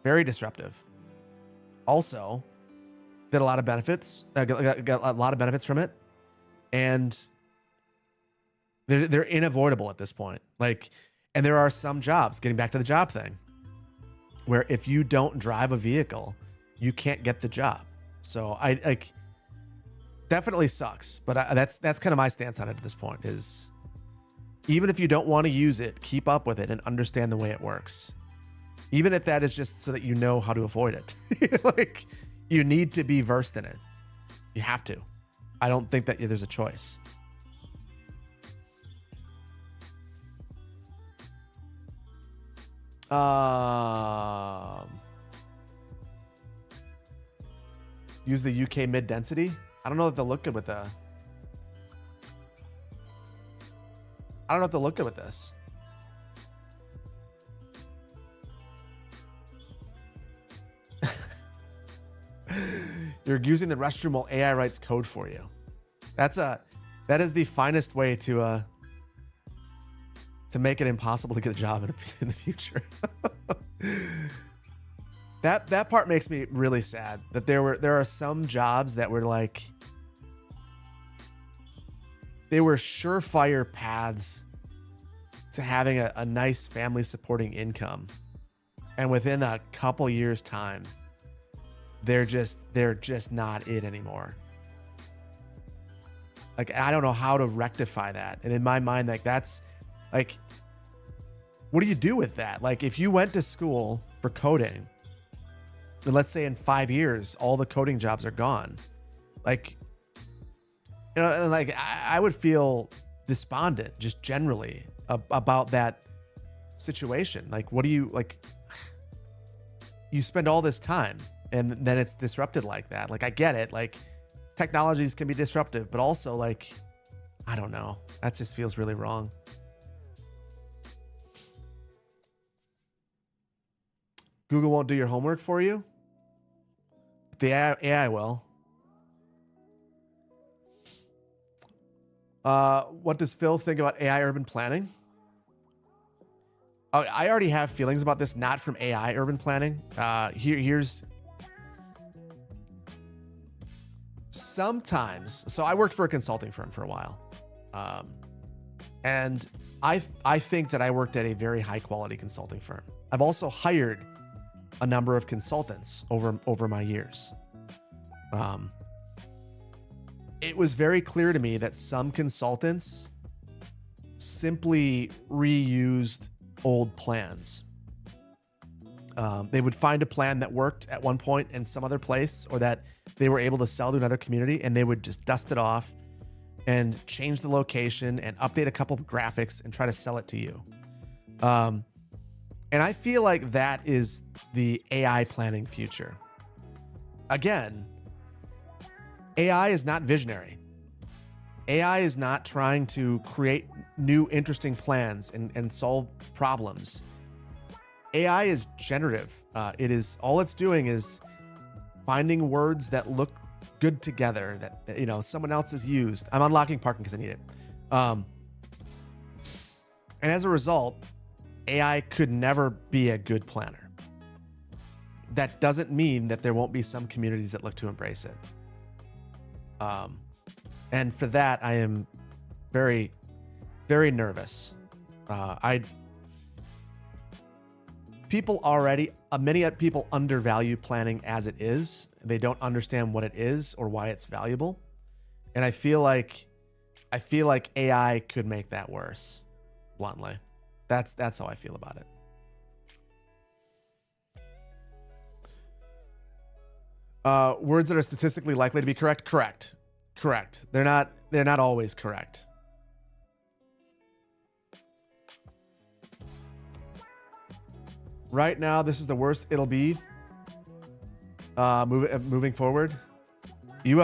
Speaker 1: Very disruptive. Also, did a lot of benefits. Got a lot of benefits from it, and they're unavoidable at this point. Like, and there are some jobs. Getting back to the job thing, where if you don't drive a vehicle, you can't get the job. So I like definitely sucks. But that's kind of my stance on it at this point. Is even if you don't want to use it, keep up with it and understand the way it works. Even if that is just so that you know how to avoid it. Like, you need to be versed in it. You have to. I don't think that there's a choice. Use the UK mid density. I don't know if they'll look good with the. I don't know if they'll look good with this. You're using the restroom while AI writes code for you. That is the finest way to make it impossible to get a job in the future. That part makes me really sad that there are some jobs that were like, they were surefire paths to having a nice family supporting income, and within a couple years time, they're just not it anymore. Like, I don't know how to rectify that. And in my mind, like, that's like, what do you do with that? Like, if you went to school for coding, and let's say in 5 years, all the coding jobs are gone. Like, you know, and like, I would feel despondent just generally about that situation. Like, what do you, like, you spend all this time and then it's disrupted like that. Like, I get it. Like, technologies can be disruptive, but also, like, I don't know. That just feels really wrong. Google won't do your homework for you. The AI will. What does Phil think about AI urban planning? I already have feelings about this, not from AI urban planning. Here's sometimes. So I worked for a consulting firm for a while, and I think that I worked at a very high quality consulting firm. I've also hired a number of consultants over my years. It was very clear to me that some consultants simply reused old plans. They would find a plan that worked at one point in some other place, or that they were able to sell to another community, and they would just dust it off and change the location and update a couple of graphics and try to sell it to you. And I feel like that is the AI planning future. Again, AI is not visionary. AI is not trying to create new interesting plans and solve problems. AI is generative. It is, all it's doing is finding words that look good together, that, you know, someone else has used. I'm unlocking parking because I need it. And as a result, AI could never be a good planner. That doesn't mean that there won't be some communities that look to embrace it. And for that, I am very, very nervous. Many people undervalue planning as it is. They don't understand what it is or why it's valuable. And I feel like AI could make that worse, bluntly. That's how I feel about it. Words that are statistically likely to be correct. Correct. They're not always correct. Right now, this is the worst it'll be. Moving forward, you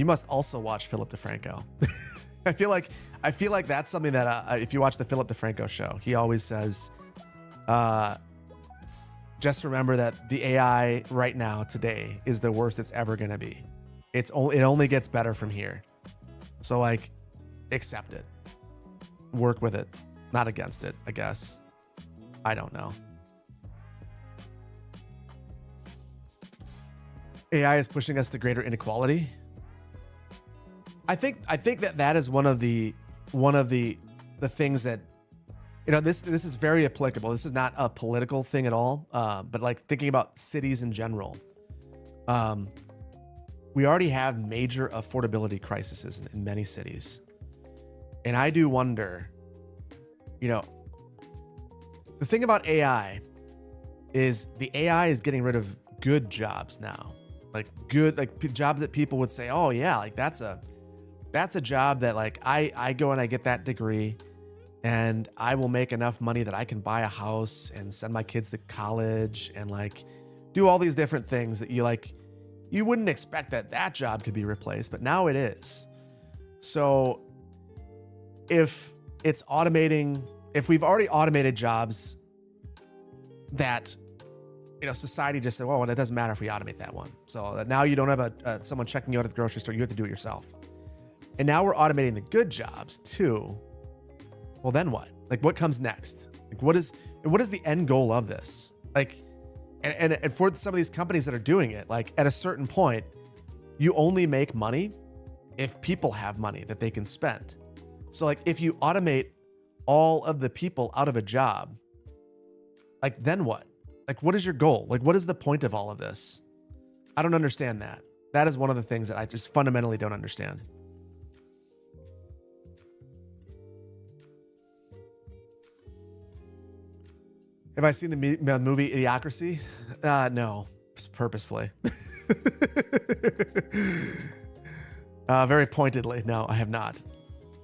Speaker 1: must also watch Philip DeFranco. I feel like that's something that if you watch the Philip DeFranco show, he always says, just remember that the AI right now today is the worst it's ever gonna be. It only gets better from here. So like, accept it, work with it, not against it, I guess. I don't know. AI is pushing us to greater inequality. I think that is one of the things that, you know, this is very applicable. This is not a political thing at all, but like thinking about cities in general. We already have major affordability crises in many cities. And I do wonder, you know, the thing about AI is the AI is getting rid of good jobs now. Like jobs that people would say, oh yeah, like that's a job that like I go and I get that degree and I will make enough money that I can buy a house and send my kids to college and like do all these different things that you wouldn't expect that job could be replaced, but now it is. So if we've already automated jobs that, you know, society just said, well, it doesn't matter if we automate that one. So now you don't have someone checking you out at the grocery store. You have to do it yourself. And now we're automating the good jobs too. Well, then what? Like, what comes next? Like, what is the end goal of this? Like, and for some of these companies that are doing it, like at a certain point, you only make money if people have money that they can spend. So like, if you automate all of the people out of a job, like then what? Like, what is your goal? Like, what is the point of all of this? I don't understand that. That is one of the things that I just fundamentally don't understand. Have I seen the movie Idiocracy? No, purposefully. Very pointedly, no, I have not.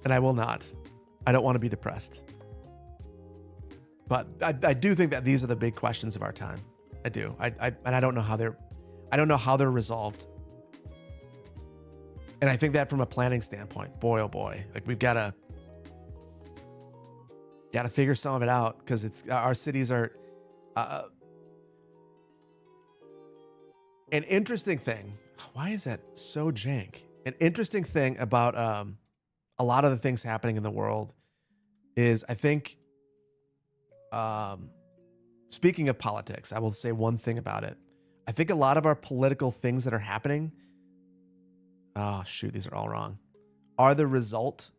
Speaker 1: And I will not. I don't want to be depressed. But I do think that these are the big questions of our time. I do. And I don't know how they're resolved. And I think that from a planning standpoint, boy, oh boy, like we've got to figure some of it out because our cities are an interesting thing. Why is that so jank? An interesting thing about a lot of the things happening in the world is, I think, speaking of politics, I will say one thing about it. I think a lot of our political things that are happening, oh shoot, these are all wrong, are the result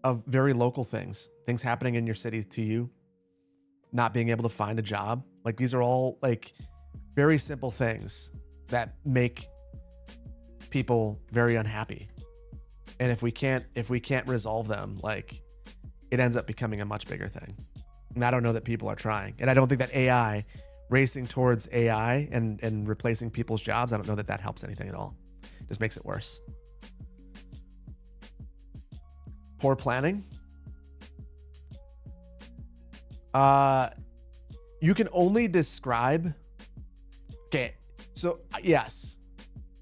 Speaker 1: of very local things happening in your city to you, not being able to find a job. Like these are all like very simple things that make people very unhappy. And if we can't resolve them, like it ends up becoming a much bigger thing. And I don't know that people are trying. And I don't think that AI racing towards AI and replacing people's jobs, I don't know that helps anything at all. It just makes it worse. Poor planning. You can only describe. Okay, so yes,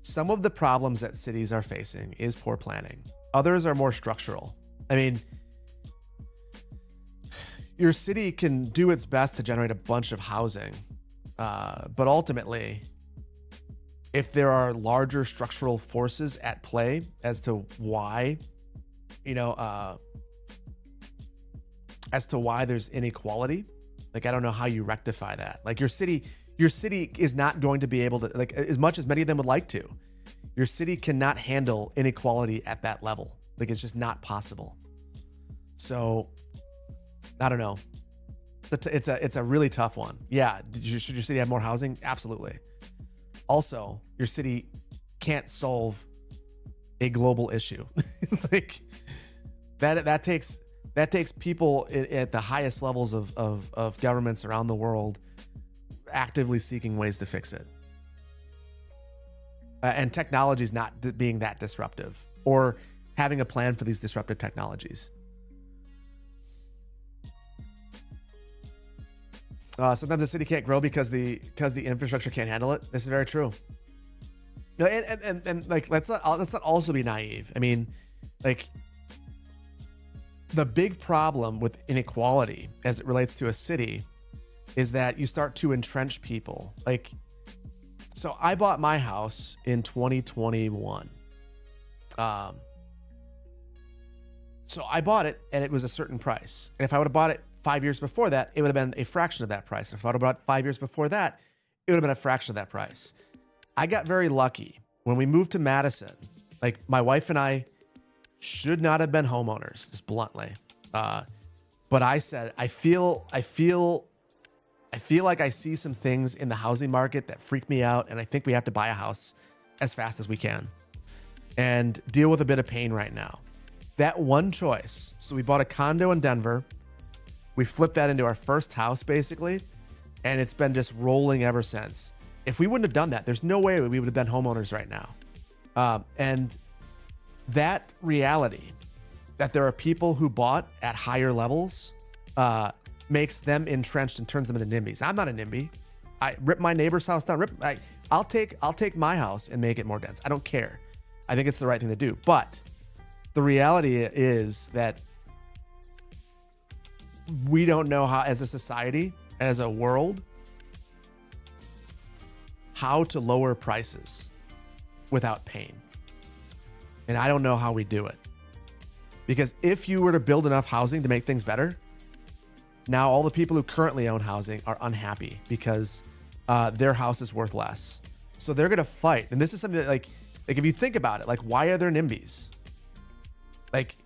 Speaker 1: some of the problems that cities are facing is poor planning. Others are more structural. I mean, your city can do its best to generate a bunch of housing, but ultimately, if there are larger structural forces at play as to why, as to why there's inequality, like I don't know how you rectify that. Like your city is not going to be able to, like as much as many of them would like to, your city cannot handle inequality at that level. Like it's just not possible. So I don't know. It's a really tough one. Yeah. Should your city have more housing? Absolutely. Also, your city can't solve a global issue. Like that takes people at the highest levels of governments around the world actively seeking ways to fix it. And technology is not being that disruptive or having a plan for these disruptive technologies. Sometimes the city can't grow because the infrastructure can't handle it. This is very true. No, and like let's not also be naive. I mean, like the big problem with inequality as it relates to a city is that you start to entrench people. Like, so I bought my house in 2021. So I bought it and it was a certain price. And if I would have bought it 5 years before that, it would have been a fraction of that price. If I would have bought it 5 years before that, it would have been a fraction of that price. I got very lucky when we moved to Madison. Like, my wife and I should not have been homeowners, just bluntly. But I said, I feel like I see some things in the housing market that freak me out, and I think we have to buy a house as fast as we can and deal with a bit of pain right now. That one choice. So we bought a condo in Denver. We flipped that into our first house, basically, and it's been just rolling ever since. If we wouldn't have done that, there's no way we would have been homeowners right now. And that reality that there are people who bought at higher levels makes them entrenched and turns them into NIMBYs. I'm not a NIMBY. I rip my neighbor's house down. I'll take my house and make it more dense. I don't care. I think it's the right thing to do. But the reality is that we don't know how, as a society, as a world, how to lower prices without pain. And I don't know how we do it. Because if you were to build enough housing to make things better, now all the people who currently own housing are unhappy because their house is worth less. So they're going to fight. And this is something that, like if you think about it, like, why are there NIMBYs? Like,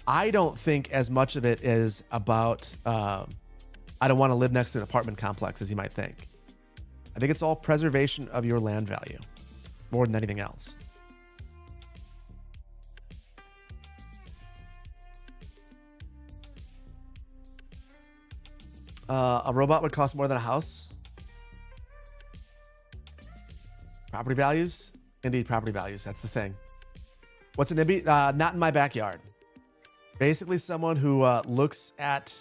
Speaker 1: I don't think as much of it is about, I don't want to live next to an apartment complex as you might think. I think it's all preservation of your land value more than anything else. A robot would cost more than a house. Property values? Indeed, property values. That's the thing. What's a NIMBY? Not in my backyard. Basically, someone who looks at,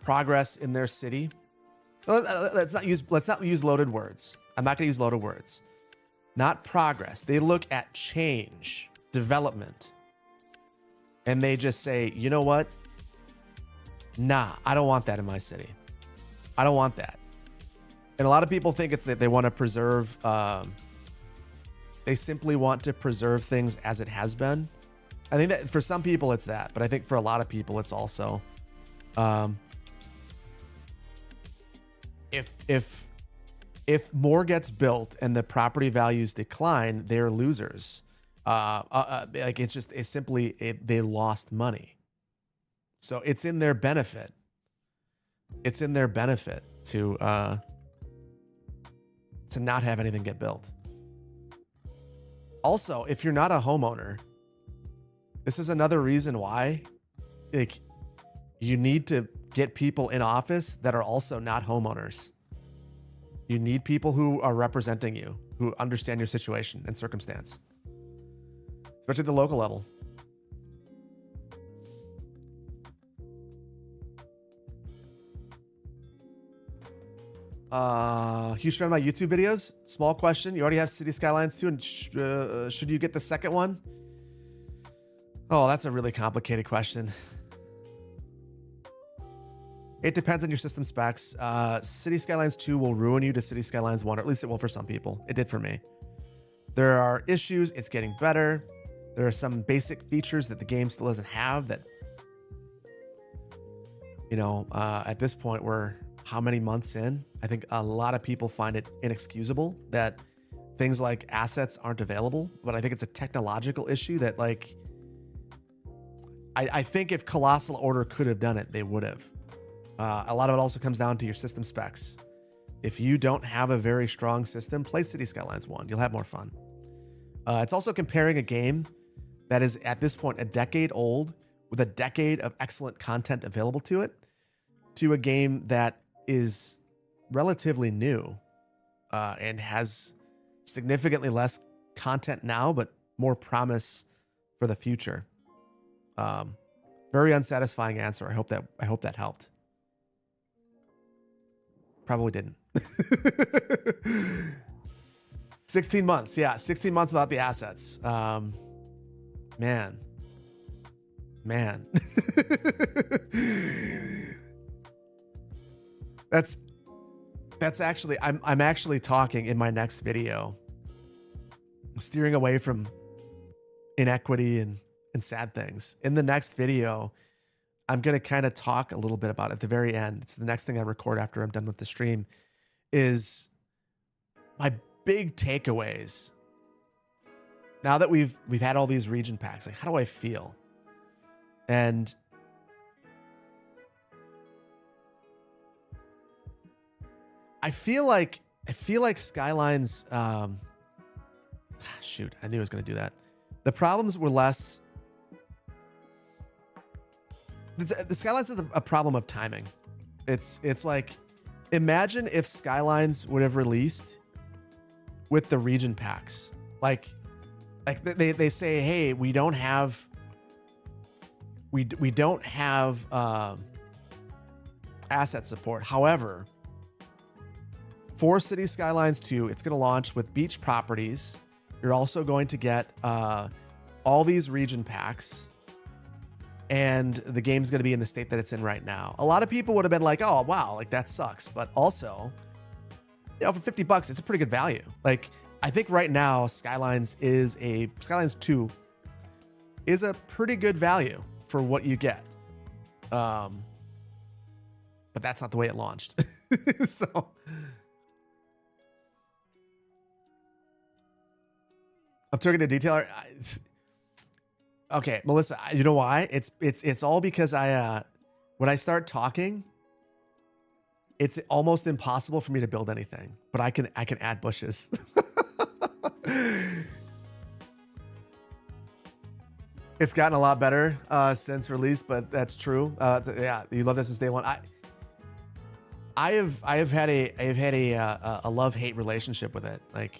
Speaker 1: progress in their city. Let's not use loaded words. I'm not going to use loaded words. Not progress. They look at change, development, and they just say, you know what? Nah, I don't want that in my city. I don't want that. And a lot of people think it's that they want to preserve, they simply want to preserve things as it has been. I think that for some people it's that, but I think for a lot of people it's also, if more gets built and the property values decline, they're losers. Like they lost money. So it's in their benefit. It's in their benefit to not have anything get built. Also, if you're not a homeowner, this is another reason why, like, you need to get people in office that are also not homeowners. You need people who are representing you, who understand your situation and circumstance, especially at the local level. Huge fan of my YouTube videos. Small question. You already have City Skylines 2, and should you get the second one? Oh, that's a really complicated question. It depends on your system specs. City Skylines 2 will ruin you to City Skylines 1, or at least it will for some people. It did for me. There are issues. It's getting better. There are some basic features that the game still doesn't have that, at this point we're how many months in? I think a lot of people find it inexcusable that things like assets aren't available, but I think it's a technological issue that, like, I think if Colossal Order could have done it, they would have. A lot of it also comes down to your system specs. If you don't have a very strong system, play City Skylines 1. You'll have more fun. It's also comparing a game that is at this point a decade old with a decade of excellent content available to it to a game that is relatively new and has significantly less content now, but more promise for the future. Very unsatisfying answer. I hope that helped. Probably didn't. 16 months. Yeah, 16 months without the assets. Man. That's actually, I'm actually talking in my next video, steering away from inequity and sad things. In the next video, I'm going to kind of talk a little bit about it at the very end. It's the next thing I record after I'm done with the stream, is my big takeaways. Now that we've had all these region packs, like, how do I feel? And I feel like Skylines, shoot, I knew I was going to do that. The problems were less. The Skylines is a problem of timing. It's like, imagine if Skylines would have released with the region packs. Like they say, hey, we don't have asset support. However, for City Skylines 2, it's going to launch with beach properties. You're also going to get all these region packs, and the game's going to be in the state that it's in right now. A lot of people would have been like, oh, wow, like that sucks. But also, you know, for $50, it's a pretty good value. Like, I think right now, Skylines 2 is a pretty good value for what you get. But that's not the way it launched. So I'm talking to detailer. Okay, Melissa, you know why? It's all because when I start talking, it's almost impossible for me to build anything, but I can add bushes. It's gotten a lot better since release, but that's true. Yeah, you love this since day one. I have had a love-hate relationship with it. Like,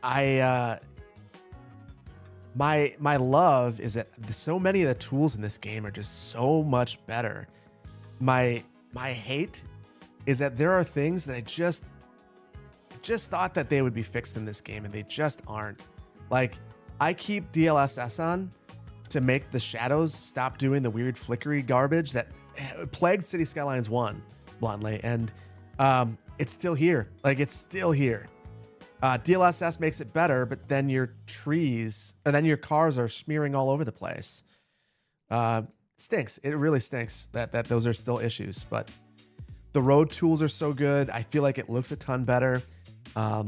Speaker 1: my love is that so many of the tools in this game are just so much better. My hate is that there are things that I just thought that they would be fixed in this game, and they just aren't. Like, I keep DLSS on to make the shadows stop doing the weird flickery garbage that plagued City Skylines 1, bluntly, and it's still here. Like, it's still here. DLSS makes it better, but then your trees and then your cars are smearing all over the place. It stinks. It really stinks that those are still issues, but the road tools are so good. I feel like it looks a ton better. The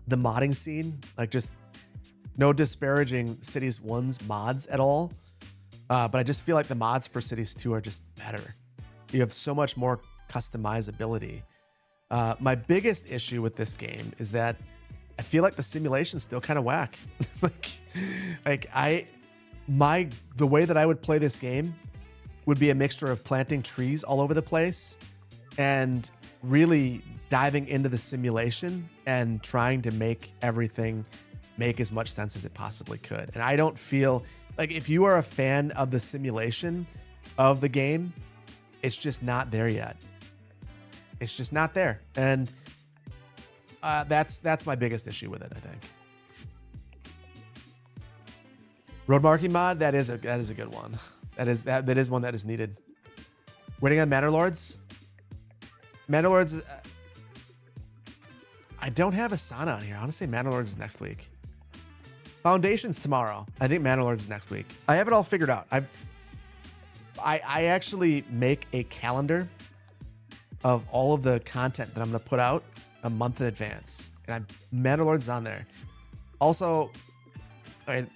Speaker 1: modding scene, like, just no disparaging Cities 1's mods at all. But I just feel like the mods for Cities 2 are just better. You have so much more customizability. My biggest issue with this game is that I feel like the simulation's still kind of whack. The way that I would play this game would be a mixture of planting trees all over the place and really diving into the simulation and trying to make everything make as much sense as it possibly could. And I don't feel like, if you are a fan of the simulation of the game, it's just not there yet. It's just not there. And that's my biggest issue with it, I think. Road marking mod, that is a good one. That is one that is needed. Waiting on Manor-Lords. Manor-Lords, I don't have Asana on here. I want to say Manor-Lords is next week. Foundation's tomorrow. I think Manor-Lords is next week. I have it all figured out. I actually make a calendar of all of the content that I'm going to put out a month in advance. And Manor-Lords is on there. Also, I mean,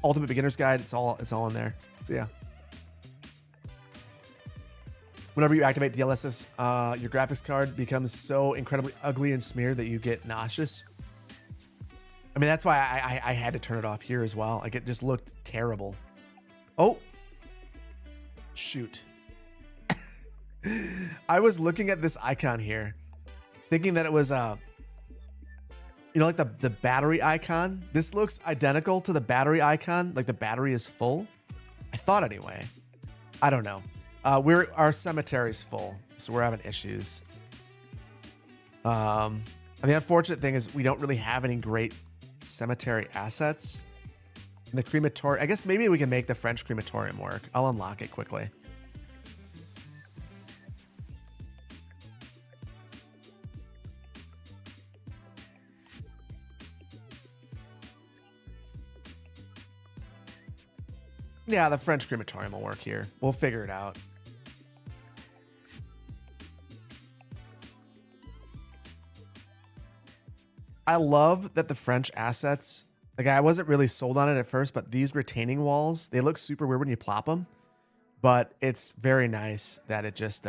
Speaker 1: Ultimate Beginner's Guide, it's all in there. So yeah. Whenever you activate DLSS, your graphics card becomes so incredibly ugly and smeared that you get nauseous. I mean, that's why I had to turn it off here as well. Like, it just looked terrible. Oh, shoot. I was looking at this icon here, thinking that it was, like the battery icon. This looks identical to the battery icon. Like, the battery is full. I thought anyway. I don't know. Our cemetery's full, so we're having issues. And the unfortunate thing is we don't really have any great cemetery assets. And the crematorium, I guess maybe we can make the French crematorium work. I'll unlock it quickly. Yeah, the French crematorium will work here. We'll figure it out. I love that the French assets, like I wasn't really sold on it at first, but these retaining walls, they look super weird when you plop them, but it's very nice that it just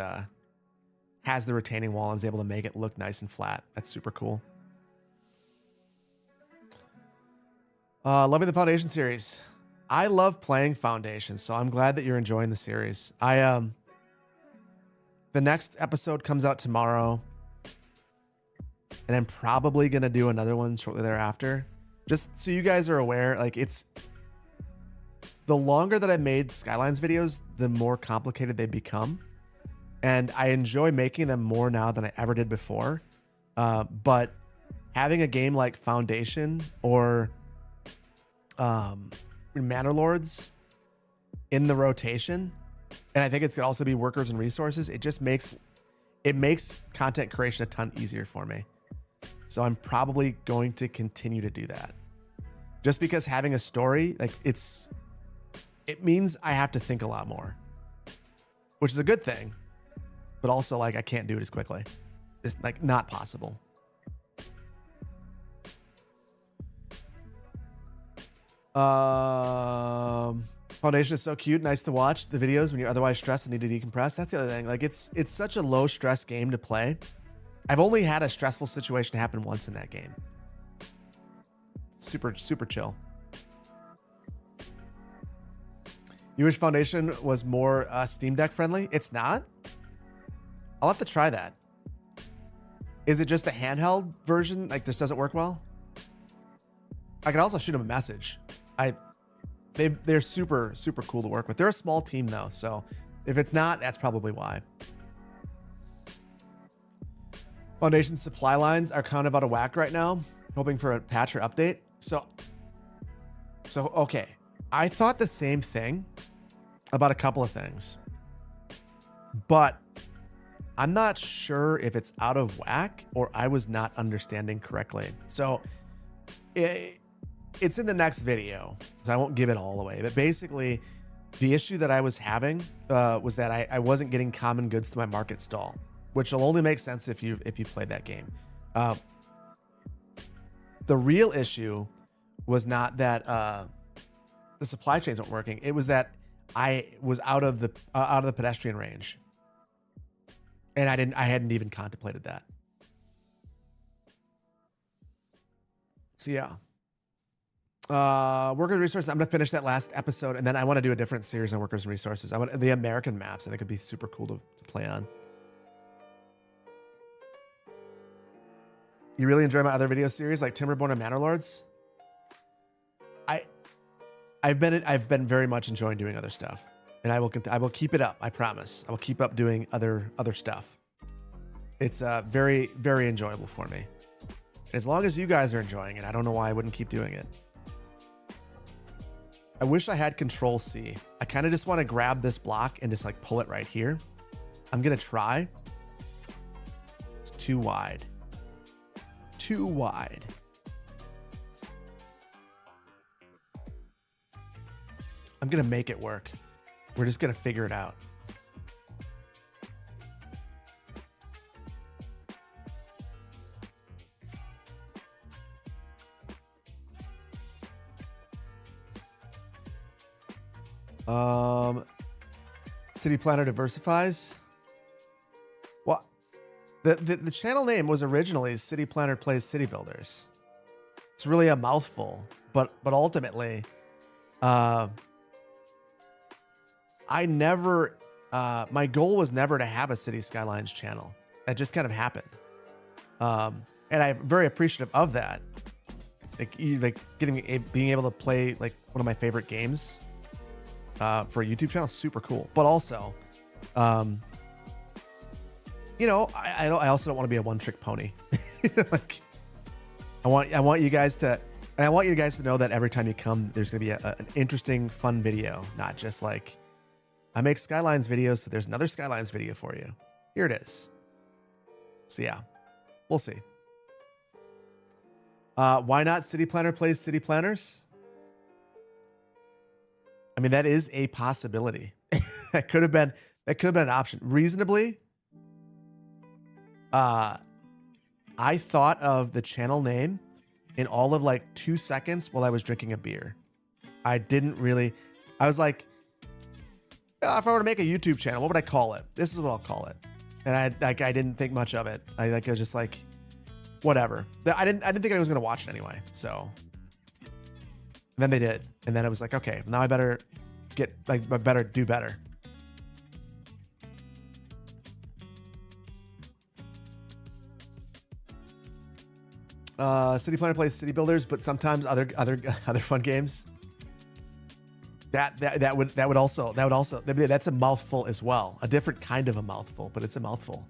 Speaker 1: has the retaining wall and is able to make it look nice and flat. That's super cool. Loving the Foundation series. I love playing Foundation, so I'm glad that you're enjoying the series. The next episode comes out tomorrow, and I'm probably going to do another one shortly thereafter. Just so you guys are aware, like it's the longer that I made Skylines videos, the more complicated they become. And I enjoy making them more now than I ever did before. But having a game like Foundation or Manor Lords in the rotation, and I think it's gonna also be Workers and Resources, it just makes content creation a ton easier for me. So I'm probably going to continue to do that, just because having a story, like it means I have to think a lot more, which is a good thing, but also like I can't do it as quickly. It's like not possible. Foundation is so cute, nice to watch the videos when you're otherwise stressed and need to decompress. That's the other thing. Like it's such a low stress game to play. I've only had a stressful situation happen once in that game. Super, super chill. You wish Foundation was more Steam Deck friendly? It's not. I'll have to try that. Is it just the handheld version? Like this doesn't work well? I could also shoot them a message. They're super, super cool to work with. They're a small team though, so if it's not, that's probably why. Foundation's supply lines are kind of out of whack right now. Hoping for a patch or update. So okay. I thought the same thing about a couple of things, but I'm not sure if it's out of whack or I was not understanding correctly. So it's in the next video, so I won't give it all away. But basically, the issue that I was having was that I wasn't getting common goods to my market stall, which will only make sense if you've played that game. The real issue was not that the supply chains weren't working. It was that I was out of the pedestrian range, and I hadn't even contemplated that. So yeah. Workers and Resources. I'm gonna finish that last episode, and then I want to do a different series on Workers and Resources. I want the American maps. I think it'd be super cool to play on. You really enjoy my other video series like Timberborn and Manor Lords? I've been very much enjoying doing other stuff, and I will keep it up. I promise. I will keep up doing other stuff. It's very, very enjoyable for me. And as long as you guys are enjoying it, I don't know why I wouldn't keep doing it. I wish I had Control C. I kind of just want to grab this block and just like pull it right here. I'm gonna try. It's too wide. Too wide. I'm gonna make it work. We're just gonna figure it out. City Planner diversifies. Well, the channel name was originally City Planner Plays City Builders. It's really a mouthful, but ultimately, I never, my goal was never to have a City Skylines channel. That just kind of happened. And I'm very appreciative of that. Like being able to play like one of my favorite games for a YouTube channel, super cool. But also, You know, I also don't want to be a one-trick pony. Like, I want you guys to know that every time you come, there's gonna be an interesting, fun video, not just like, I make Skylines videos, so there's another Skylines video for you. Here it is. So yeah, we'll see. Why not City Planner plays City Planners? I mean, that is a possibility. that could have been an option. Reasonably, I thought of the channel name in all of like 2 seconds while I was drinking a beer. I was like, if I were to make a YouTube channel, what would I call it? This is what I'll call it. And I didn't think much of it. I was just like, whatever. I didn't think anyone was going to watch it anyway. So and then they did. And then I was like, okay, now I better do better. City Planner plays City Builders, but sometimes other fun games. That's a mouthful as well. A different kind of a mouthful, but it's a mouthful.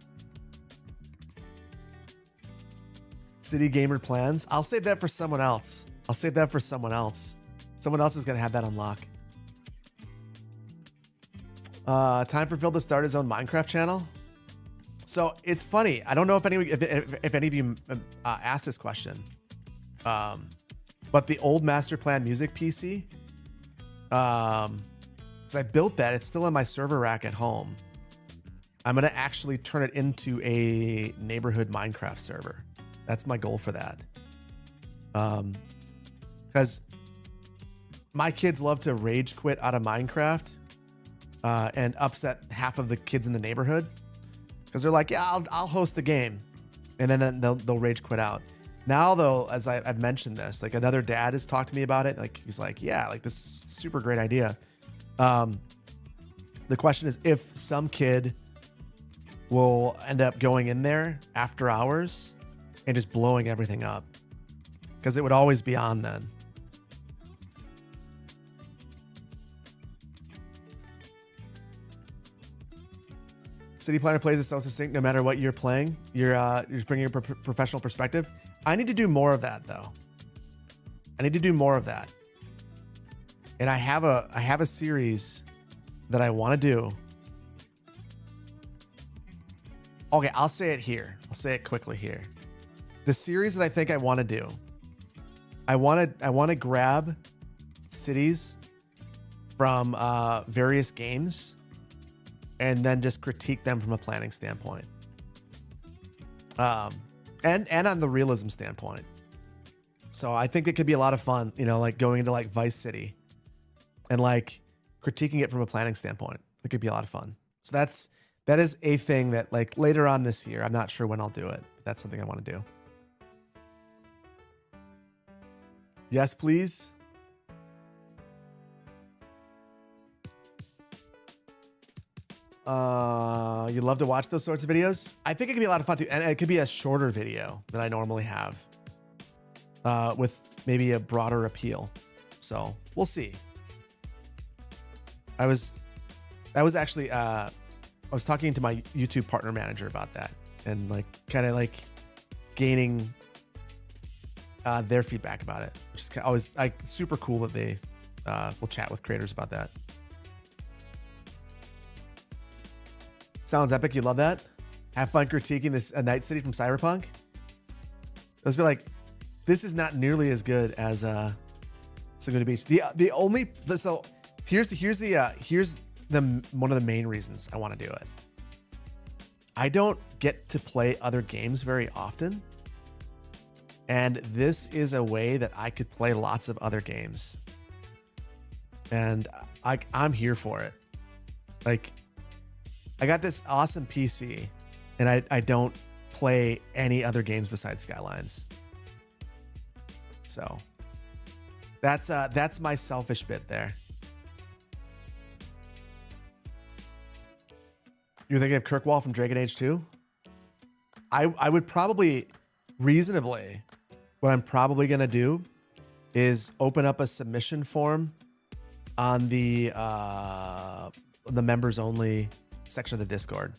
Speaker 1: City Gamer plans. I'll save that for someone else. Someone else is going to have that unlock. Time for Phil to start his own Minecraft channel. So it's funny. I don't know if any of you asked this question, but the old master plan music PC, because I built that, it's still in my server rack at home. I'm gonna actually turn it into a neighborhood Minecraft server. That's my goal for that. Because my kids love to rage quit out of Minecraft and upset half of the kids in the neighborhood. Because they're like, yeah, I'll host the game. And then they'll rage quit out. Now, though, as I've mentioned this, like another dad has talked to me about it. Like, he's like, yeah, like this is super great idea. The question is if some kid will end up going in there after hours and just blowing everything up. Because it would always be on then. City Planner plays it so succinct no matter what you're playing. You're just bringing a professional perspective. I need to do more of that, though. I need to do more of that. And I have a series that I want to do. Okay, I'll say it here. I'll say it quickly here. The series that I think I want to do. I want to grab cities from various games and then just critique them from a planning standpoint. And on the realism standpoint. So I think it could be a lot of fun, you know, like going into like Vice City and like critiquing it from a planning standpoint. It could be a lot of fun. So that is a thing that like later on this year, I'm not sure when I'll do it. But that's something I want to do. Yes, please. You love to watch those sorts of videos? I think it could be a lot of fun too. And it could be a shorter video than I normally have, with maybe a broader appeal. So we'll see. I was actually, I was talking to my YouTube partner manager about that and like kind of like gaining their feedback about it, which is always like super cool that they will chat with creators about that. Sounds epic. You love that? Have fun critiquing this a Night City from Cyberpunk. Let's be like, this is not nearly as good as Laguna Beach. So here's one of the main reasons I want to do it. I don't get to play other games very often, and this is a way that I could play lots of other games, and I'm here for it. Like, I got this awesome PC, and I don't play any other games besides Skylines. So that's my selfish bit there. You're thinking of Kirkwall from Dragon Age 2? I would probably, reasonably, what I'm probably gonna do is open up a submission form on the members only section of the Discord.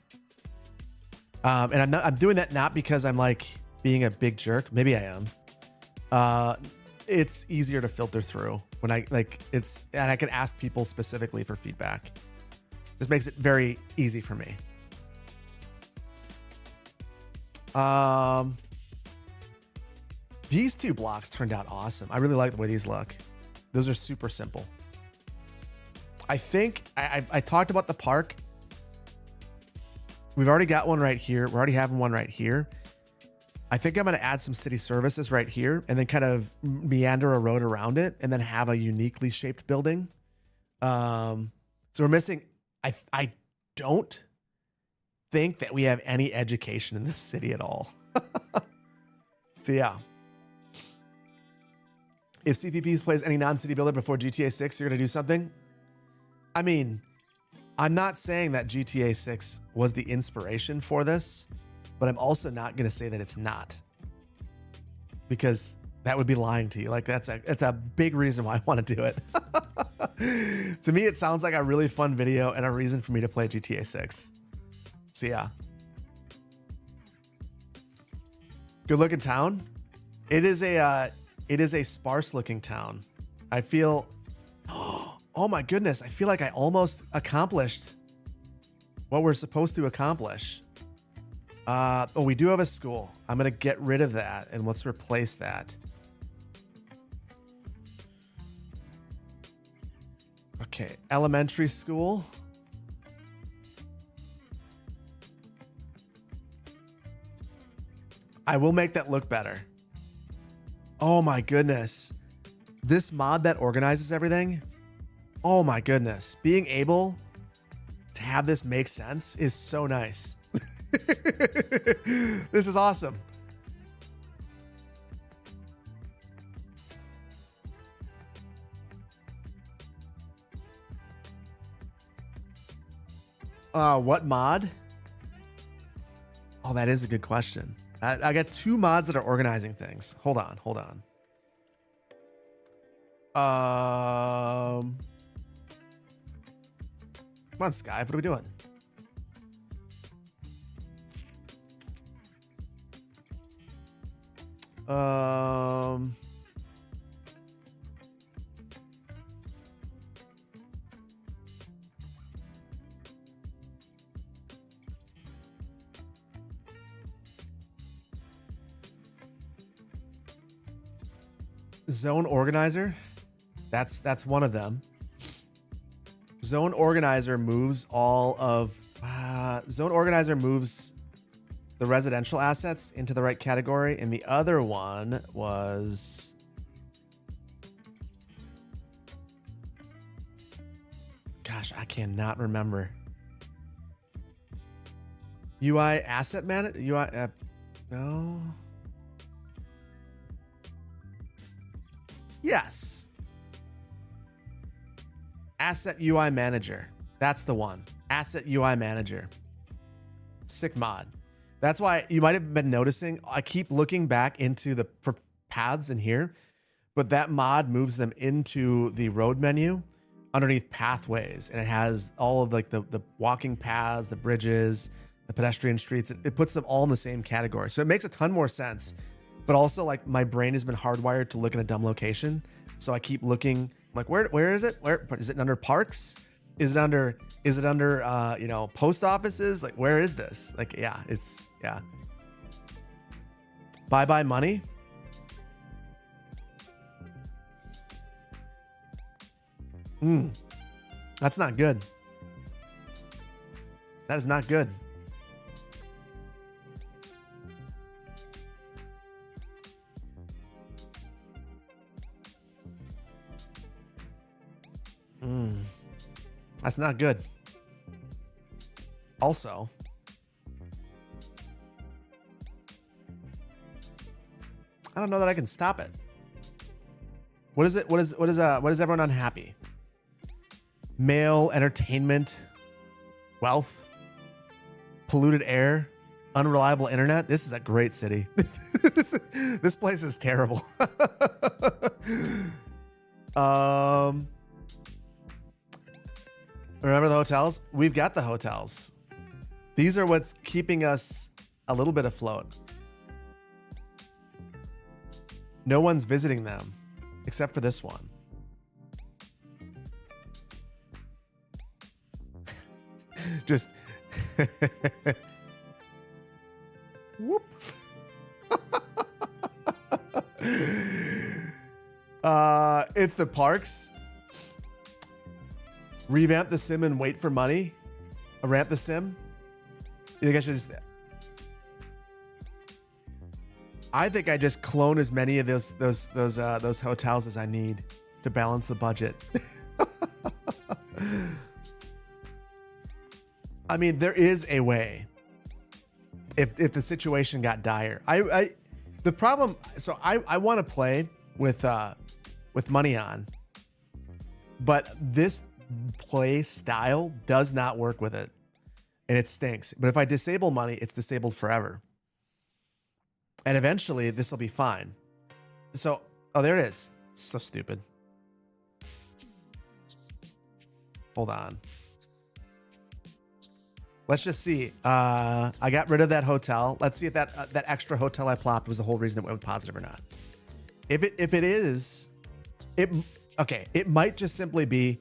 Speaker 1: And I'm doing that not because I'm like being a big jerk. Maybe I am. It's easier to filter through when I and I can ask people specifically for feedback. Just makes it very easy for me. These two blocks turned out awesome. I really like the way these look. Those are super simple. I think I talked about the park. We've already got one right here. We're already having one right here. I think I'm going to add some city services right here and then kind of meander a road around it and then have a uniquely shaped building. So we're missing, I don't think that we have any education in this city at all. So yeah. If CPP plays any non-city builder before GTA 6, you're going to do something? I mean, I'm not saying that GTA 6 was the inspiration for this, but I'm also not going to say that it's not, because that would be lying to you. Like it's a big reason why I want to do it. To me, it sounds like a really fun video and a reason for me to play GTA 6. So yeah. Good looking town. It is a sparse looking town. I feel, oh my goodness. I feel like I almost accomplished what we're supposed to accomplish. Oh, we do have a school. I'm going to get rid of that and let's replace that. Okay. Elementary school. I will make that look better. Oh my goodness. This mod that organizes everything. Oh my goodness. Being able to have this make sense is so nice. This is awesome. What mod? Oh, that is a good question. I got two mods that are organizing things. Hold on. Come on, Sky. What are we doing? Zone organizer. That's one of them. Zone organizer moves all of zone organizer moves the residential assets into the right category, and the other one was gosh, I cannot remember. UI asset manager. UI no. Yes. Asset UI manager. That's the one. Asset UI manager. Sick mod. That's why you might have been noticing I keep looking back into for paths in here, but that mod moves them into the road menu underneath pathways, and it has all of like the walking paths, the bridges, the pedestrian streets. It puts them all in the same category. So it makes a ton more sense. But also, like, my brain has been hardwired to look in a dumb location. So I keep looking, like, where is it? Where is it under parks? Is it under you know, post offices? Like, where is this? Like, yeah, yeah. Bye money. That's not good. That is not good. That's not good. Also, I don't know that I can stop it. What is it? What is everyone unhappy? Mail, entertainment, wealth, polluted air, unreliable internet. This is a great city. This place is terrible. Remember the hotels? We've got the hotels. These are what's keeping us a little bit afloat. No one's visiting them except for this one. Just whoop. It's the parks. Revamp the sim and wait for money. Ramp the sim. You think I should just? I think I just clone as many of those hotels as I need to balance the budget. I mean, there is a way. If the situation got dire, the problem. So I want to play with money on, but this play style does not work with it, and it stinks. But if I disable money, it's disabled forever, and eventually this will be fine. So, oh, there it is. It's so stupid. Hold on. Let's just see. I got rid of that hotel. Let's see if that extra hotel I plopped was the whole reason it went positive or not. If it is, okay. It might just simply be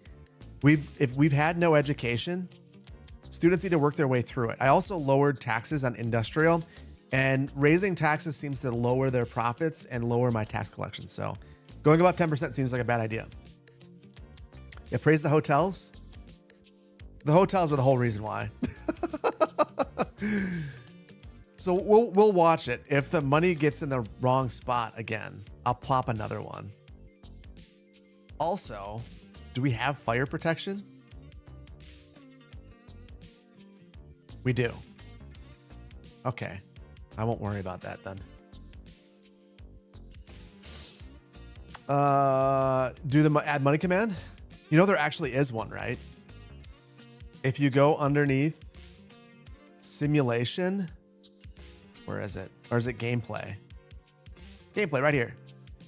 Speaker 1: if we've had no education, students need to work their way through it. I also lowered taxes on industrial, and raising taxes seems to lower their profits and lower my tax collection. So going above 10% seems like a bad idea. Yeah, praise the hotels. The hotels were the whole reason why. So we'll watch it. If the money gets in the wrong spot again, I'll plop another one. Also, do we have fire protection? We do. Okay. I won't worry about that then. Do the add money command? You know, there actually is one, right? If you go underneath simulation, where is it? Or is it gameplay? Gameplay right here.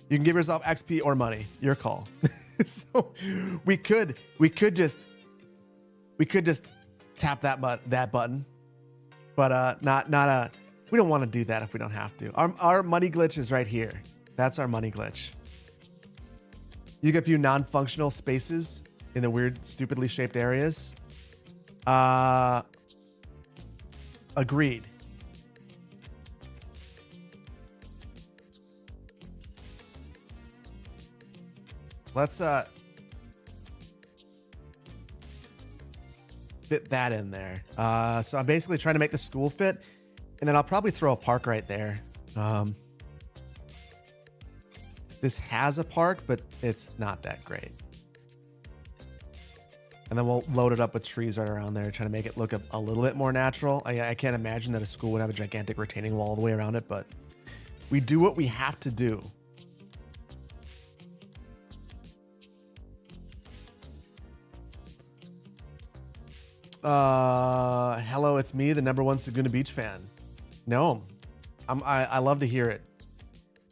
Speaker 1: You can give yourself XP or money. Your call. So we could just tap that button, but we don't want to do that if we don't have to. Our money glitch is right here. That's our money glitch. You get a few non-functional spaces in the weird, stupidly shaped areas. Agreed. Let's fit that in there. So I'm basically trying to make the school fit, and then I'll probably throw a park right there. This has a park, but it's not that great. And then we'll load it up with trees right around there, trying to make it look a little bit more natural. I can't imagine that a school would have a gigantic retaining wall all the way around it, but we do what we have to do. Hello, it's me, the #1 Saguna Beach fan. No, I love to hear it.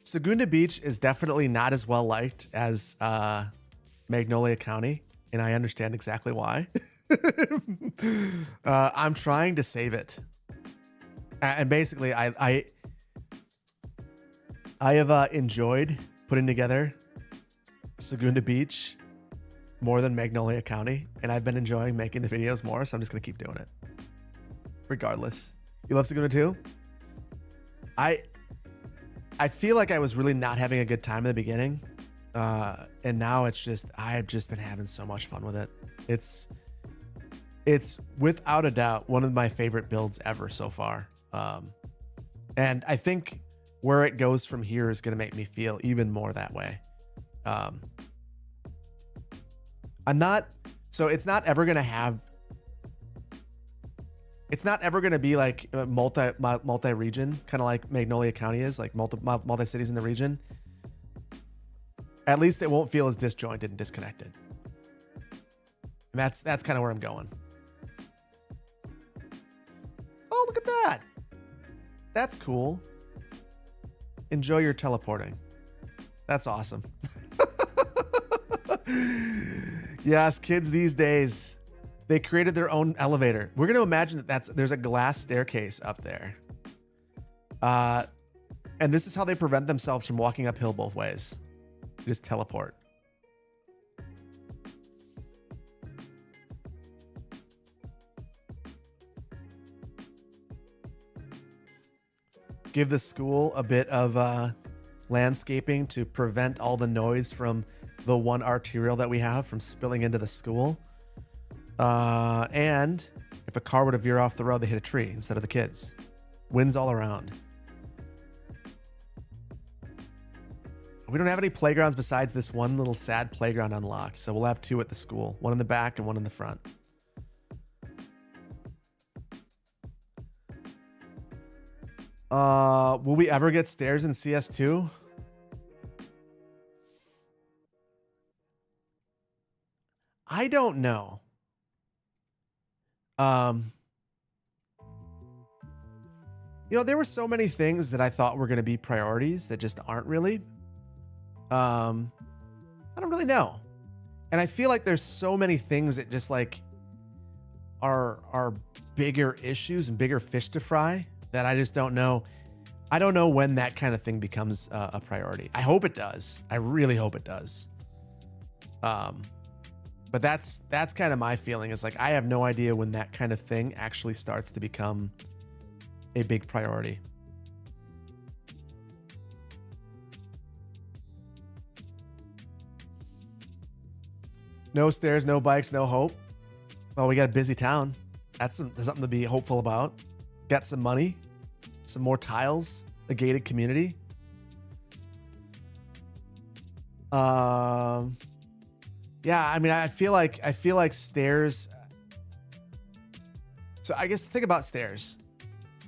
Speaker 1: Saguna Beach is definitely not as well liked as Magnolia County, and I understand exactly why. I'm trying to save it, and basically, I have enjoyed putting together Saguna Beach more than Magnolia County, and I've been enjoying making the videos more, so I'm just gonna keep doing it. Regardless. You love Saguna too? I feel like I was really not having a good time in the beginning. And now it's just, I've just been having so much fun with it. It's without a doubt one of my favorite builds ever so far. And I think where it goes from here is going to make me feel even more that way. So it's not ever going to be like multi-region, kind of like Magnolia County is, like multi-cities in the region. At least it won't feel as disjointed and disconnected. And that's kind of where I'm going. Oh, look at that. That's cool. Enjoy your teleporting. That's awesome. Yes, kids these days, They created their own elevator. We're going to imagine that there's a glass staircase up there. And this is how they prevent themselves from walking uphill both ways. They just teleport. Give the school a bit of landscaping to prevent all the noise from the one arterial that we have from spilling into the school. And if a car were to veer off the road, they hit a tree instead of the kids. Winds all around. We don't have any playgrounds besides this one little sad playground unlocked. So we'll have 2 at the school. One in the back and one in the front. Will we ever get stairs in CS2? I don't know. You know, there were so many things that I thought were going to be priorities that just aren't really. I don't really know. And I feel like there's so many things that just like are bigger issues and bigger fish to fry that I just don't know. I don't know when that kind of thing becomes a priority. I hope it does. I really hope it does. But that's kind of my feeling, is like, I have no idea when that kind of thing actually starts to become a big priority. No stairs, no bikes, no hope. Well, we got a busy town. That's something to be hopeful about. Got some money, some more tiles, a gated community. Yeah, I mean, I feel like stairs. So I guess the thing about stairs,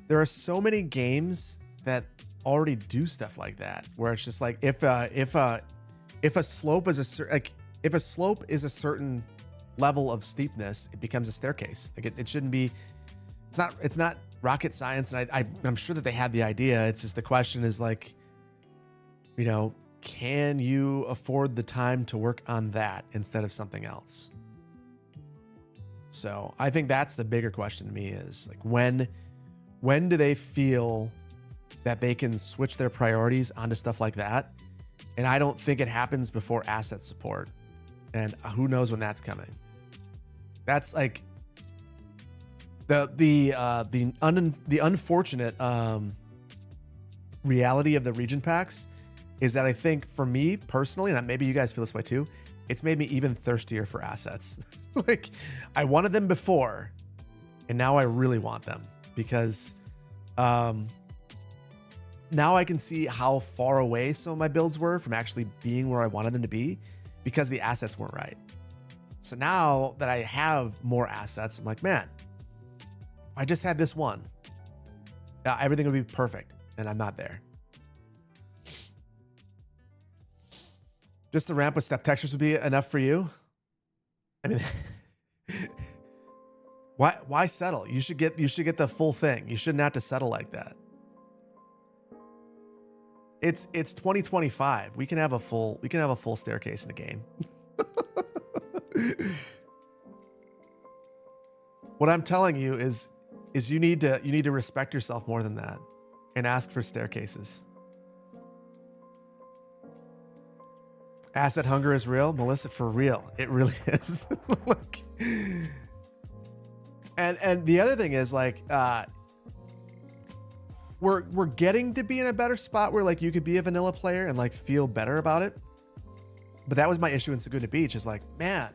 Speaker 1: there are so many games that already do stuff like that, where it's just like if a slope is if a slope is a certain level of steepness, it becomes a staircase. Like it shouldn't be. It's not rocket science, and I'm sure that they had the idea. It's just the question is like, you know, can you afford the time to work on that instead of something else? So I think that's the bigger question to me, is like, when do they feel that they can switch their priorities onto stuff like that? And I don't think it happens before asset support. And who knows when that's coming. That's like the unfortunate reality of the region packs is that I think, for me personally, and maybe you guys feel this way too, it's made me even thirstier for assets. Like, I wanted them before, and now I really want them, because now I can see how far away some of my builds were from actually being where I wanted them to be, because the assets weren't right. So now that I have more assets, I'm like, man, if I just had this one, everything would be perfect, and I'm not there. Just the ramp with step textures would be enough for you? I mean, why settle? You should get the full thing. You shouldn't have to settle like that. It's 2025. We can have a full staircase in the game. What I'm telling you is you need to respect yourself more than that and ask for staircases. Asset hunger is real, Melissa, for real. It really is. Like, and the other thing is, like, we're getting to be in a better spot where, like, you could be a vanilla player and like feel better about it. But that was my issue in Saguna Beach, is like, man,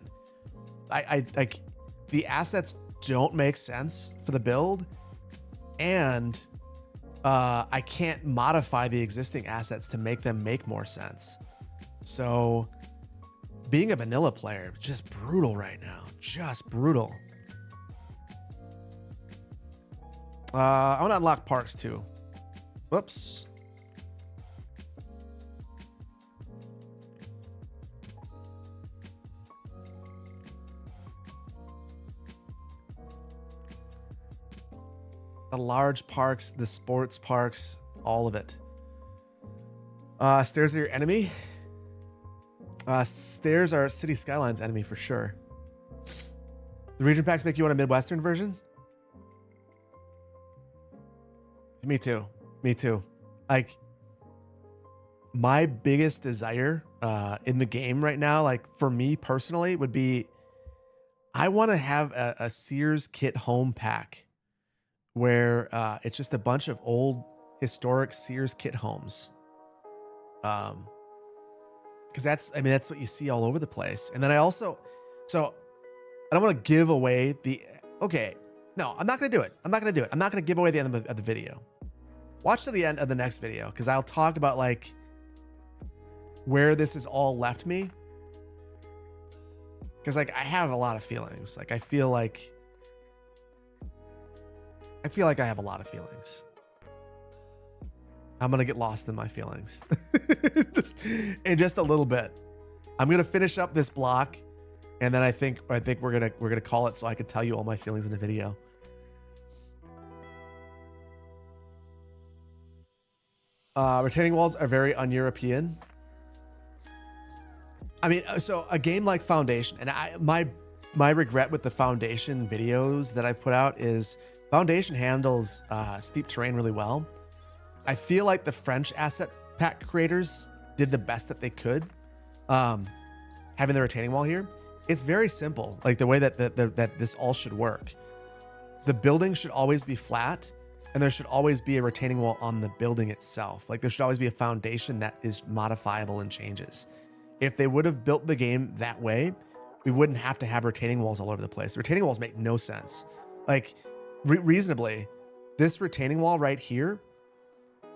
Speaker 1: I like, the assets don't make sense for the build, and I can't modify the existing assets to make them make more sense. So being a vanilla player, just brutal right now. Just brutal. I want to unlock parks too. Whoops. The large parks, the sports parks, all of it. Stairs are your enemy. Stairs are City Skyline's enemy for sure. The region packs make you want a Midwestern version? Me too. Me too. Like, my biggest desire in the game right now, like for me personally, would be I want to have a Sears kit home pack where it's just a bunch of old historic Sears kit homes. Because that's what you see all over the place. And then I don't want to give away no, I'm not going to do it. I'm not going to do it. I'm not going to give away the end of the video. Watch to the end of the next video, because I'll talk about like where this has all left me. Because like I have a lot of feelings. Like I feel like I have a lot of feelings. I'm gonna get lost in my feelings, in just a little bit. I'm gonna finish up this block, and then I think we're gonna call it, so I can tell you all my feelings in a video. Retaining walls are very un-European. I mean, so a game like Foundation, and my regret with the Foundation videos that I've put out is Foundation handles steep terrain really well. I feel like the French asset pack creators did the best that they could, having the retaining wall here. It's very simple, like the way that this all should work. The building should always be flat, and there should always be a retaining wall on the building itself. Like there should always be a foundation that is modifiable and changes. If they would have built the game that way, we wouldn't have to have retaining walls all over the place. Retaining walls make no sense. Like reasonably, this retaining wall right here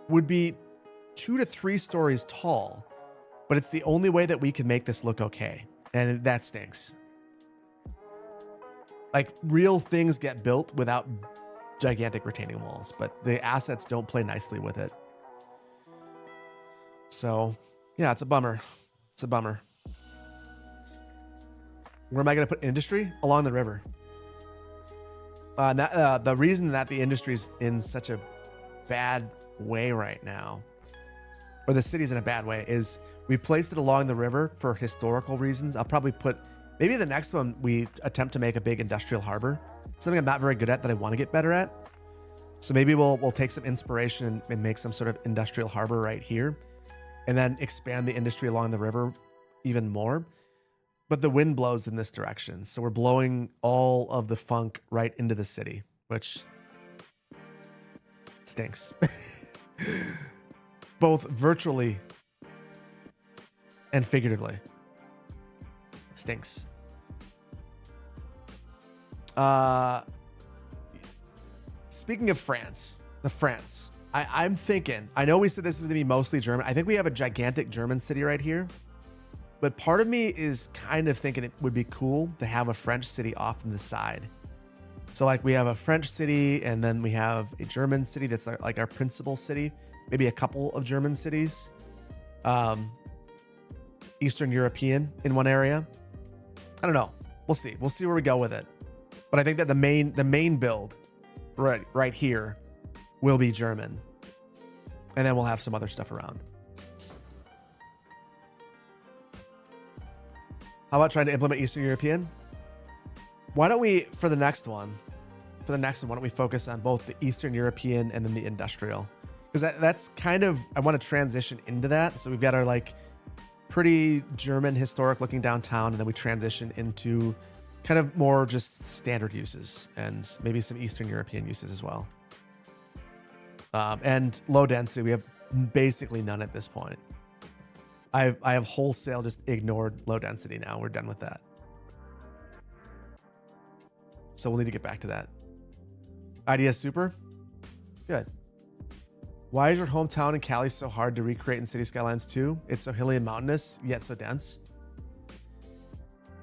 Speaker 1: would be 2 to 3 stories tall, but it's the only way that we can make this look okay. And that stinks. Like real things get built without gigantic retaining walls, but the assets don't play nicely with it. So yeah, it's a bummer. It's a bummer. Where am I going to put industry? Along the river. The reason that the industry's in such a bad way right now, or the city's in a bad way, is we placed it along the river for historical reasons. I'll probably put, maybe the next one we attempt to make a big industrial harbor, something I'm not very good at that I want to get better at. So maybe we'll take some inspiration and make some sort of industrial harbor right here, and then expand the industry along the river even more. But the wind blows in this direction, so we're blowing all of the funk right into the city, which stinks. Both virtually and figuratively. Stinks. Speaking of France, I'm thinking, I know we said this is gonna be mostly German. I think we have a gigantic German city right here, but part of me is kind of thinking it would be cool to have a French city off on the side. So like we have a French city, and then we have a German city that's like our principal city, maybe a couple of German cities, Eastern European in one area. I don't know. We'll see where we go with it. But I think that the main build right here will be German, and then we'll have some other stuff around. How about trying to implement Eastern European? Why don't we, for the next one, why don't we focus on both the Eastern European and then the industrial? Because that's kind of, I want to transition into that. So we've got our like pretty German historic looking downtown, and then we transition into kind of more just standard uses and maybe some Eastern European uses as well. And low density, we have basically none at this point. I have wholesale just ignored low density now. We're done with that. So we'll need to get back to that. Idea super. Good. Why is your hometown in Cali so hard to recreate in City Skylines 2? It's so hilly and mountainous, yet so dense.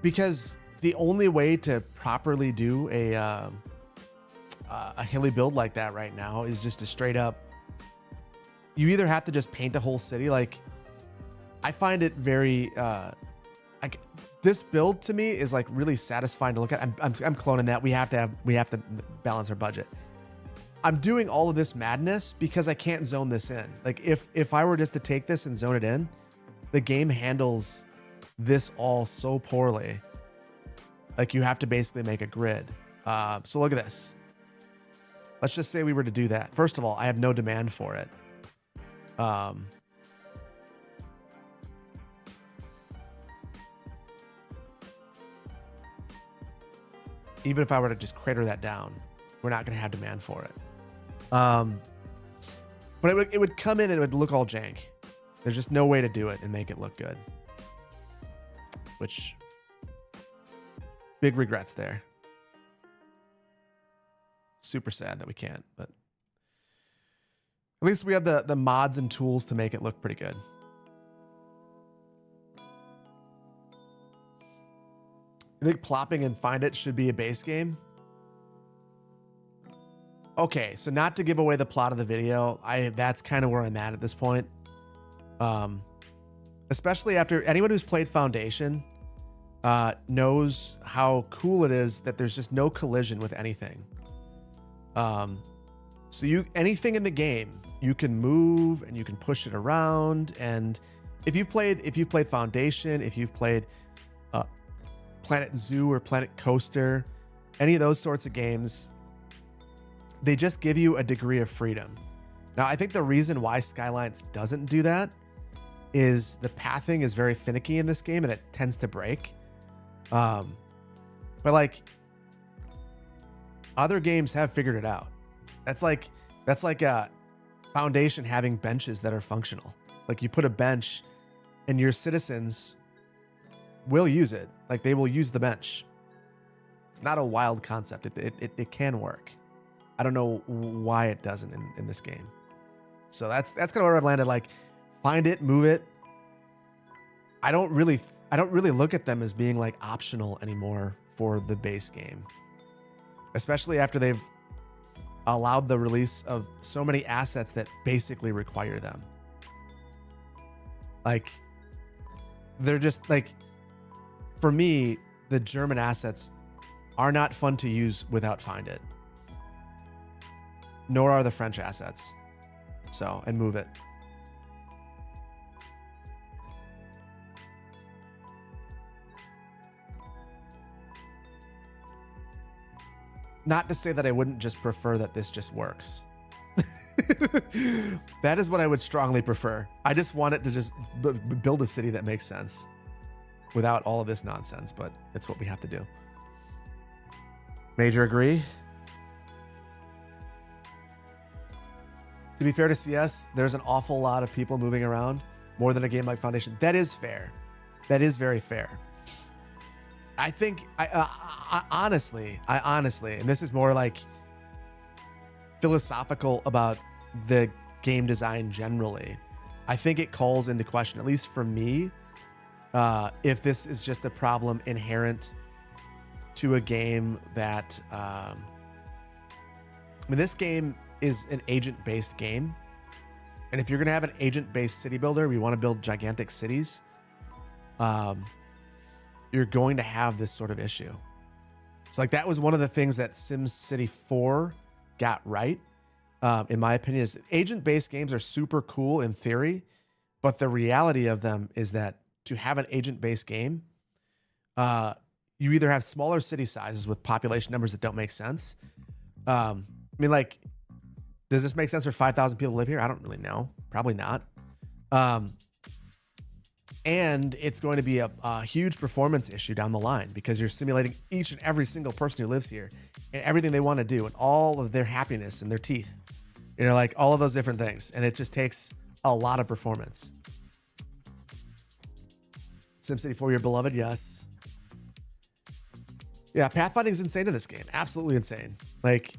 Speaker 1: Because the only way to properly do a hilly build like that right now is just to straight up, you either have to just paint a whole city. Like I find it very, like this build to me is like really satisfying to look at. I'm cloning that. We have to balance our budget. I'm doing all of this madness because I can't zone this in. Like if I were just to take this and zone it in, the game handles this all so poorly. Like you have to basically make a grid. So look at this. Let's just say we were to do that. First of all, I have no demand for it. Even if I were to just crater that down, we're not going to have demand for it. But it would come in and it would look all jank. There's just no way to do it and make it look good. Which, big regrets there. Super sad that we can't, but at least we have the mods and tools to make it look pretty good. You think plopping and find it should be a base game? Okay, so not to give away the plot of the video, that's kind of where I'm at this point. Especially after anyone who's played Foundation knows how cool it is that there's just no collision with anything. So anything in the game, you can move and you can push it around. And if you've played Foundation, if you've played Planet Zoo or Planet Coaster, any of those sorts of games, they just give you a degree of freedom. Now, I think the reason why Skylines doesn't do that is the pathing is very finicky in this game and it tends to break. But like other games have figured it out. That's like a Foundation having benches that are functional. Like you put a bench and your citizens will use it. Like they will use the bench. It's not a wild concept. It can work. I don't know why it doesn't in this game. So that's kind of where I've landed. Like, find it, move it. I don't really look at them as being like optional anymore for the base game, especially after they've allowed the release of so many assets that basically require them. Like, they're just like, for me, the German assets are not fun to use without Find It. Nor are the French assets. So, and move it. Not to say that I wouldn't just prefer that this just works. That is what I would strongly prefer. I just want it to just build a city that makes sense without all of this nonsense, but it's what we have to do. Major agree. To be fair to CS, there's an awful lot of people moving around, more than a game like Foundation. That is fair. That is very fair. I think, I honestly, and this is more like philosophical about the game design generally. I think it calls into question, at least for me, if this is just a problem inherent to a game that, I mean, this game is an agent-based game. And if you're going to have an agent-based city builder, we want to build gigantic cities, you're going to have this sort of issue. So like that was one of the things that SimCity 4 got right, in my opinion, is agent-based games are super cool in theory, but the reality of them is that to have an agent-based game, you either have smaller city sizes with population numbers that don't make sense. I mean, like, does this make sense for 5,000 people to live here? I don't really know. Probably not. And it's going to be a huge performance issue down the line because you're simulating each and every single person who lives here and everything they want to do and all of their happiness and their teeth. You know, like all of those different things. And it just takes a lot of performance. SimCity 4, your beloved, yes. Yeah, pathfinding is insane in this game. Absolutely insane. Like,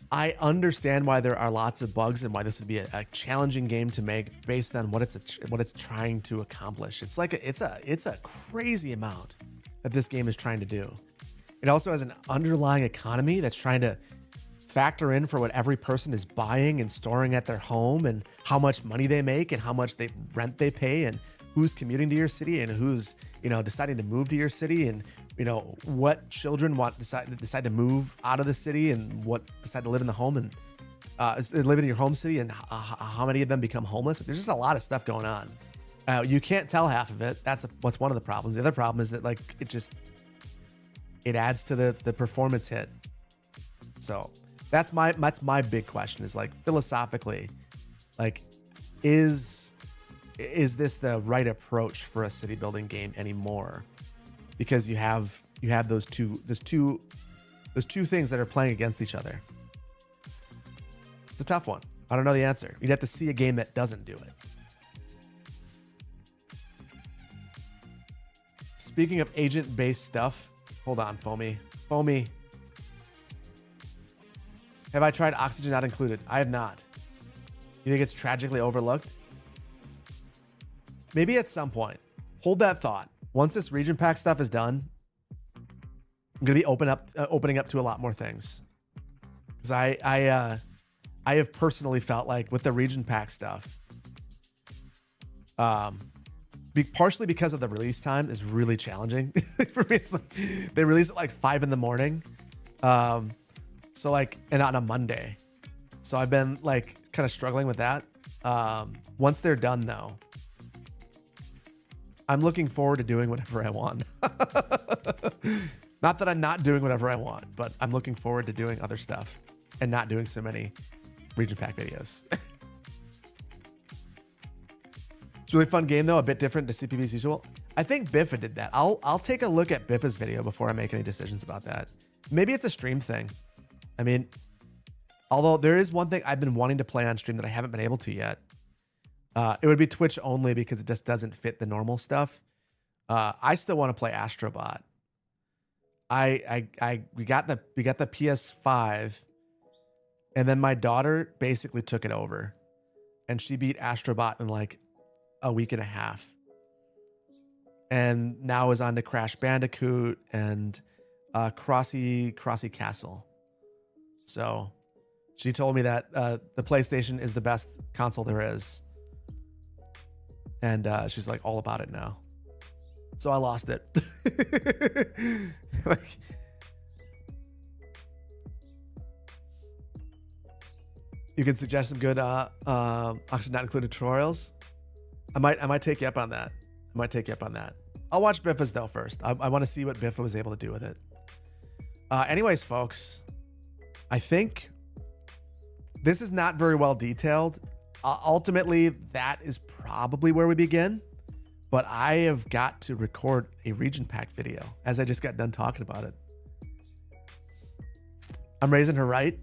Speaker 1: I understand why there are lots of bugs and why this would be a challenging game to make based on what it's trying to accomplish. It's like it's a crazy amount that this game is trying to do. It also has an underlying economy that's trying to factor in for what every person is buying and storing at their home and how much money they make and how much rent they pay and who's commuting to your city and who's, you know, deciding to move to your city and, you know, what children decide to move out of the city and what decide to live in the home and live in your home city and how many of them become homeless. There's just a lot of stuff going on. You can't tell half of it. What's one of the problems. The other problem is that like it adds to the performance hit. So that's my big question is like philosophically, like is this the right approach for a city building game anymore? Because you have those two things that are playing against each other. It's a tough one. I don't know the answer. You'd have to see a game that doesn't do it. Speaking of agent-based stuff, hold on, Foamy. Have I tried Oxygen Not Included? I have not. You think it's tragically overlooked? Maybe at some point. Hold that thought. Once this region pack stuff is done, I'm gonna be opening up to a lot more things. Because I have personally felt like with the region pack stuff, partially because of the release time is really challenging for me. It's like they release at like 5 a.m. So like, and on a Monday. So I've been like kind of struggling with that. Once they're done though, I'm looking forward to doing whatever I want. Not that I'm not doing whatever I want, but I'm looking forward to doing other stuff and not doing so many region pack videos. It's a really fun game though, a bit different to CPV's usual. I think Biffa did that. I'll take a look at Biffa's video before I make any decisions about that. Maybe it's a stream thing. I mean, although there is one thing I've been wanting to play on stream that I haven't been able to yet. It would be Twitch only because it just doesn't fit the normal stuff. I still want to play Astrobot. We got the PS5, and then my daughter basically took it over, and she beat Astrobot in like a week and a half, and now is on to Crash Bandicoot and Crossy Castle. So she told me that the PlayStation is the best console there is. And she's like all about it now. So I lost it. Like, you can suggest some good Oxygen Not Included tutorials. I might take you up on that. I'll watch Biffa's though first. I want to see what Biffa was able to do with it. Anyways, folks, I think this is not very well detailed. Ultimately, that is probably where we begin. But I have got to record a region pack video as I just got done talking about it. I'm raising her right.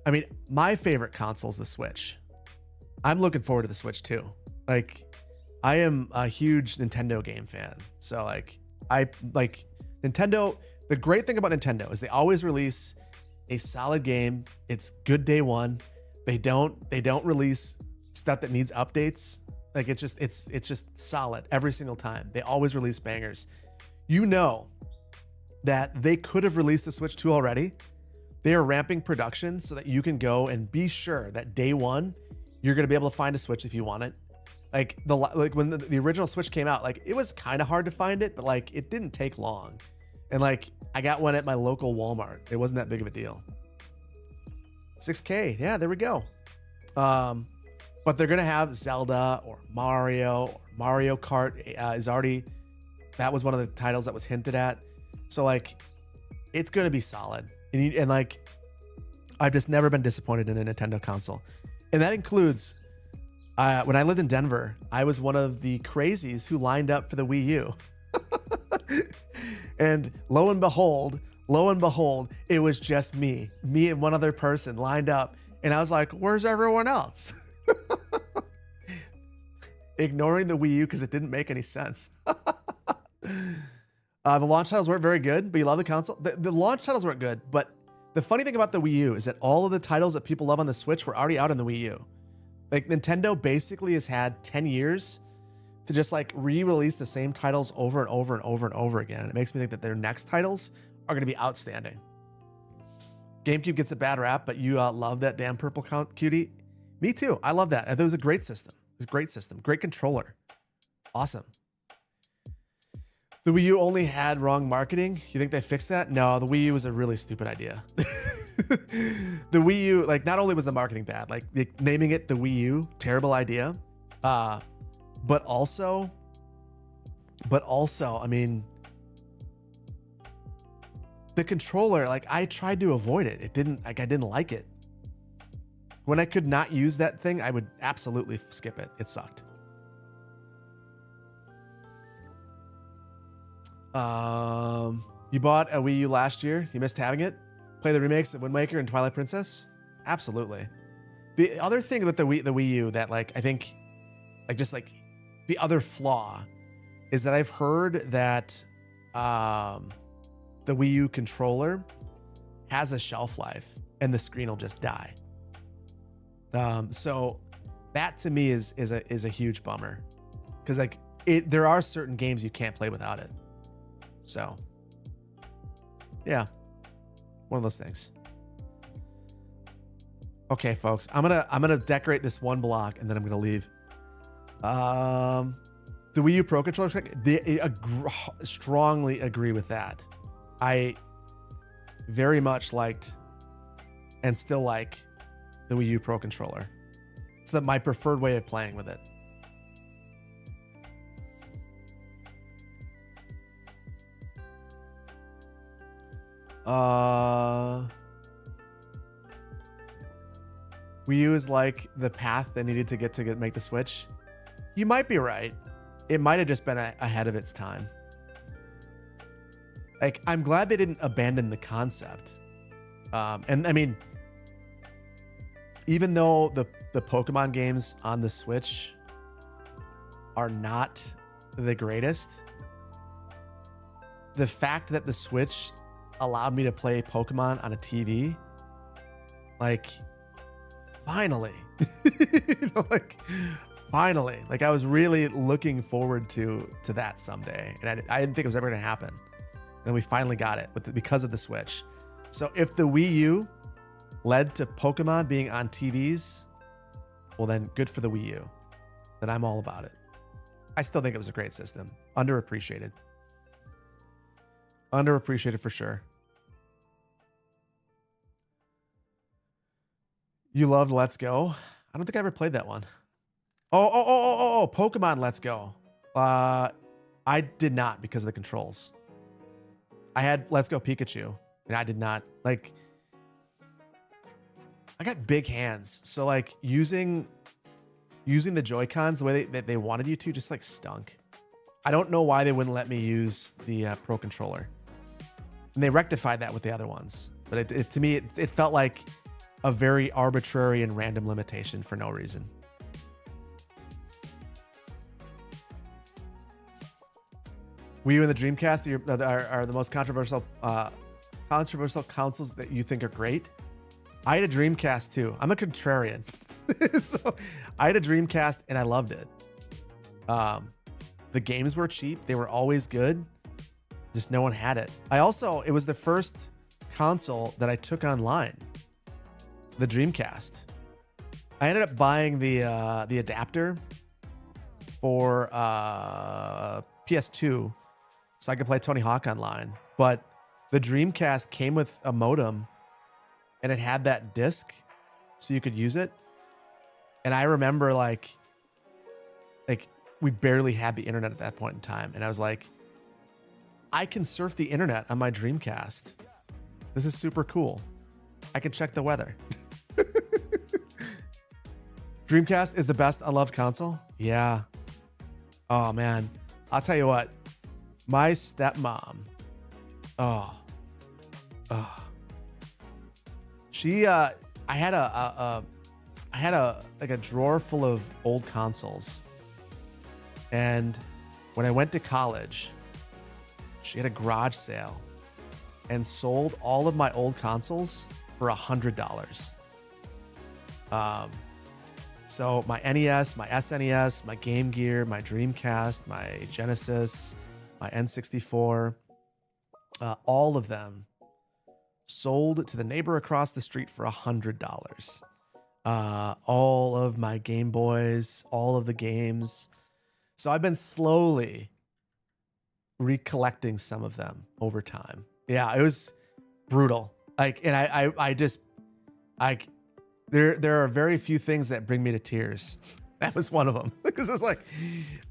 Speaker 1: I mean, my favorite console is the Switch. I'm looking forward to the Switch too. Like, I am a huge Nintendo game fan. So like, I like Nintendo. The great thing about Nintendo is they always release a solid game. It's good day one. They don't release stuff that needs updates. Like it's just solid every single time. They always release bangers. You know that they could have released the Switch 2 already. They are ramping production so that you can go and be sure that day one you're going to be able to find a Switch if you want it. Like when the original Switch came out, like it was kind of hard to find it, but like it didn't take long. And like I got one at my local Walmart. It wasn't that big of a deal. 6K. Yeah, there we go. But they're going to have Zelda or Mario Kart is already, that was one of the titles that was hinted at. So like, it's going to be solid. And like, I've just never been disappointed in a Nintendo console. And that includes, when I lived in Denver, I was one of the crazies who lined up for the Wii U. And lo and behold, it was just me and one other person lined up. And I was like, where's everyone else? Ignoring the Wii U because it didn't make any sense. The launch titles weren't very good, but you love the console. The launch titles weren't good, but the funny thing about the Wii U is that all of the titles that people love on the Switch were already out on the Wii U. Like Nintendo basically has had 10 years to just like re-release the same titles over and over and over and over again. And it makes me think that their next titles are going to be outstanding. GameCube gets a bad rap, but you love that damn purple cutie. Me too. I love that. It was a great system. It was a great system. Great controller. Awesome. The Wii U only had wrong marketing. You think they fixed that? No, the Wii U was a really stupid idea. The Wii U, like not only was the marketing bad, like naming it the Wii U, terrible idea. But also, I mean, the controller, like I tried to avoid it. It didn't, like I didn't like it. When I could not use that thing, I would absolutely skip it. It sucked. You bought a Wii U last year. You missed having it. Play the remakes of Wind Waker and Twilight Princess. Absolutely. The other thing with the Wii U that like I think, like just like the other flaw, is that I've heard that the Wii U controller has a shelf life and the screen will just die. So that to me is a huge bummer, because like there are certain games you can't play without it. So yeah, one of those things. Okay, folks, I'm gonna decorate this one block and then I'm gonna leave. The Wii U Pro Controller, strongly agree with that. I very much liked and still like the Wii U Pro Controller. It's my preferred way of playing with it. Wii U is like the path they needed to get make the Switch. You might be right. It might have just been ahead of its time. Like, I'm glad they didn't abandon the concept. And I mean, even though the Pokemon games on the Switch are not the greatest, the fact that the Switch allowed me to play Pokemon on a TV, like, finally, you know, like, finally, like I was really looking forward to that someday, and I didn't think it was ever going to happen. And then we finally got it because of the Switch. So if the Wii U led to Pokemon being on TVs, well then good for the Wii U. Then I'm all about it. I still think it was a great system. Underappreciated. Underappreciated for sure. You loved Let's Go? I don't think I ever played that one. Oh, Pokemon Let's Go. I did not because of the controls. I had Let's Go Pikachu, and I did not like. I got big hands, so like using the Joy-Cons the way they wanted you to just like stunk. I don't know why they wouldn't let me use the Pro Controller, and they rectified that with the other ones. But to me, it felt like a very arbitrary and random limitation for no reason. Wii U and the Dreamcast are the most controversial consoles that you think are great. I had a Dreamcast too. I'm a contrarian. So I had a Dreamcast and I loved it. The games were cheap. They were always good. Just no one had it. It was the first console that I took online. The Dreamcast. I ended up buying the adapter for PS2 so I could play Tony Hawk online. But the Dreamcast came with a modem and it had that disc so you could use it. And I remember like we barely had the internet at that point in time. And I was like, I can surf the internet on my Dreamcast. This is super cool. I can check the weather. Dreamcast is the best unloved console. Yeah. Oh man. I'll tell you what. My stepmom. She I had a drawer full of old consoles. And when I went to college, she had a garage sale and sold all of my old consoles for $100. So my NES, my SNES, my Game Gear, my Dreamcast, my Genesis, my N64, all of them sold to the neighbor across the street for $100. All of my Game Boys, all of the games. So I've been slowly recollecting some of them over time. Yeah, it was brutal. Like, and I just there are very few things that bring me to tears. That was one of them. Because it's like,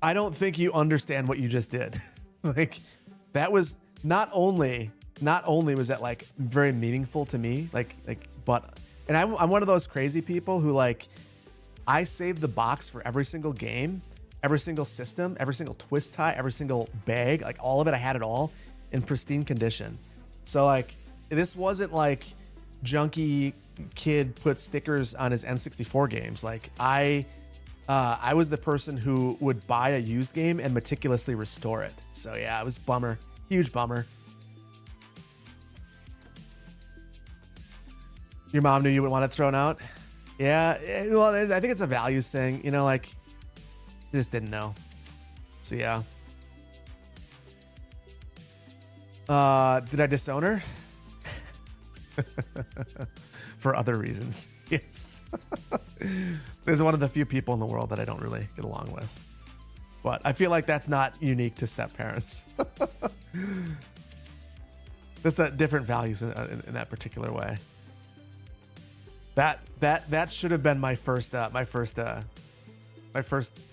Speaker 1: I don't think you understand what you just did. Like, that was not only was that like very meaningful to me, but I'm one of those crazy people who like, I saved the box for every single game, every single system, every single twist tie, every single bag, like all of it. I had it all in pristine condition. So like, this wasn't like junky kid put stickers on his N64 games. Like I was the person who would buy a used game and meticulously restore it. So yeah, it was a bummer, huge bummer. Your mom knew you would want it thrown out. Yeah, well, I think it's a values thing, you know, like just didn't know. So yeah. Did I disown her? For other reasons. Yes. There's one of the few people in the world that I don't really get along with. But I feel like that's not unique to step parents. There's different values in that particular way. That should have been my first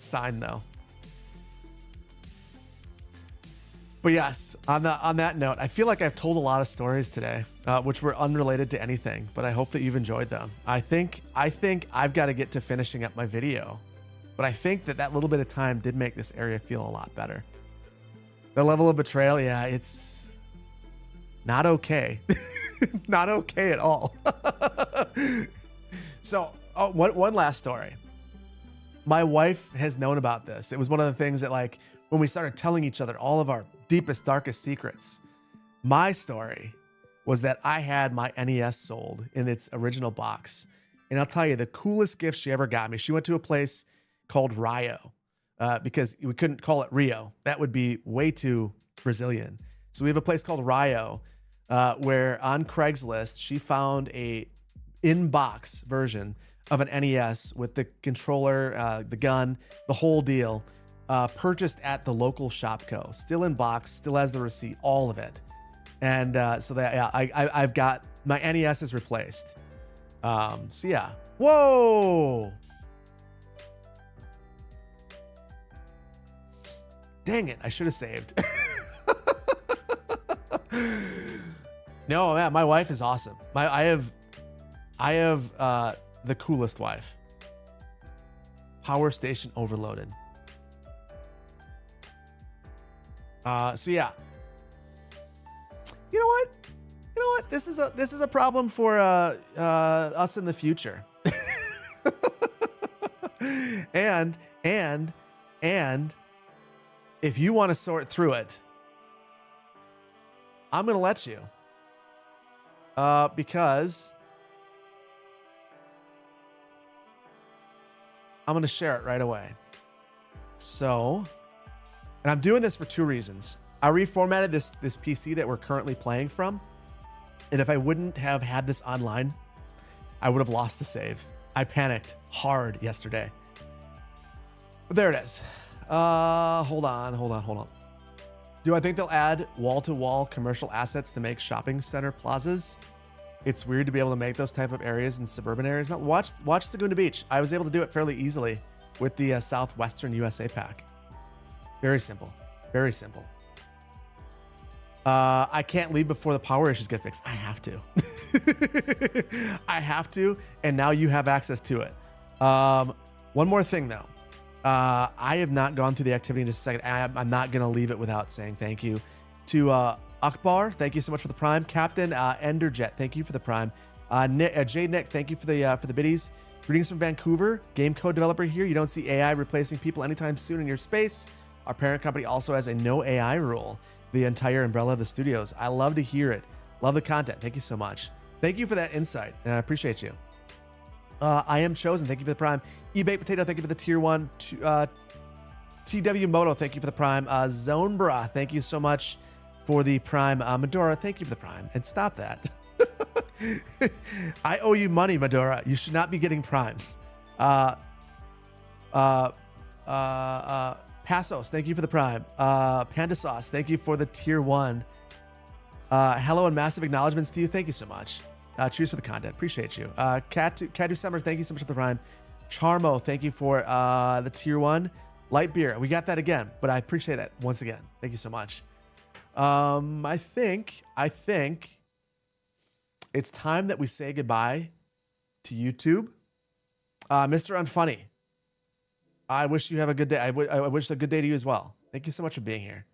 Speaker 1: sign though. But yes, on that note, I feel like I've told a lot of stories today, which were unrelated to anything, but I hope that you've enjoyed them. I think I've got to get to finishing up my video, but I think that little bit of time did make this area feel a lot better. The level of betrayal, yeah, it's not okay. Not okay at all. So, one last story. My wife has known about this. It was one of the things that, like, when we started telling each other all of our deepest, darkest secrets, my story was that I had my NES sold in its original box. And I'll tell you, the coolest gift she ever got me, she went to a place called Rio, because we couldn't call it Rio. That would be way too Brazilian. So we have a place called Rio, where on Craigslist, she found a in-box version of an NES with the controller, the gun, the whole deal, purchased at the local Shopco, still in box, still has the receipt, all of it. And so that, yeah, I've got my NES is replaced. So yeah, whoa. Dang it, I should have saved. No, man, my wife is awesome. I have the coolest wife. Power station overloaded. So yeah. You know what? This is a problem for us in the future. and if you want to sort through it, I'm gonna let you. Because I'm going to share it right away. So, and I'm doing this for two reasons. I reformatted this PC that we're currently playing from. And if I wouldn't have had this online, I would have lost the save. I panicked hard yesterday. But there it is. Hold on. Do I think they'll add wall-to-wall commercial assets to make shopping center plazas? It's weird to be able to make those type of areas in suburban areas. Now, watch Laguna Beach. I was able to do it fairly easily with the Southwestern USA pack. Very simple. Very simple. I can't leave before the power issues get fixed. I have to. I have to, and now you have access to it. One more thing, though. I have not gone through the activity in just a second. I'm not going to leave it without saying thank you to Akbar. Thank you so much for the Prime. Captain Enderjet, thank you for the Prime. Nick, thank you for the biddies. Greetings from Vancouver. Game code developer here. You don't see AI replacing people anytime soon in your space. Our parent company also has a no AI rule. The entire umbrella of the studios. I love to hear it. Love the content. Thank you so much. Thank you for that insight, and I appreciate you. I am chosen. Thank you for the Prime. eBay Potato, thank you for the tier 1. TW Moto, thank you for the Prime. Zonebra, thank you so much for the Prime. Medora, thank you for the Prime. And stop that. I owe you money, Medora. You should not be getting Prime. Passos, thank you for the Prime. Panda Sauce, thank you for the tier 1. Hello and massive acknowledgements to you. Thank you so much. Cheers for the content. Appreciate you. Catu Summer, thank you so much for the Prime. Charmo, thank you for the tier 1 light beer. We got that again, but I appreciate it once again. Thank you so much. I think it's time that we say goodbye to YouTube. Mr. Unfunny, I wish you have a good day. I wish a good day to you as well. Thank you so much for being here.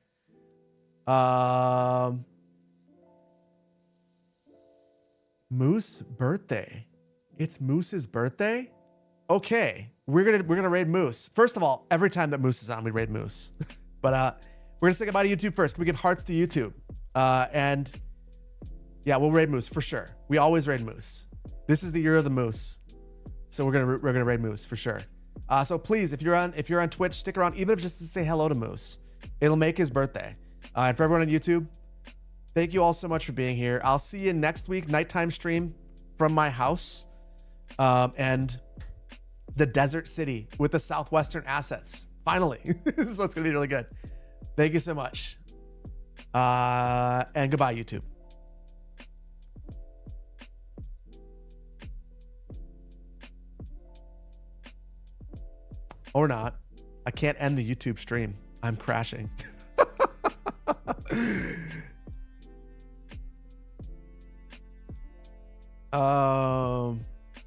Speaker 1: Moose birthday. It's Moose's birthday? Okay. We're gonna raid Moose. First of all, every time that Moose is on, we raid Moose. But we're gonna say goodbye to YouTube first. Can we give hearts to YouTube? And yeah, we'll raid Moose for sure. We always raid Moose. This is the year of the Moose. So we're gonna raid Moose for sure. So please, if you're on Twitch, stick around, even if just to say hello to Moose. It'll make his birthday. And for everyone on YouTube, thank you all so much for being here. I'll see you next week, nighttime stream from my house, and the desert city with the southwestern assets. Finally, so it's gonna be really good. Thank you so much, and goodbye, YouTube. Or not. I can't end the YouTube stream. I'm crashing.